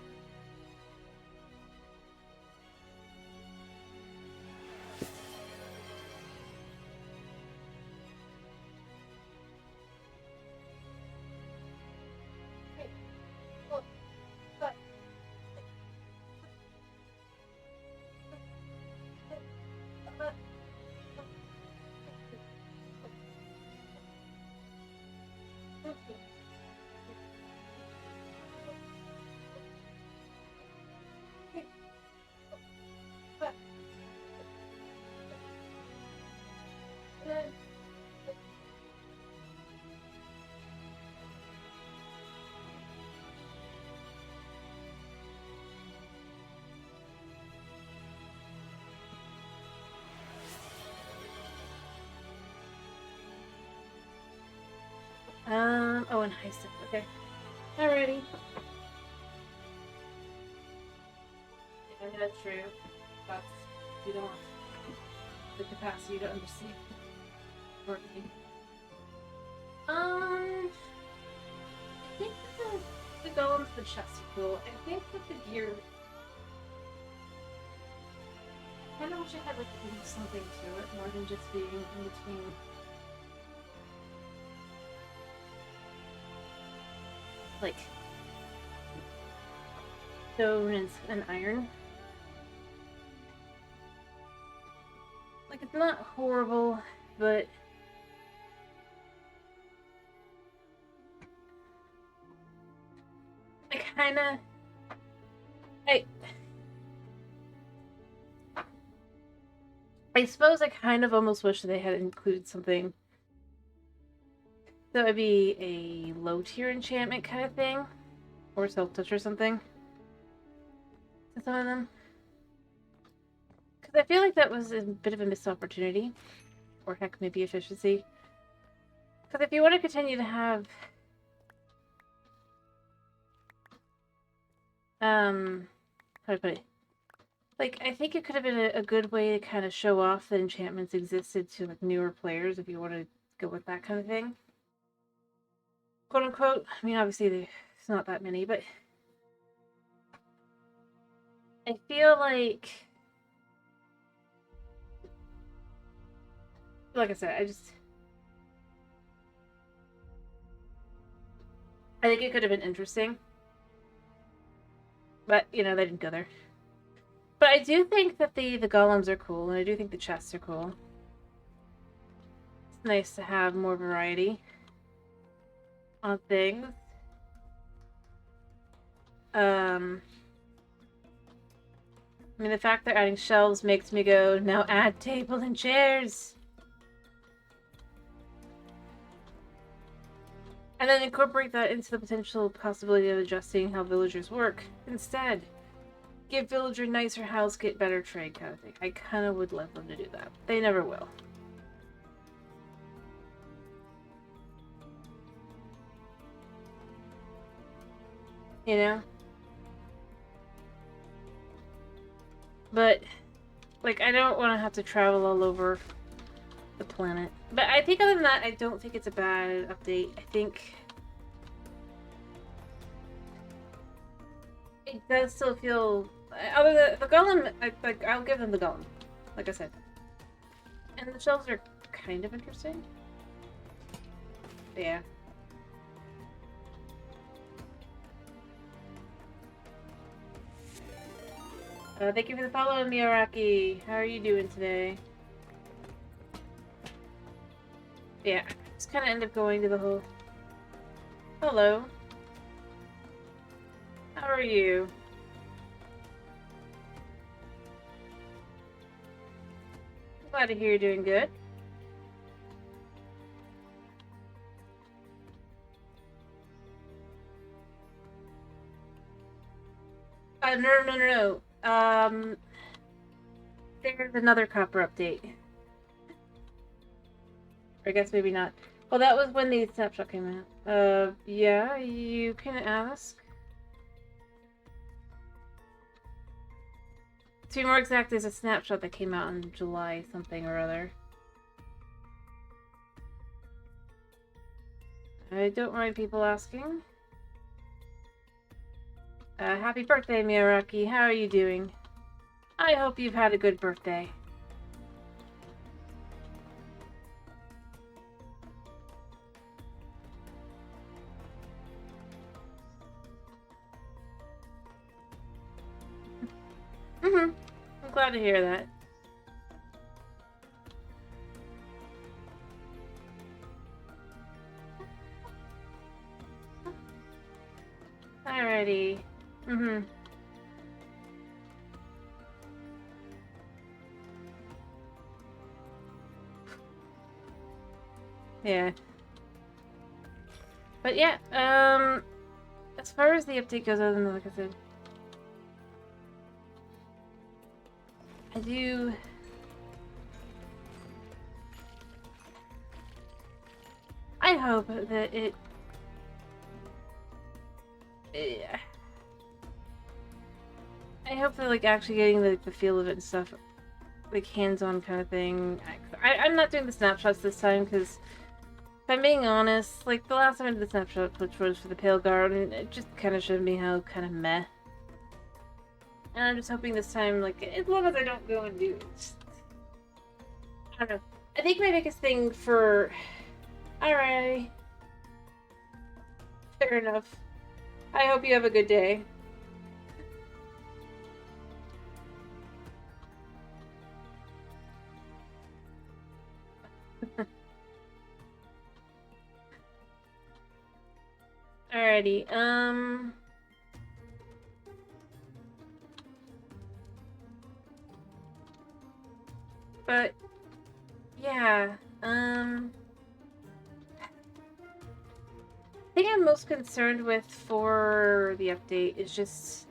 Oh, and high step. Okay. Alrighty. Yeah, that's true. That's, you don't have the capacity to understand. I think the golems, the chests are cool. I think that the gear. I kind of wish I had like something to it more than just being in between. Like stone and iron. Like it's not horrible, but I kinda I suppose I kind of almost wish they had included something that would be a low tier enchantment kind of thing. Or self-touch or something. To some of them. Because I feel like that was a bit of a missed opportunity. Or heck, maybe efficiency. Because if you want to continue to have... how do I put it? Like, I think it could have been a good way to kind of show off that enchantments existed to like newer players if you want to go with that kind of thing. Quote unquote. I mean, obviously there's not that many, but I feel like like I said, I think it could have been interesting. But, you know, they didn't go there. But I do think that the golems are cool, and I do think the chests are cool. It's nice to have more variety on things. I mean, the fact they're adding shelves makes me go, now add table and chairs! And then incorporate that into the potential possibility of adjusting how villagers work. Instead, give villager nicer house, get better trade kind of thing. I kind of would love them to do that. They never will. You know? But, like, I don't want to have to travel all over the planet. But I think other than that, I don't think it's a bad update. I think it does still feel... Other than the golem, I'll give them the golem, like I said. And the shelves are kind of interesting. But yeah. Thank you for the follow, Miyaraki. How are you doing today? Yeah, I just kind of end up going to the whole... Hello. How are you? Glad to hear you're doing good. No. There's another copper update. Or I guess maybe not. Well, that was when the snapshot came out. Yeah, you can ask. To be more exact, there's a snapshot that came out in July something or other. I don't mind people asking. Happy birthday, Miyaraki. How are you doing? I hope you've had a good birthday. I'm glad to hear that. Alrighty. Yeah. But yeah, as far as the update goes, other than like I said, I hope that it... I hope that, like, actually getting the feel of it and stuff, like, hands-on kind of thing. I'm not doing the snapshots this time, because, if I'm being honest, like, the last time I did the snapshot, which was for the Pale Garden, it just kind of showed me how kind of meh. And I'm just hoping this time, like, as long as I don't go and do it, just... I don't know. I think my biggest thing for... Alright. Fair enough. I hope you have a good day. Alrighty, but, yeah, the thing I'm most concerned with for the update is just...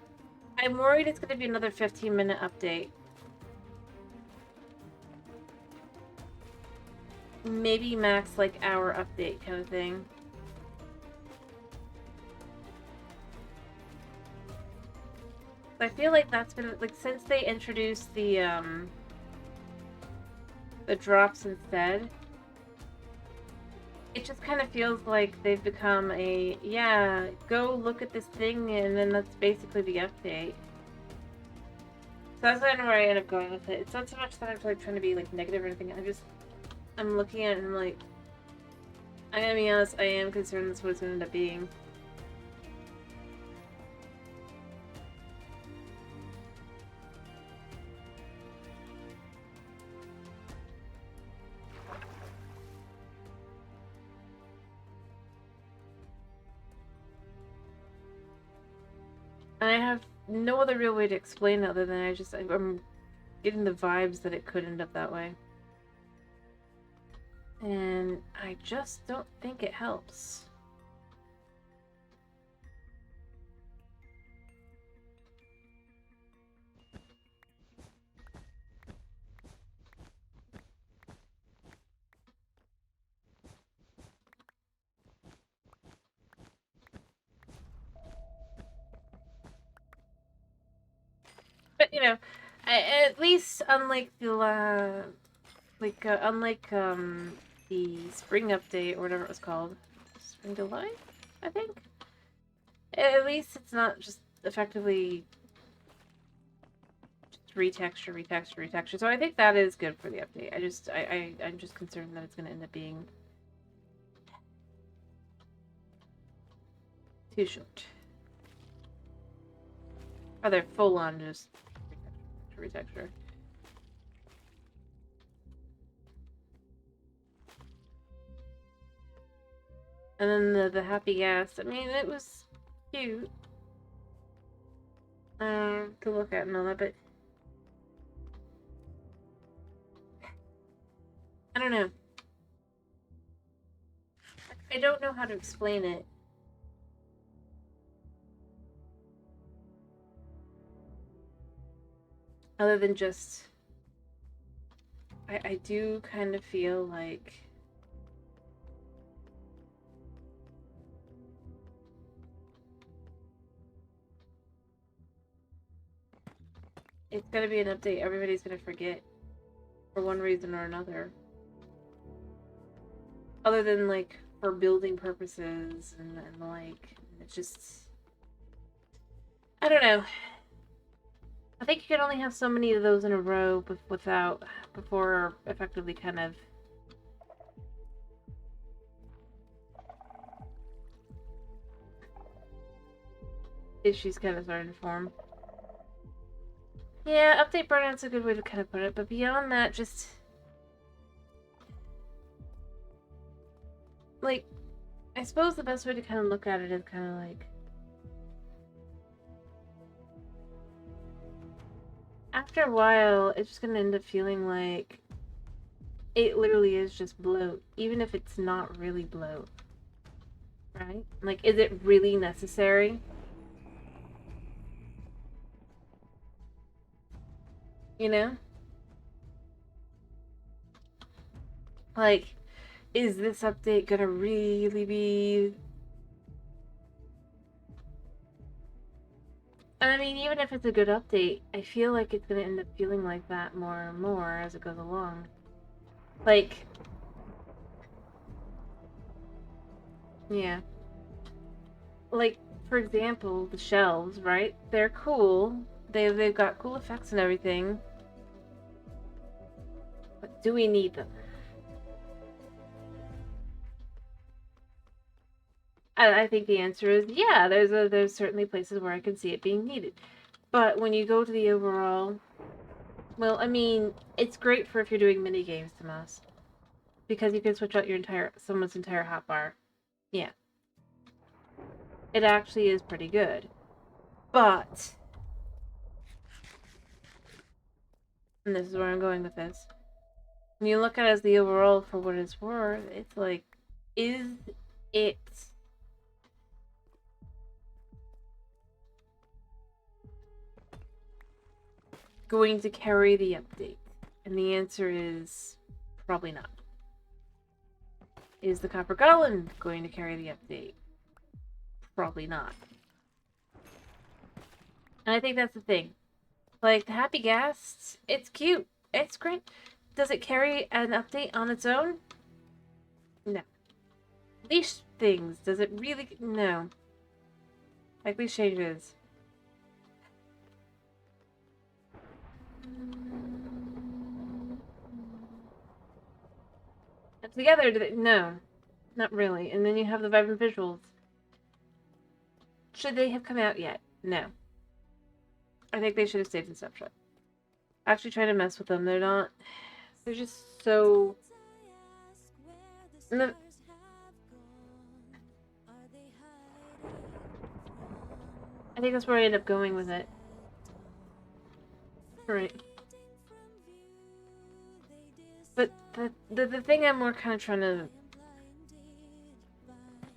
I'm worried it's going to be another 15-minute update. Maybe max, like, hour update kind of thing. I feel like that's been, like, since they introduced the drops instead, it just kind of feels like they've become a, yeah, go look at this thing, and then that's basically the update. So that's kind of where I end up going with it. It's not so much that I'm, like, trying to be, like, negative or anything. I'm looking at it and I'm like, I'm gonna be honest, I am concerned that's what it's gonna end up being. And I have no other real way to explain it other than I'm getting the vibes that it could end up that way. And I just don't think it helps. But you know, at least unlike the the spring update or whatever it was called, Spring Delight, I think. At least it's not just effectively just retexture. So I think that is good for the update. I'm just concerned that it's going to end up being too short. Or they're full on just retexture. And then the happy gas. I mean, it was cute to look at and all that, but I don't know. I don't know how to explain it. Other than just, I do kind of feel like it's gonna be an update everybody's gonna forget for one reason or another. Other than like for building purposes and like it's just, I don't know. I think you can only have so many of those in a row before effectively kind of issues kind of starting to form. Yeah, update burnout's a good way to kind of put it, but beyond that, just like, I suppose the best way to kind of look at it is kind of like, after a while, it's just gonna end up feeling like it literally is just bloat, even if it's not really bloat. Right? Like, is it really necessary? You know? Like, is this update gonna really be... I mean, even if it's a good update, I feel like it's gonna end up feeling like that more and more as it goes along. Like... Yeah. Like, for example, the shelves, right? They're cool. They've got cool effects and everything. But do we need them? I think the answer is yeah. There's certainly places where I can see it being needed, but when you go to the overall, well, I mean, it's great for if you're doing mini games, Tomas, because you can switch out someone's entire hotbar. Yeah, it actually is pretty good, but, and this is where I'm going with this. When you look at it as the overall for what it's worth, it's like, is it going to carry the update? And the answer is probably not. Is the Copper Golem going to carry the update? Probably not. And I think that's the thing. Like, the Happy Gas, it's cute. It's great. Does it carry an update on its own? No. Leash things, does it really? No. Like leash changes. together, no. Not really. And then you have the vibrant visuals. Should they have come out yet? No. I think they should have stayed in Snapchat. Actually trying to mess with them. They're just so... I think that's where I end up going with it. Right. But the thing I'm more kind of trying to...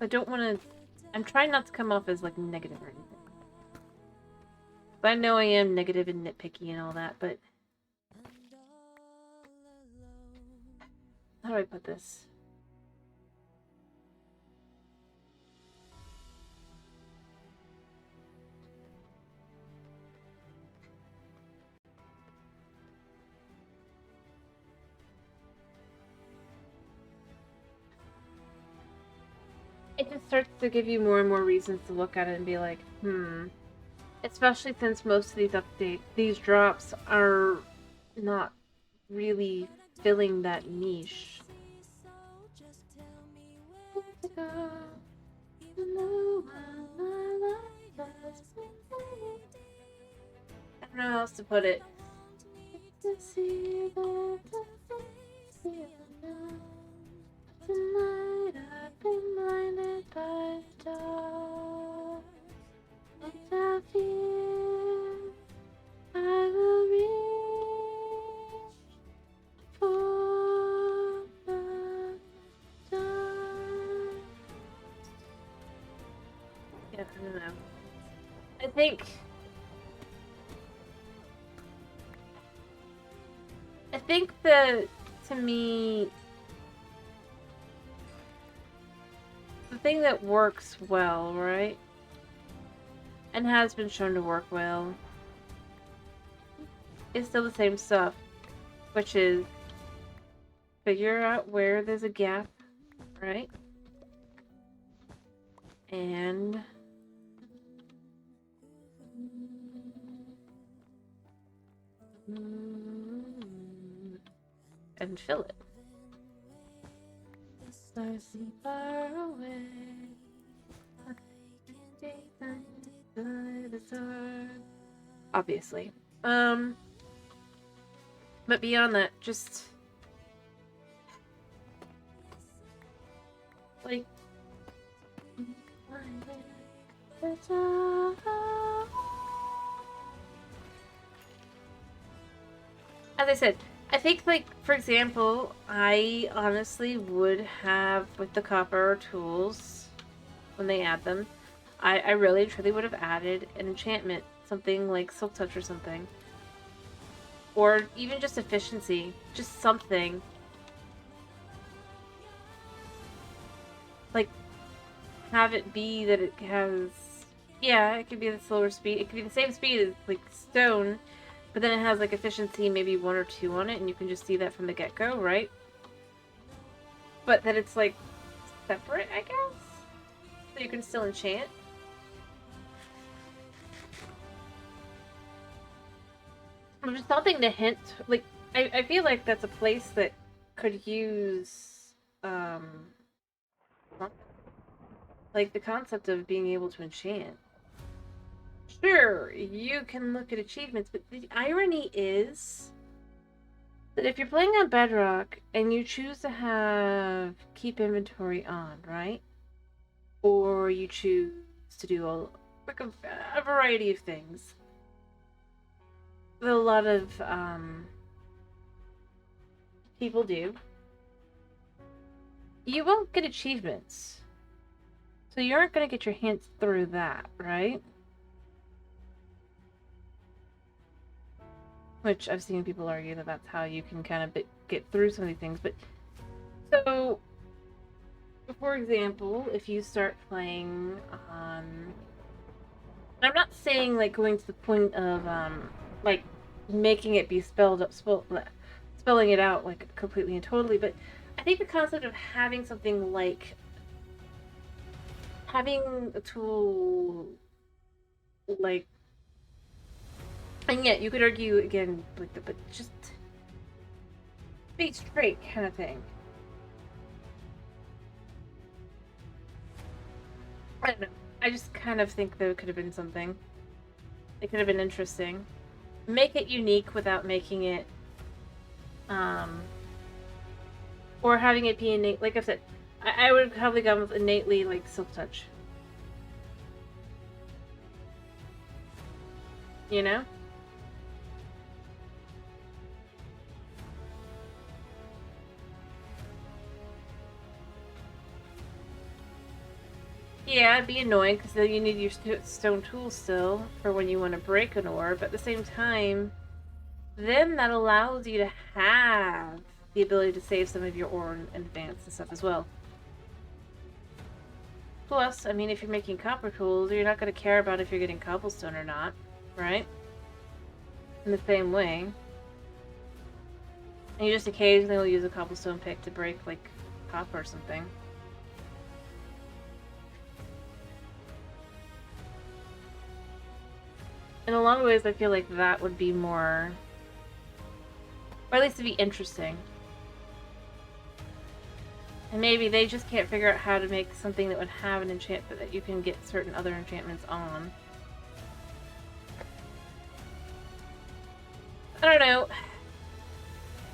I don't want to... I'm trying not to come off as, like, negative or anything. But I know I am negative and nitpicky and all that, but... How do I put this? It just starts to give you more and more reasons to look at it and be like, Especially since most of these drops are not really filling that niche. I don't know how else to put it. Tonight I've been blinded by the dark. Without fear, I will reach for the stars. Yeah, I don't know. I think to me, the thing that works well, right? And has been shown to work well is still the same stuff, which is figure out where there's a gap, right? And fill it. The stars seem far away. Obviously. But beyond that, just like as I said, I think, like, for example, I honestly would have, with the copper tools, when they add them, I really truly would have added an enchantment, something like Silk Touch or something. Or even just efficiency, just something. Like, have it be that it has... Yeah, it could be the slower speed. It could be the same speed as, like, stone, but then it has, like, efficiency, maybe 1 or 2 on it, and you can just see that from the get-go, right? But that it's, like, separate, I guess? So you can still enchant. Just something to hint, like, I feel like that's a place that could use, like, the concept of being able to enchant. Sure, you can look at achievements, but the irony is that if you're playing on Bedrock and you choose to have keep inventory on, right? Or you choose to do a variety of things. That a lot of people do. You won't get achievements. So you aren't going to get your hints through that, right? Which I've seen people argue that that's how you can kind of get through some of these things. But so, for example, if you start playing on... I'm not saying, like, going to the point of, like, making it be spelling it out, like, completely and totally, but I think the concept of having something like... having a tool, like... And yet, you could argue, again, like, but just... be straight kind of thing. I don't know. I just kind of think there could have been something. It could have been interesting. Make it unique without making it, or having it be innate. Like I said, I would have probably gone with innately, like, Silk Touch. You know? Yeah, it'd be annoying because then you need your stone tools still for when you want to break an ore, but at the same time, then that allows you to have the ability to save some of your ore in advance and stuff as well. Plus, I mean, if you're making copper tools, you're not going to care about if you're getting cobblestone or not, right? In the same way. And you just occasionally will use a cobblestone pick to break, like, copper or something. In a lot of ways, I feel like that would be more... Or at least it'd be interesting. And maybe they just can't figure out how to make something that would have an enchantment that you can get certain other enchantments on. I don't know.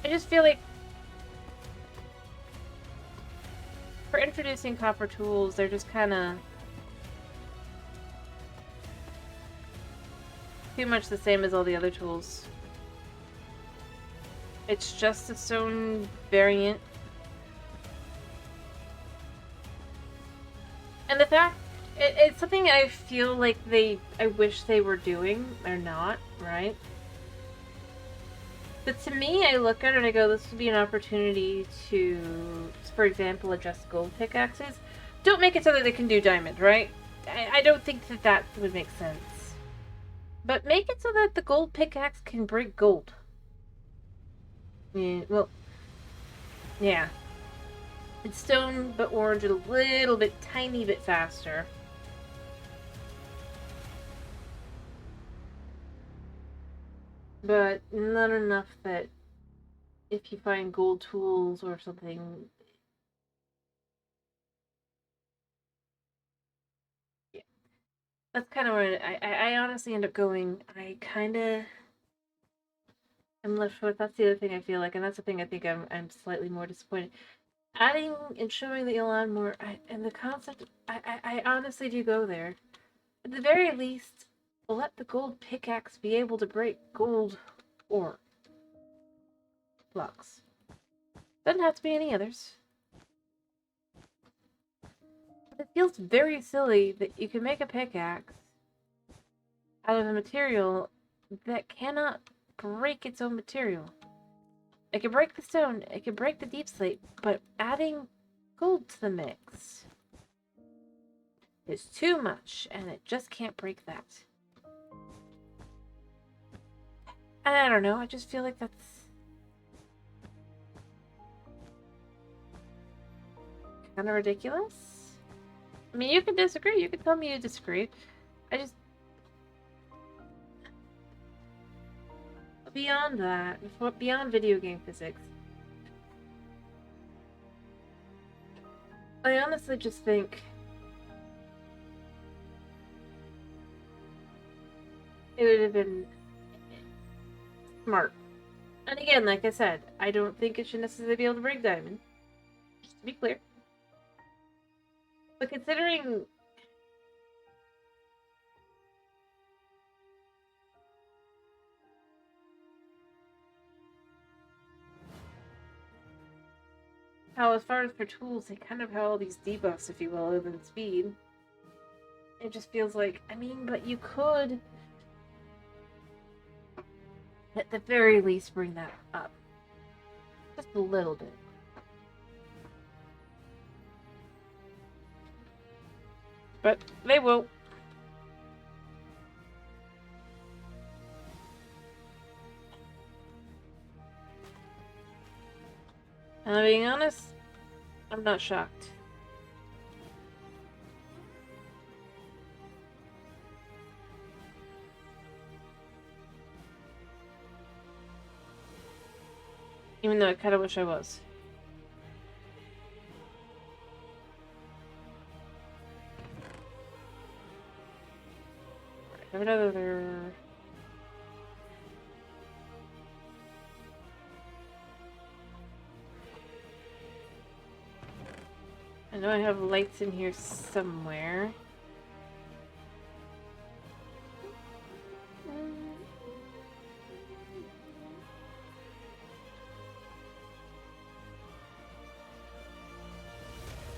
I just feel like for introducing copper tools, they're just kind of too much the same as all the other tools. It's just a stone variant. And the fact, it's something I feel like I wish they were doing. They're not, right? But to me, I look at it and I go, this would be an opportunity to, for example, adjust gold pickaxes. Don't make it so that they can do diamond, right? I don't think that that would make sense. But make it so that the gold pickaxe can break gold. Yeah, well, yeah. It's stone, but orange a little bit, tiny bit faster. But not enough that if you find gold tools or something... Yeah. That's kind of where I honestly end up going. I'm left with... That's the other thing I feel like, and that's the thing I think I'm slightly more disappointed. Adding and showing that you'll add more, and the concept, I honestly do go there. At the very least, let the gold pickaxe be able to break gold ore blocks. Doesn't have to be any others. But it feels very silly that you can make a pickaxe out of a material that cannot break its own material. It can break the stone, it can break the deep slate, but adding gold to the mix is too much, and it just can't break that. I don't know, I just feel like that's kind of ridiculous. I mean, you can disagree, you can tell me you disagree. I just... Beyond that, beyond video game physics, I honestly just think it would have been smart. And again, like I said, I don't think it should necessarily be able to break diamond. Just to be clear. But considering how, as far as for tools, they kind of have all these debuffs, if you will, other than speed. It just feels like, I mean, but you could, at the very least, bring that up. Just a little bit. But they won't. And I'm being honest, I'm not shocked. Even though I kind of wish I was. have another. I know I have lights in here somewhere.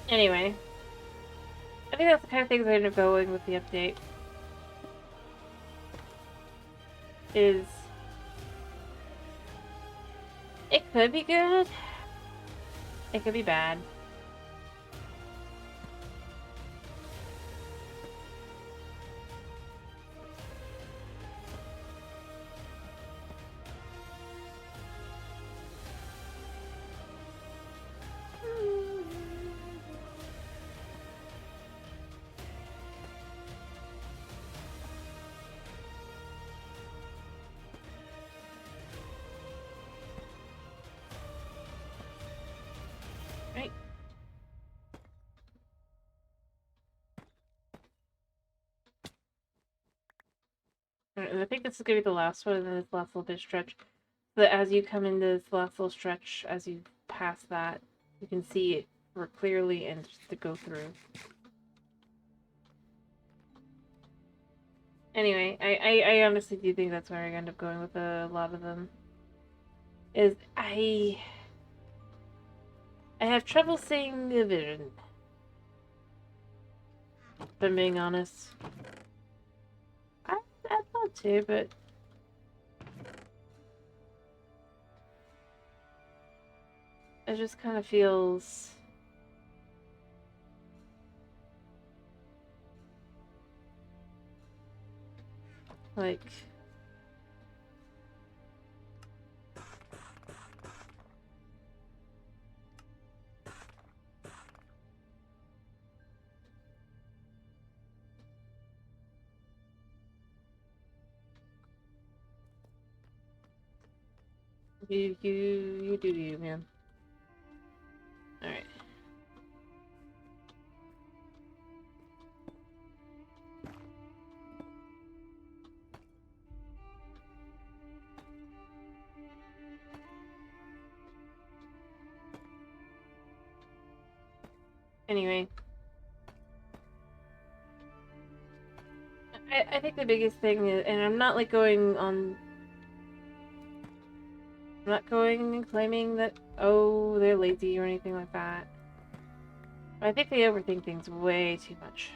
Anyway, I think that's the kind of things I end up going with the update. Is it could be good, it could be bad. Right. Alright, I think this is gonna be the last one in this last little bit of stretch. But as you come into this last little stretch, as you pass that, you can see it more clearly and just to go through. Anyway, I honestly do think that's where I end up going with a lot of them. Is I have trouble seeing the vision. If I'm being honest. I'd love to, but it just kind of feels like you do you, man. All right. Anyway, I think the biggest thing is, and I'm not like going on. I'm not going and claiming that, oh, they're lazy or anything like that. But I think they overthink things way too much.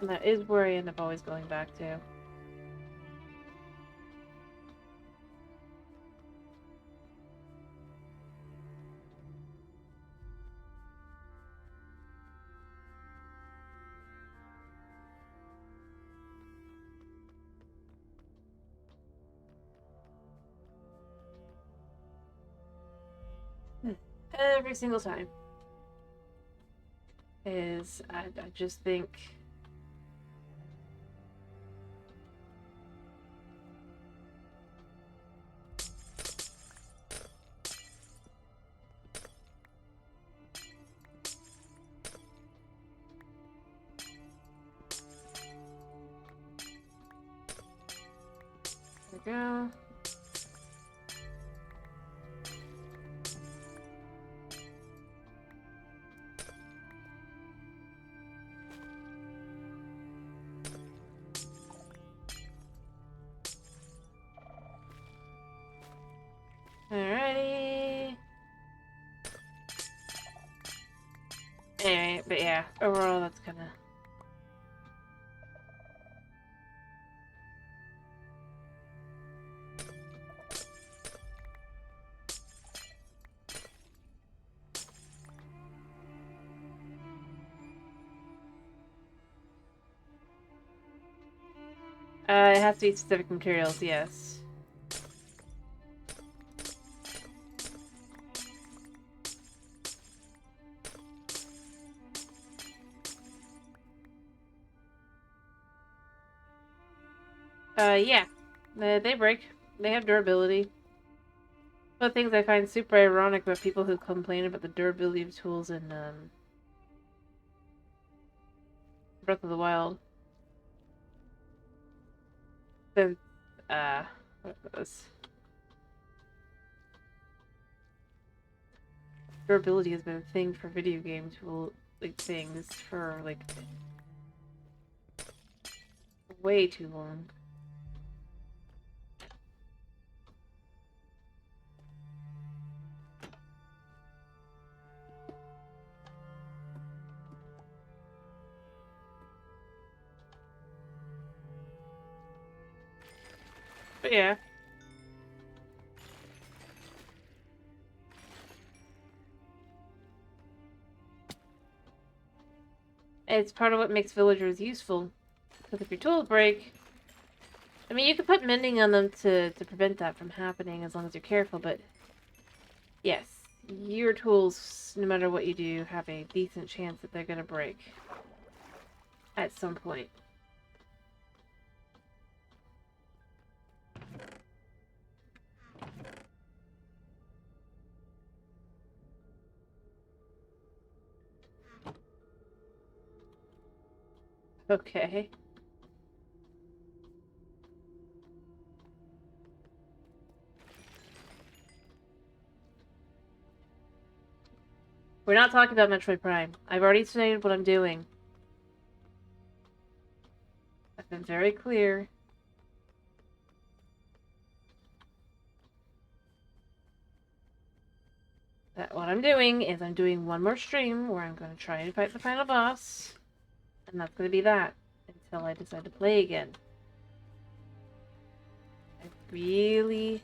And that is where I end up always going back to. Every single time. I just think there we go. Alrighty. Anyway, but yeah, overall that's kinda... it has to be specific materials, yes. Yeah. They break. They have durability. One of the things I find super ironic about people who complain about the durability of tools in, Breath of the Wild. The, what was... Durability has been a thing for video games, like, things for, like, way too long. But yeah. It's part of what makes villagers useful. Because if your tools break... I mean, you can put mending on them to prevent that from happening as long as you're careful, but... Yes, your tools, no matter what you do, have a decent chance that they're gonna break. At some point. Okay. We're not talking about Metroid Prime. I've already stated what I'm doing. I've been very clear. That what I'm doing is I'm doing one more stream where I'm going to try and fight the final boss. And that's going to be that. Until I decide to play again. I really...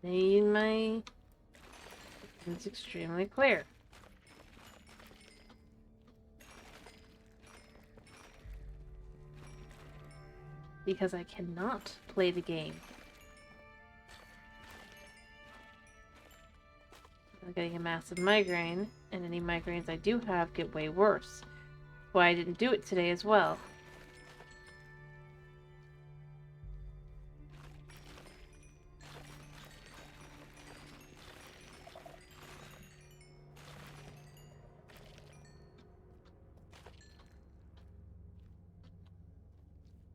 made my... It's extremely clear. Because I cannot play the game. I'm getting a massive migraine, and any migraines I do have get way worse. That's why I didn't do it today as well.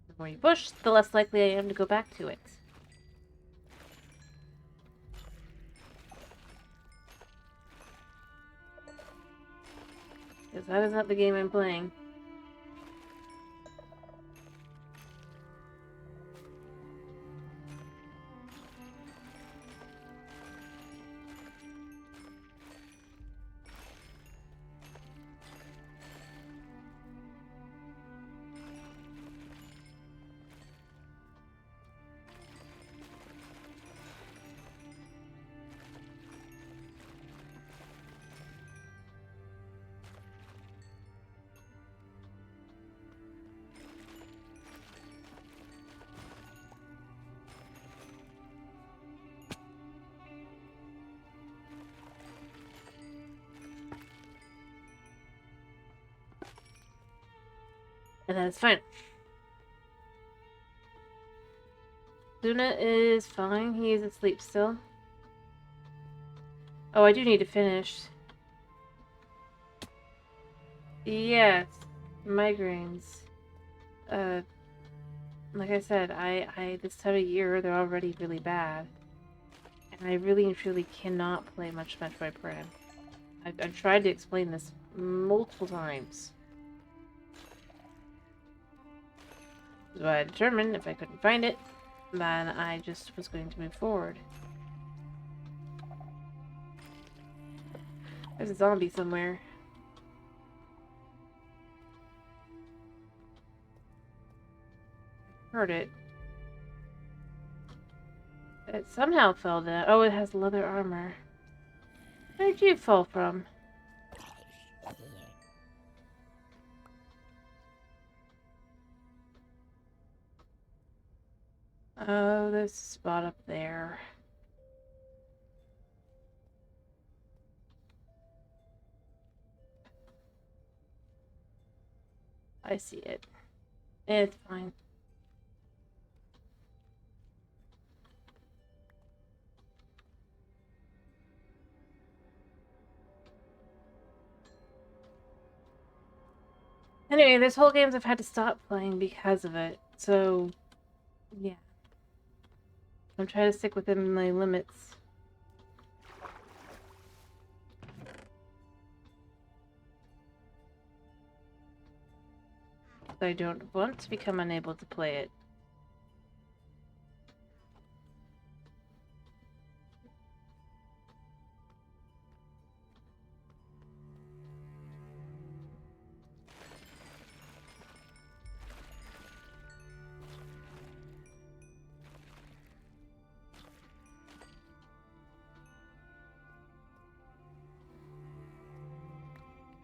The more you push, the less likely I am to go back to it. Because that is not the game I'm playing. And that's fine. Luna is fine. He is asleep still. Oh, I do need to finish. Yes. Migraines. Like I said, I this time of year, they're already really bad. And I really and truly cannot play much Metroid Prime. I've tried to explain this multiple times. So I determined if I couldn't find it, then I just was going to move forward. There's a zombie somewhere. Heard it. It somehow fell down. Oh, it has leather armor. Where'd you fall from? Oh, there's a spot up there. I see it. It's fine. Anyway, there's whole games I've had to stop playing because of it. So, yeah. I'm trying to stick within my limits. I don't want to become unable to play it.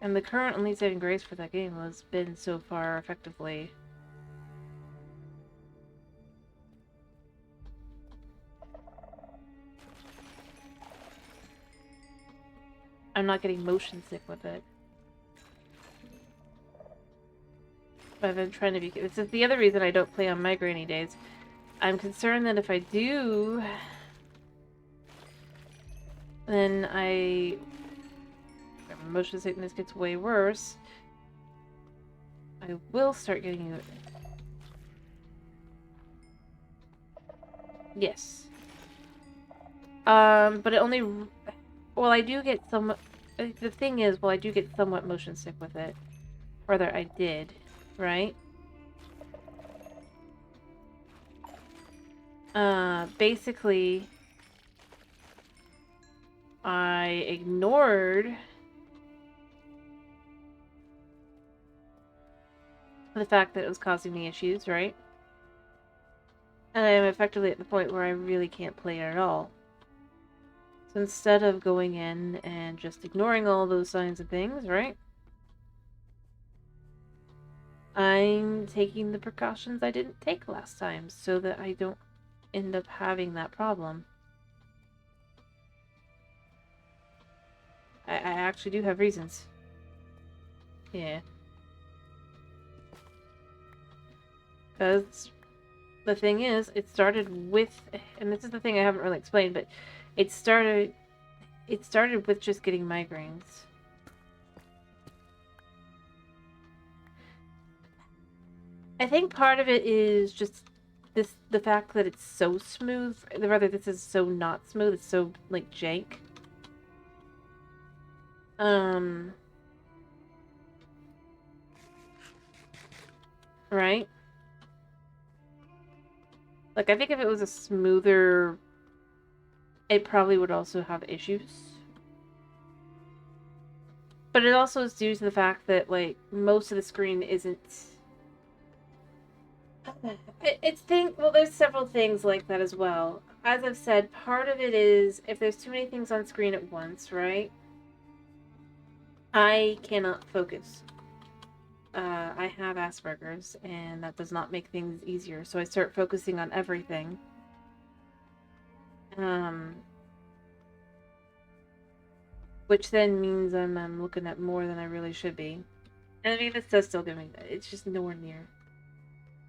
And the current only saving grace for that game has been so far effectively. I'm not getting motion sick with it. I've been trying to be. This is the other reason I don't play on migraine days. I'm concerned that if I do, then motion sickness gets way worse. I will start getting it. Yes. But it only. Well, I do get some. The thing is, well, I do get somewhat motion sick with it. Or rather, I did, right? Basically, I ignored the fact that it was causing me issues, right? And I am effectively at the point where I really can't play it at all. So instead of going in and just ignoring all those signs and things, right? I'm taking the precautions I didn't take last time so that I don't end up having that problem. I actually do have reasons. Yeah. Because the thing is, it started with, and this is the thing I haven't really explained, but it started with just getting migraines. I think part of it is just the fact that it's so smooth. Rather, this is so not smooth. It's so, like, jank. Right? Like, I think if it was a smoother, it probably would also have issues. But it also is due to the fact that, like, most of the screen isn't... Well, there's several things like that as well. As I've said, part of it is if there's too many things on screen at once, right? I cannot focus. I have Asperger's, and that does not make things easier. So I start focusing on everything. Which then means I'm looking at more than I really should be. And I mean, this does still give me that. It's just nowhere near.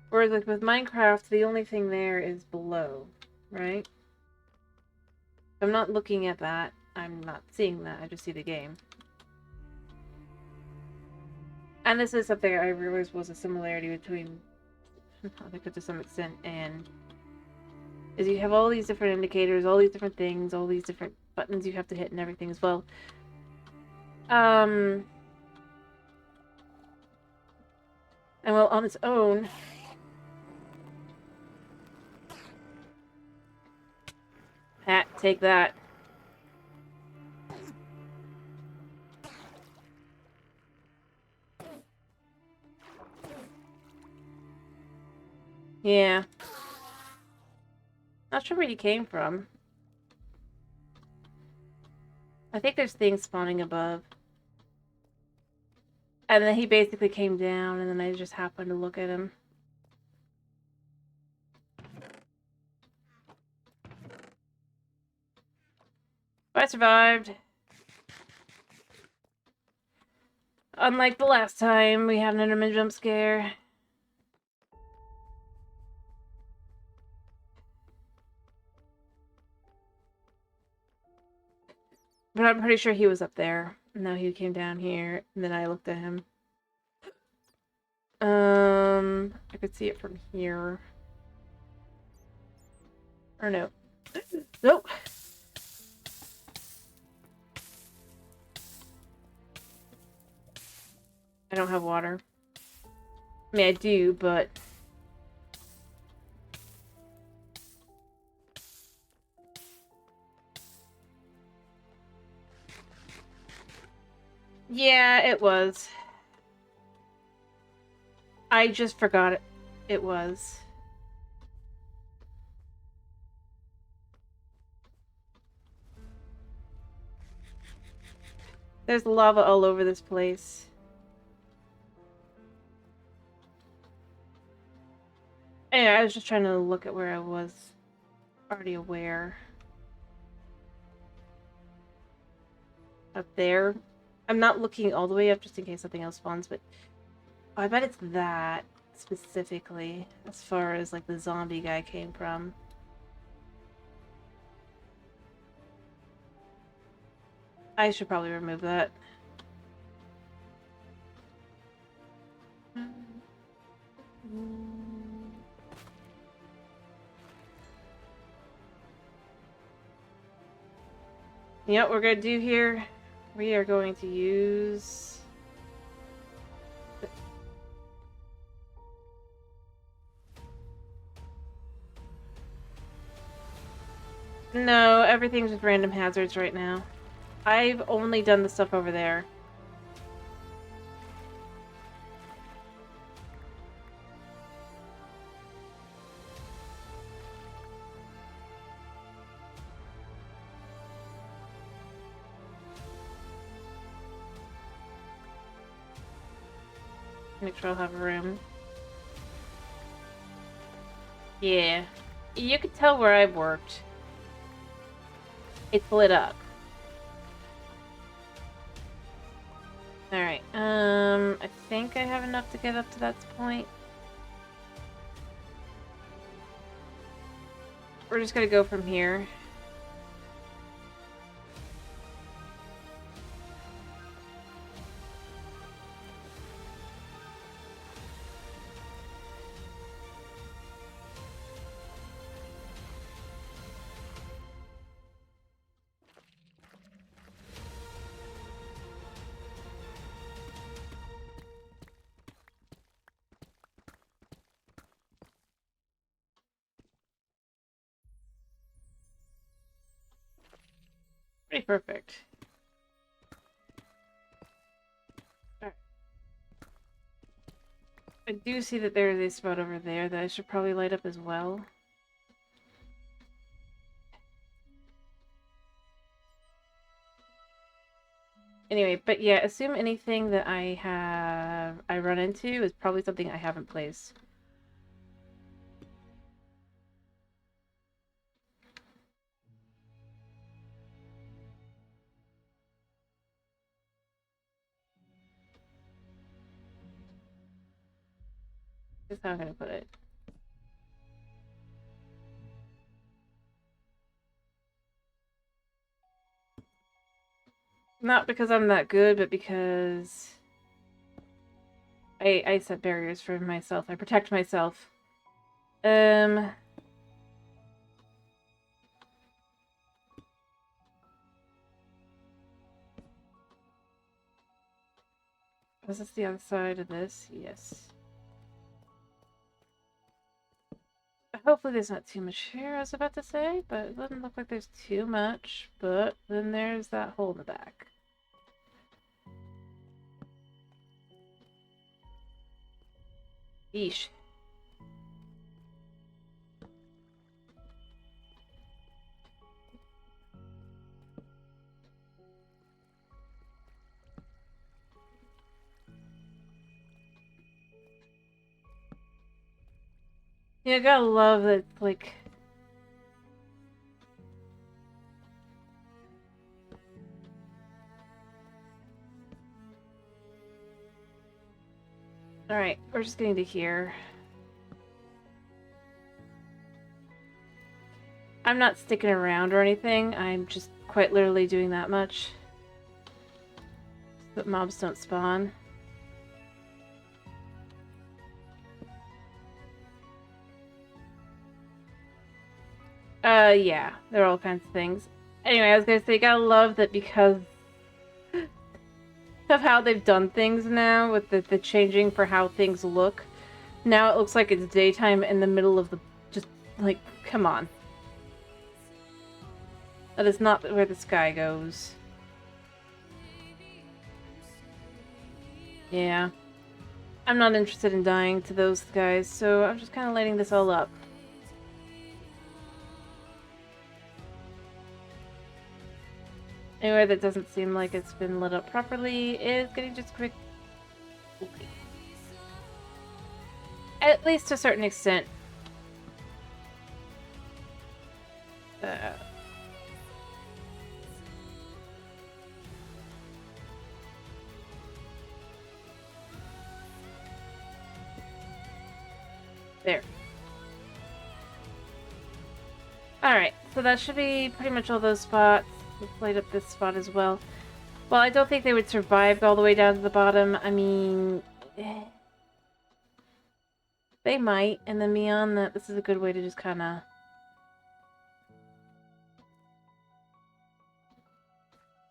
Whereas, like, with Minecraft, the only thing there is below, right? If I'm not looking at that, I'm not seeing that. I just see the game. And this is something I realized was a similarity between, I think to some extent, and is you have all these different indicators, all these different things, all these different buttons you have to hit and everything as well. And well, on its own, Pat, take that. Yeah. Not sure where he came from. I think there's things spawning above. And then he basically came down, and then I just happened to look at him. But I survived. Unlike the last time we had an Enderman jump scare. But I'm pretty sure he was up there. No, he came down here, and then I looked at him. I could see it from here. Or no. Nope. I don't have water. I mean, I do, but... Yeah, it was. I just forgot it. It was. There's lava all over this place. Anyway, I was just trying to look at where I was already aware. Up there. I'm not looking all the way up just in case something else spawns, but... Oh, I bet it's that, specifically, as far as, like, the zombie guy came from. I should probably remove that. You know what we're gonna do here? We are going to use... No, everything's with random hazards right now. I've only done the stuff over there. Make sure I'll have room. Yeah. You can tell where I've worked. It's lit up. Alright, I think I have enough to get up to that point. We're just gonna go from here. Pretty perfect. Alright. I do see that there is a spot over there that I should probably light up as well. Anyway, but yeah, assume anything that I run into is probably something I haven't placed. That's how I'm gonna put it. Not because I'm that good, but because I set barriers for myself. I protect myself. Was this the other side of this? Yes. Hopefully there's not too much here, I was about to say, but it doesn't look like there's too much. But then there's that hole in the back. Yeesh. Yeah, I gotta love that, like... Alright, we're just getting to here. I'm not sticking around or anything. I'm just quite literally doing that much. But mobs don't spawn. Yeah. There are all kinds of things. Anyway, I was gonna say, you gotta love that because of how they've done things now, with the changing for how things look. Now it looks like it's daytime in the middle of the... Just, like, come on. That is not where the sky goes. Yeah. I'm not interested in dying to those guys, so I'm just kind of lighting this all up. Anyway, that doesn't seem like it's been lit up properly is getting just quick. At least to a certain extent. There. Alright, so that should be pretty much all those spots. Let's light up this spot as well. Well, I don't think they would survive all the way down to the bottom. I mean... They might, and then beyond that, this is a good way to just kind of...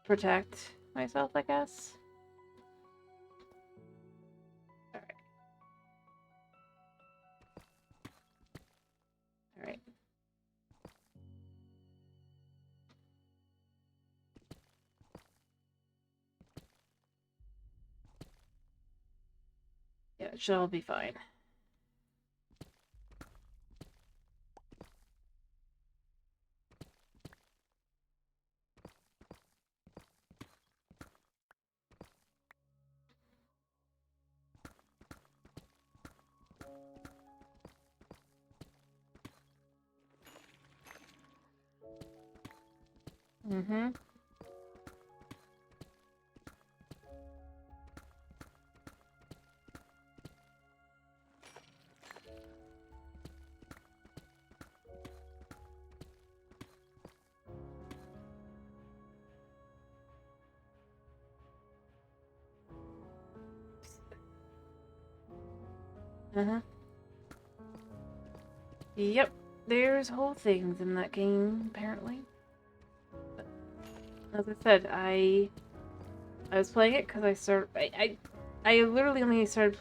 protect myself, I guess. Alright. Alright. Yeah, it should all be fine. Mm-hmm. Uh-huh. Yep. There's whole things in that game, apparently. But, as I said, I was playing it because I started... I literally only started...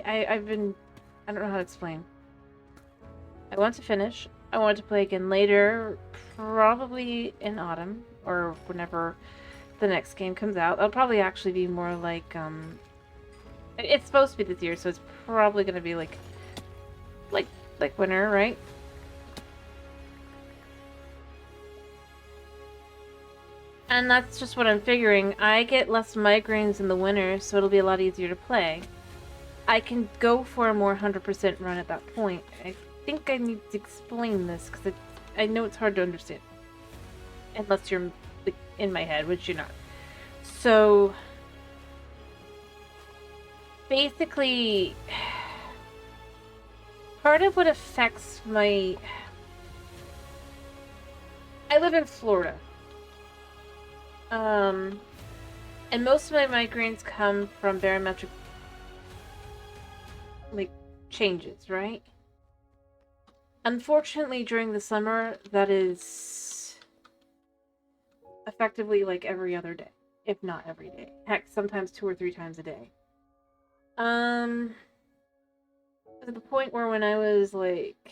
I've been... I don't know how to explain. I want to finish. I want to play again later, probably in autumn, or whenever the next game comes out. It'll probably actually be more like, it's supposed to be this year, so it's probably gonna be like winter, right? And that's just what I'm figuring. I get less migraines in the winter, so it'll be a lot easier to play. I can go for a more 100% run at that point. I think I need to explain this, because I know it's hard to understand. Unless you're like, in my head, which you're not. So... basically... part of what affects my... I live in Florida. And most of my migraines come from barometric, like, changes, right? Unfortunately, during the summer, that is effectively like every other day, if not every day. Heck, sometimes 2 or 3 times a day. To the point where when I was, like,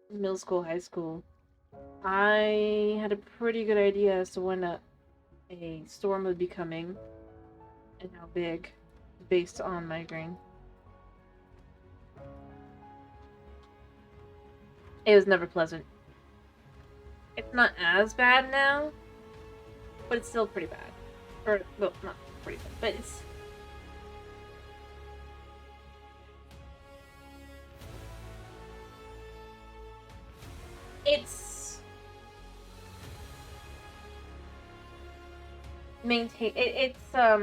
middle school, high school, I had a pretty good idea as to when a storm would be coming and how big, based on migraine. It was never pleasant. It's not as bad now, but it's still pretty bad. Or, well, not pretty bad, but it's... maintain it's how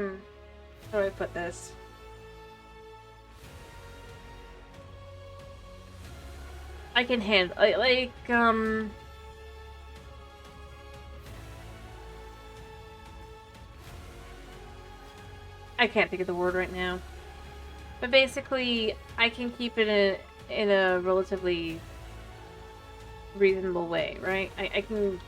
do I put this? I can handle, I can't think of the word right now. But basically, I can keep it in a relatively reasonable way, right? I can...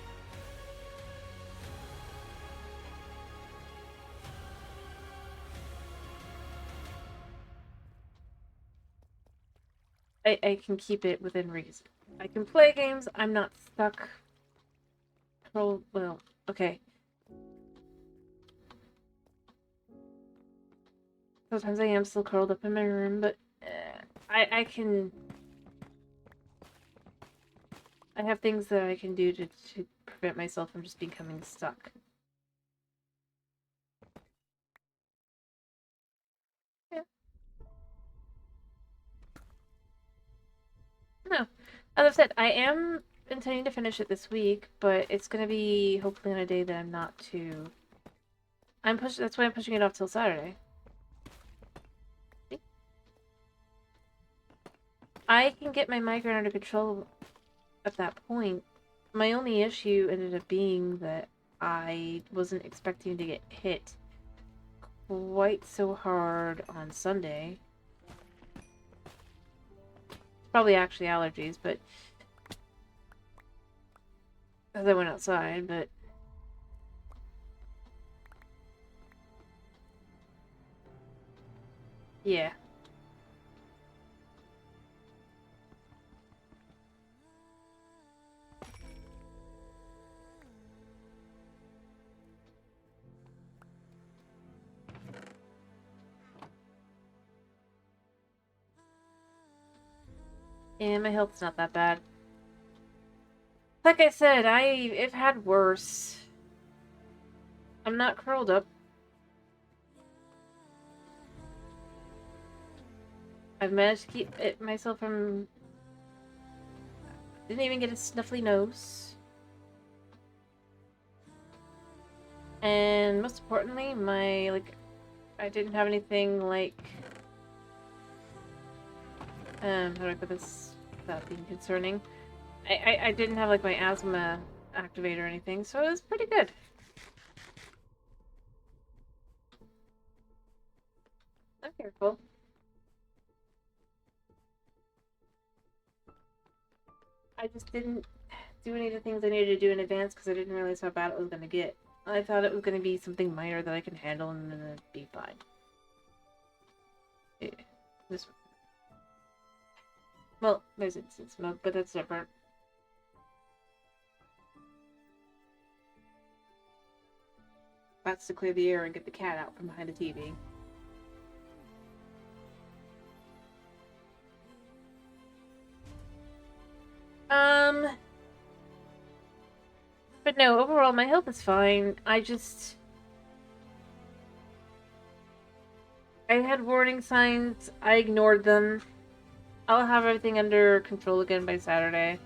I can keep it within reason. I can play games, I'm not stuck. Well, okay. Sometimes I am still curled up in my room, but I can... I have things that I can do to prevent myself from just becoming stuck. Yeah. No. As I've said, I am intending to finish it this week, but it's gonna be hopefully on a day that I'm not too... that's why I'm pushing it off till Saturday. I can get my migraine under control at that point. My only issue ended up being that I wasn't expecting to get hit quite so hard on Sunday. Probably actually allergies, but as I went outside, but yeah. And my health's not that bad. Like I said, I've had worse. I'm not curled up. I've managed to keep myself from... Didn't even get a snuffly nose. And most importantly, I didn't have anything like... how do I put this without being concerning? I didn't have like my asthma activator or anything, so it was pretty good. I'm careful. I just didn't do any of the things I needed to do in advance because I didn't realize how bad it was going to get. I thought it was going to be something minor that I can handle and then it'd be fine. Yeah. This one. Well, there's instant smoke, but that's different. That's to clear the air and get the cat out from behind the TV. But no, overall my health is fine. I had warning signs, I ignored them. I'll have everything under control again by Saturday.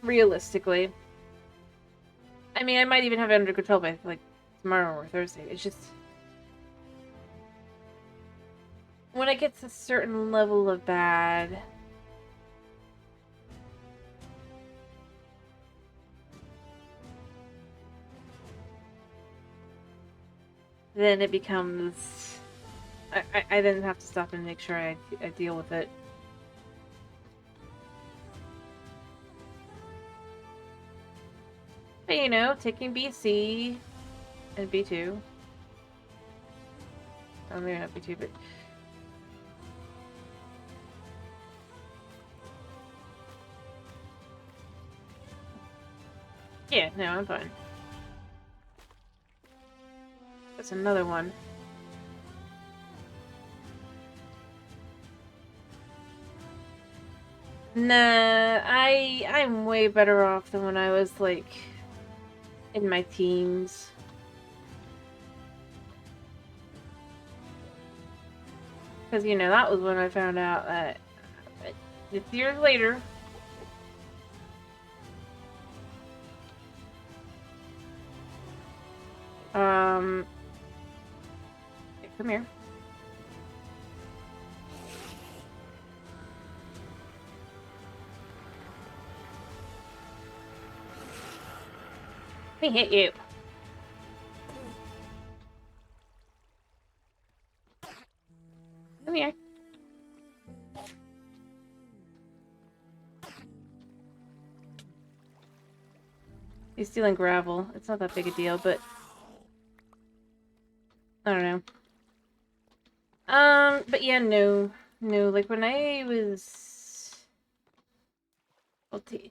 Realistically. I mean, I might even have it under control by, like, tomorrow or Thursday. It's just... when it gets a certain level of bad... then it becomes... I then have to stop and make sure I deal with it. But, you know, taking BC and B2. Oh, maybe not B2, but... yeah, no, I'm fine. That's another one. Nah, I'm way better off than when I was, like, in my teens. Because, you know, that was when I found out that it's years later. Come here. Let me hit you. Come here. He's stealing gravel. It's not that big a deal, but I don't know. But yeah, no. No, like when I was well, teen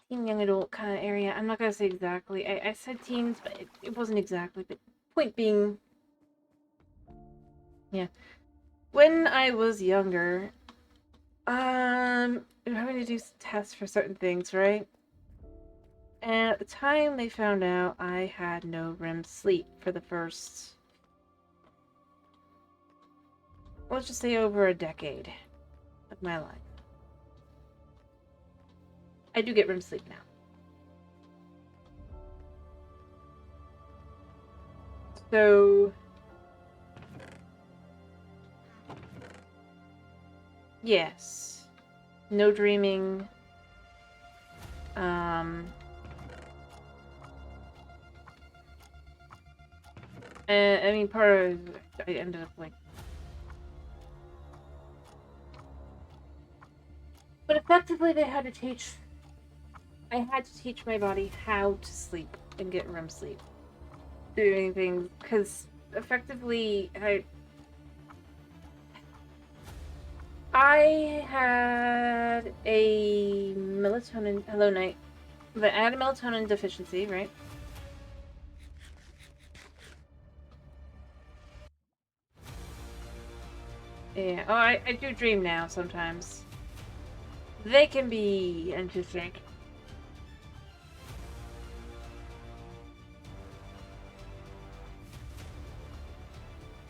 young adult kind of area. I'm not gonna say exactly. I said teens, but it wasn't exactly. But point being, yeah. When I was younger, we were having to do tests for certain things, right? And at the time they found out I had no REM sleep for the first, let's just say over a decade of my life. I do get REM sleep now. So, yes. No dreaming. I mean, part of I ended up like, but effectively they had to teach. I had to teach my body how to sleep and get REM sleep. Doing things because effectively I had a melatonin. Hello, night. But I had a melatonin deficiency, right? Yeah. Oh, I do dream now sometimes. They can be interesting.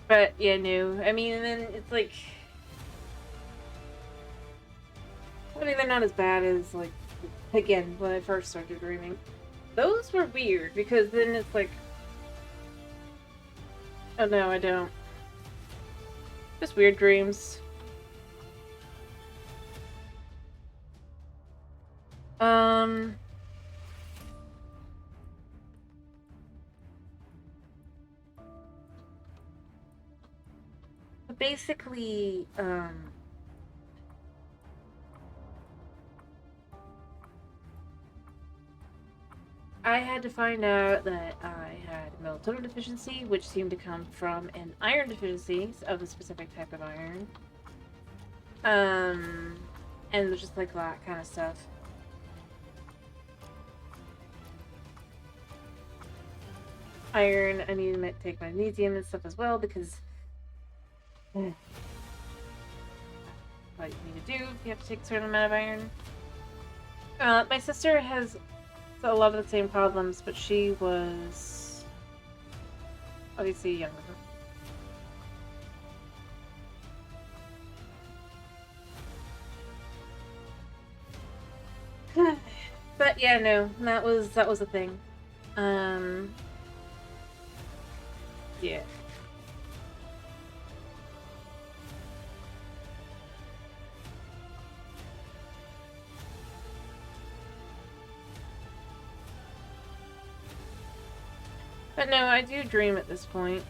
But yeah, no. I mean, and then it's like, I mean, they're not as bad as like, again, when I first started dreaming. Those were weird because then it's like, oh no, I don't. Just weird dreams. Um. Basically, I had to find out that I had melatonin deficiency, which seemed to come from an iron deficiency of a specific type of iron. And it was just like that kind of stuff. Iron, I need to take magnesium and stuff as well because what you need to do if you have to take a certain amount of iron. My sister has a lot of the same problems, but she was obviously younger. But yeah, no, that was a thing. Yeah. But no, I do dream at this point.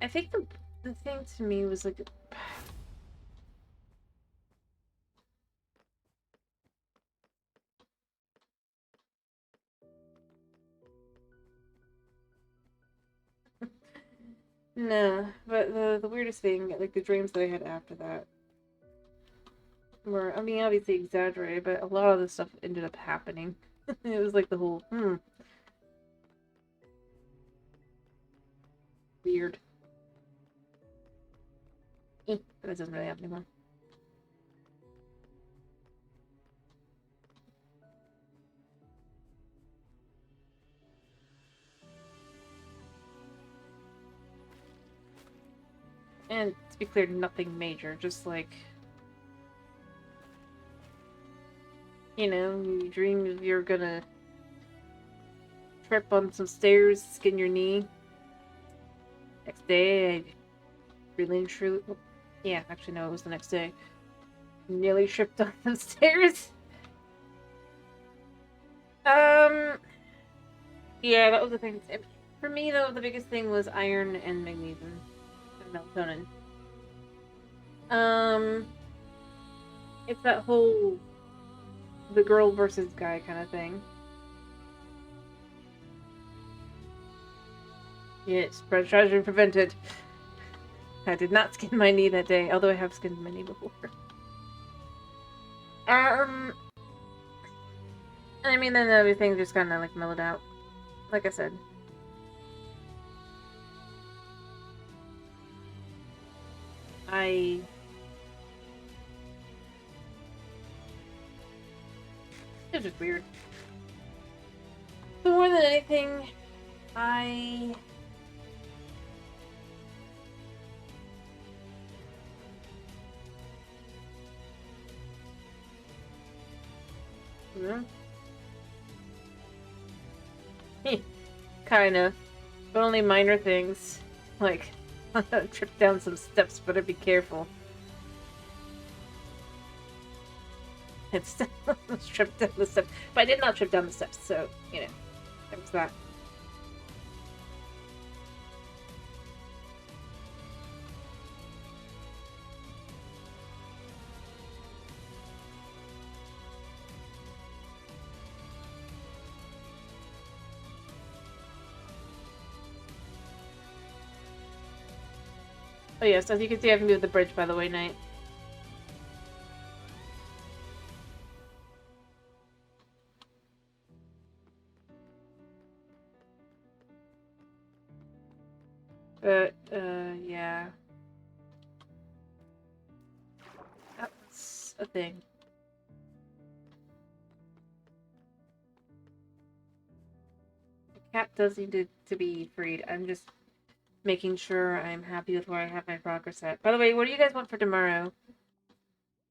I think the thing to me was like, no, but the weirdest thing, like the dreams that I had after that were, I mean, obviously exaggerated, but a lot of the stuff ended up happening. It was like the whole, weird. That doesn't really happen anymore. And to be clear, nothing major, just like, you know, you dream you're gonna trip on some stairs, skin your knee. Next day, I really and truly, yeah, actually no, it was the next day. Nearly tripped on some stairs. Yeah, that was the thing. For me, though, the biggest thing was iron and magnesium and melatonin. Um, it's that whole the girl versus guy kind of thing. Yes, spread treasure prevented. I did not skin my knee that day, although I have skinned my knee before. I mean, then everything just kind of like mellowed out. Like I said. It was just weird. But more than anything, I kind of, but only minor things. Like, trip down some steps, better be careful. It's tripped down the steps. But I did not trip down the steps, so, you know, there was that. Oh yes, as you can see, I've moved the bridge, by the way, Knight. But, yeah. That's a thing. The cat does need to be freed. I'm just making sure I'm happy with where I have my progress at. By the way, what do you guys want for tomorrow?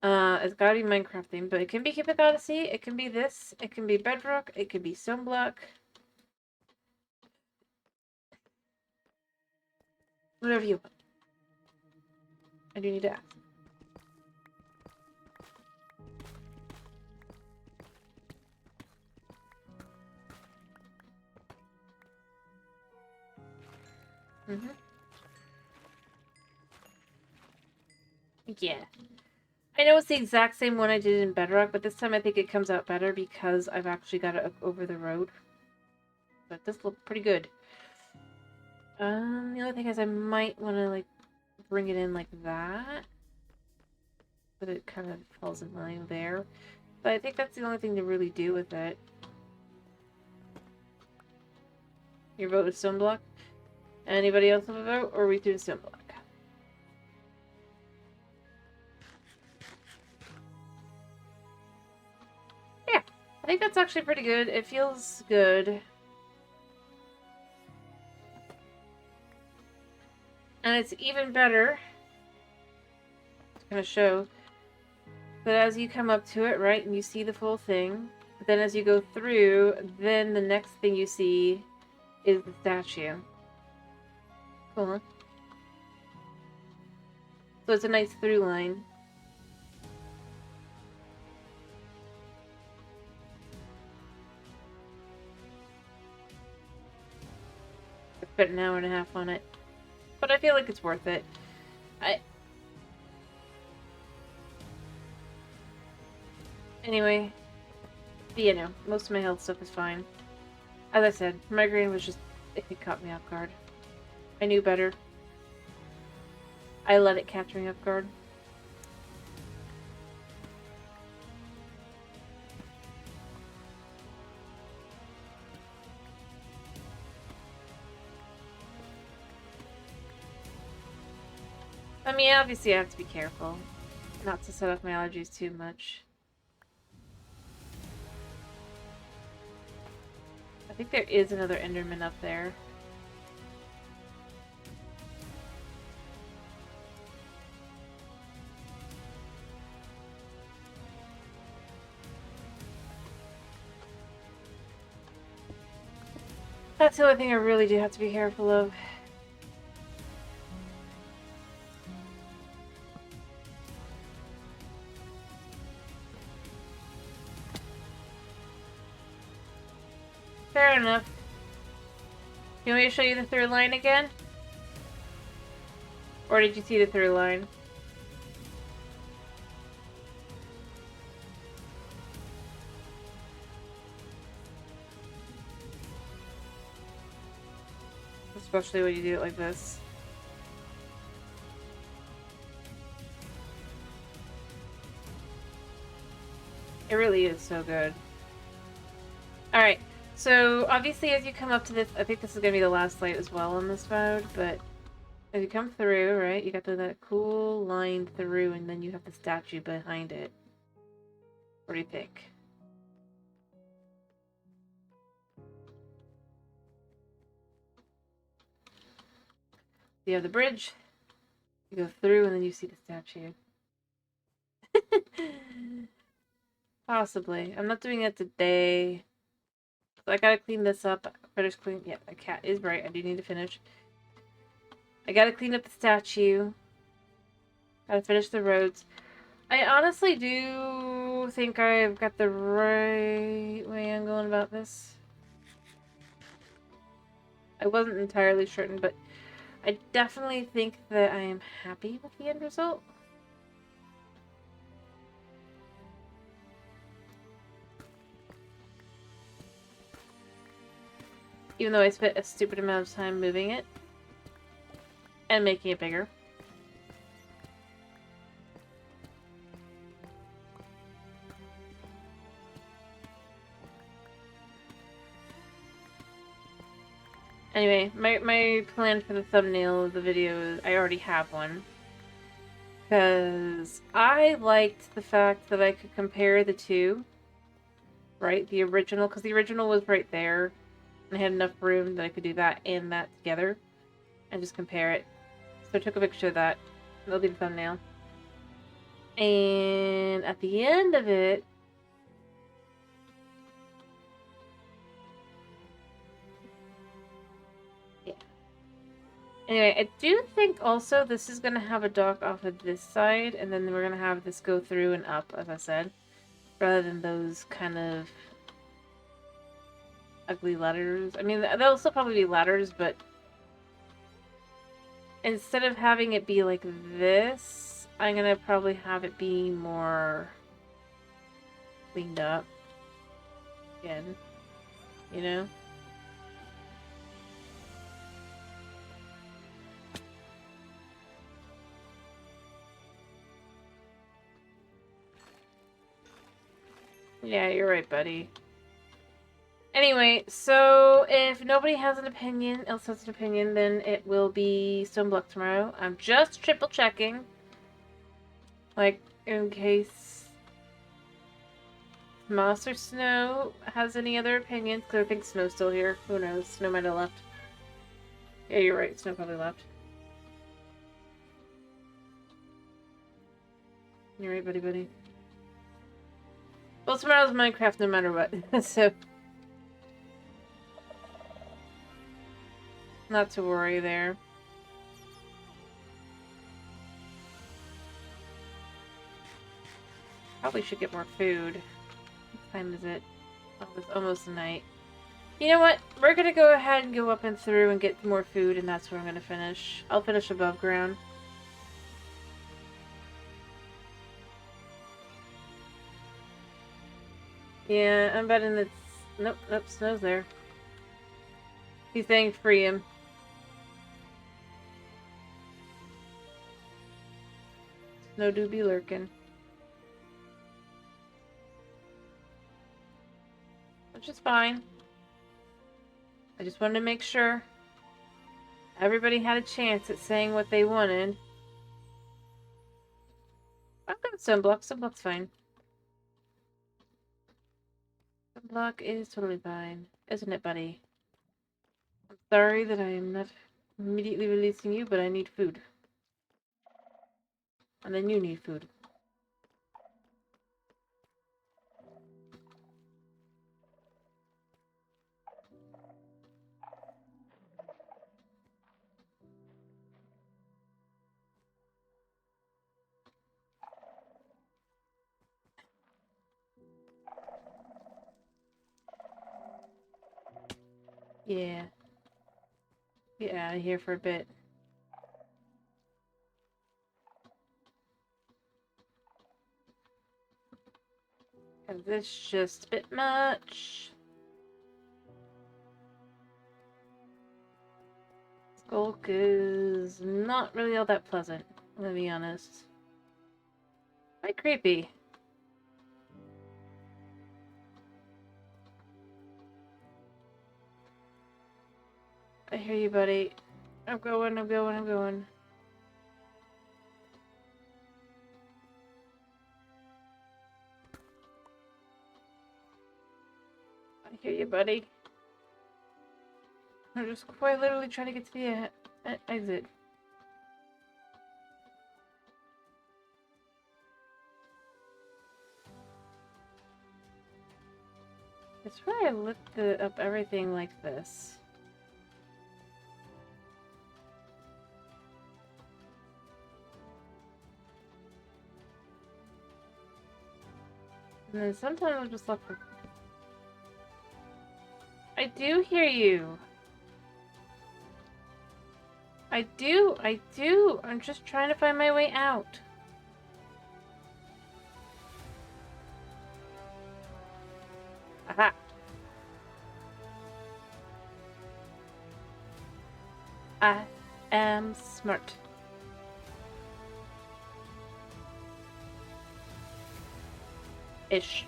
It's gotta be Minecraft themed, but it can be Epic Odyssey, it can be this, it can be Bedrock, it can be Stoneblock. Whatever you want. I do need to ask. Yeah. I know it's the exact same one I did in Bedrock, but this time I think it comes out better because I've actually got it up over the road. But this looks pretty good. The only thing is I might want to, like, bring it in like that. But it kind of falls in line there. But I think that's the only thing to really do with it. Your vote is Stoneblock? Anybody else have a vote, or are we doing Stoneblock? Yeah, I think that's actually pretty good. It feels good. And it's even better. It's gonna show that as you come up to it, right, and you see the full thing, then as you go through, then the next thing you see is the statue. Cool, huh? So it's a nice through line. I spent an hour and a half on it. But I feel like it's worth it. Anyway, you know, most of my health stuff is fine. As I said, migraine was just, it caught me off guard. I knew better. I let it catch me off guard. I mean, obviously I have to be careful. Not to set off my allergies too much. I think there is another Enderman up there. That's the only thing I really do have to be careful of. fair enough. You want me to show you the through line again? Or did you see the through line? Especially when you do it like this. It really is so good. Alright, so obviously as you come up to this, I think this is going to be the last light as well on this mode, but as you come through, right, you got that cool line through, and then you have the statue behind it. What do you think? You have the bridge, you go through, and then you see the statue. Possibly. I'm not doing it today. So I gotta clean this up. Finish clean. Yeah, the cat is right. I do need to finish. I gotta clean up the statue. Gotta finish the roads. I honestly do think I've got the right way I'm going about this. I wasn't entirely certain, but I definitely think that I am happy with the end result. Even though I spent a stupid amount of time moving it and making it bigger. Anyway, my plan for the thumbnail of the video is I already have one. Because I liked the fact that I could compare the two. Right? The original, because the original was right there. And I had enough room that I could do that and that together. And just compare it. So I took a picture of that. That'll be the thumbnail. And at the end of it, yeah. Anyway, I do think also this is going to have a dock off of this side, and then we're going to have this go through and up, as I said, rather than those kind of ugly letters. I mean, there'll still probably be letters, but instead of having it be like this, I'm going to probably have it be more cleaned up. Again, you know? Yeah, you're right, buddy. Anyway, so if nobody has an opinion, else has an opinion, then it will be Stoneblock tomorrow. I'm just triple checking. Like, in case Moss or Snow has any other opinions, because I think Snow's still here. Who knows? Snow might have left. Yeah, you're right. Snow probably left. You're right, buddy. Well, tomorrow's Minecraft no matter what, so not to worry there. Probably should get more food. What time is it? Oh, it's almost night. You know what? We're gonna go ahead and go up and through and get more food, and that's where I'm gonna finish. I'll finish above ground. Yeah, I'm betting it's... Nope, Snow's there. He's saying free him. Snow do be lurking. Which is fine. I just wanted to make sure everybody had a chance at saying what they wanted. I've got Sunblock. Sunblock's fine. Sunblock is totally fine. Isn't it, buddy? I'm sorry that I am not immediately releasing you, but I need food. And then you need food. Yeah. Get out of here for a bit. Cause this is just a bit much. Skulk is not really all that pleasant, I'm gonna be honest. Quite creepy. I hear you, buddy. I'm going. I hear you, buddy. I'm just quite literally trying to get to the exit. I swear I lit up everything like this. And then sometimes I'll just look for... I do hear you. I do. I'm just trying to find my way out. Aha. I am smart. Ish.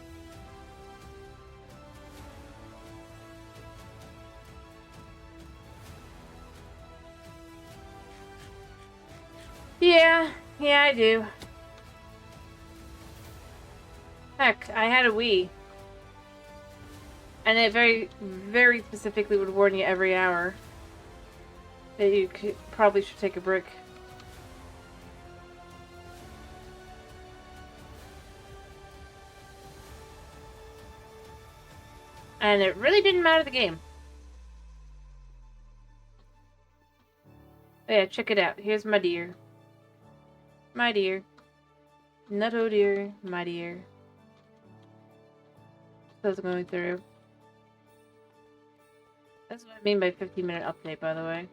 Yeah, I do. Heck, I had a Wii. And it very, very specifically would warn you every hour that you probably should take a break. And it really didn't matter the game. Oh yeah, check it out. Here's my deer. My deer. Nutto deer. My deer. That's going through. That's what I mean by 15-minute update, by the way.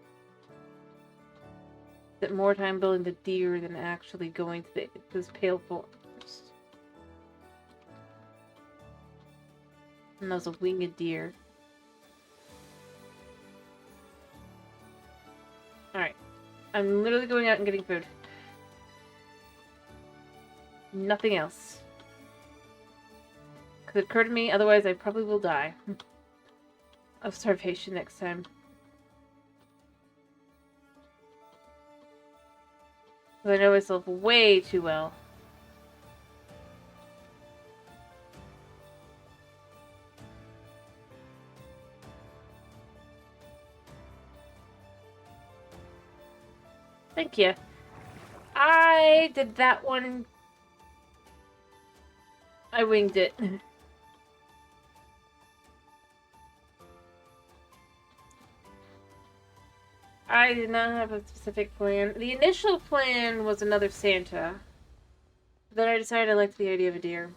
That more time building the deer than actually going to this pale forest. And that was a winged deer. Alright. I'm literally going out and getting food. Nothing else. Could occur to me, otherwise I probably will die. Of starvation next time. I know myself way too well. Thank you. I did that one. I winged it. I did not have a specific plan. The initial plan was another Santa. Then I decided I liked the idea of a deer.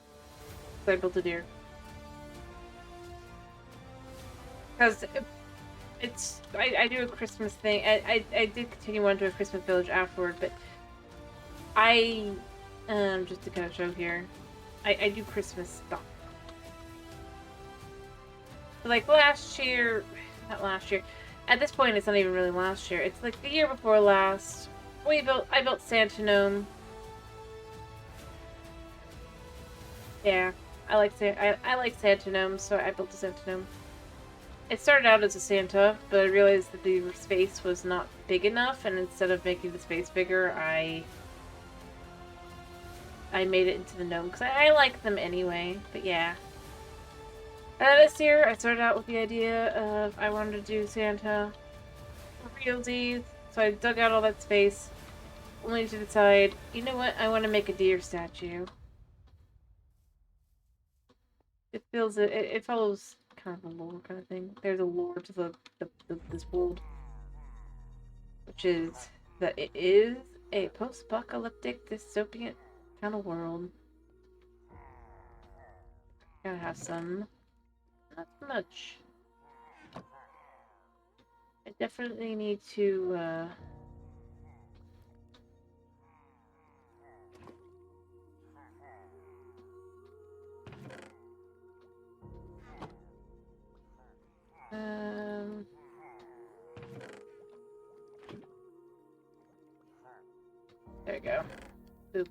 So I built a deer. Because I do a Christmas thing. I did continue on to a Christmas village afterward, but just to kind of show here, I do Christmas stuff. Like last year, not last year, at this point it's not even really last year, it's like the year before last, I built Santa Gnome. Yeah, I like Santa Gnomes, so I built a Santa Gnome. It started out as a Santa, but I realized that the space was not big enough, and instead of making the space bigger, I made it into the gnome, because I like them anyway, but yeah. This year, I started out with the idea of I wanted to do Santa for realsies, so I dug out all that space, only to decide, you know what, I want to make a deer statue. It follows kind of a lore kind of thing. There's a lore to this world, which is that it is a post-apocalyptic dystopian kind of world. Gotta have some. Not much. definitely need to, there we go. Boop.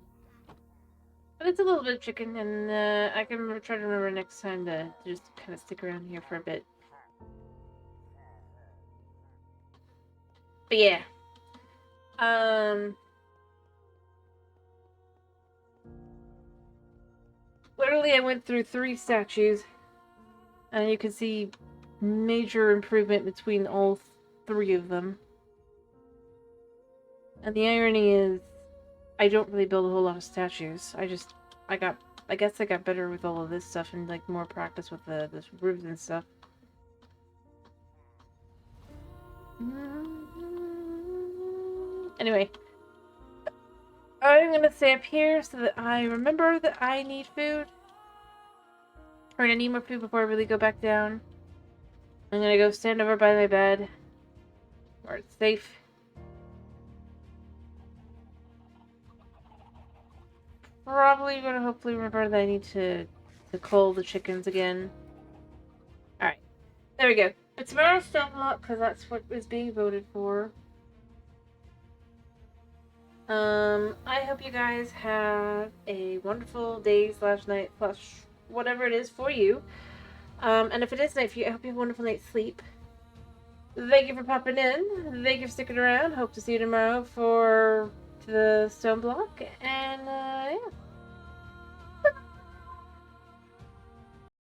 But it's a little bit of chicken, and I can try to remember next time to just kind of stick around here for a bit. But yeah. Literally, I went through 3 statues, and you can see major improvement between all 3 of them. And the irony is, I don't really build a whole lot of statues. I guess I got better with all of this stuff and like more practice with the roofs and stuff. Anyway, I'm gonna stay up here so that I remember that I need food. Or I need more food before I really go back down. I'm gonna go stand over by my bed where it's safe. Probably gonna hopefully remember that I need to cull the chickens again. Alright. There we go. But tomorrow's stone block, because that's what is being voted for. I hope you guys have a wonderful day / night / whatever it is for you. And if it is night for you, I hope you have a wonderful night's sleep. Thank you for popping in. Thank you for sticking around. Hope to see you tomorrow for the stone block. And, yeah.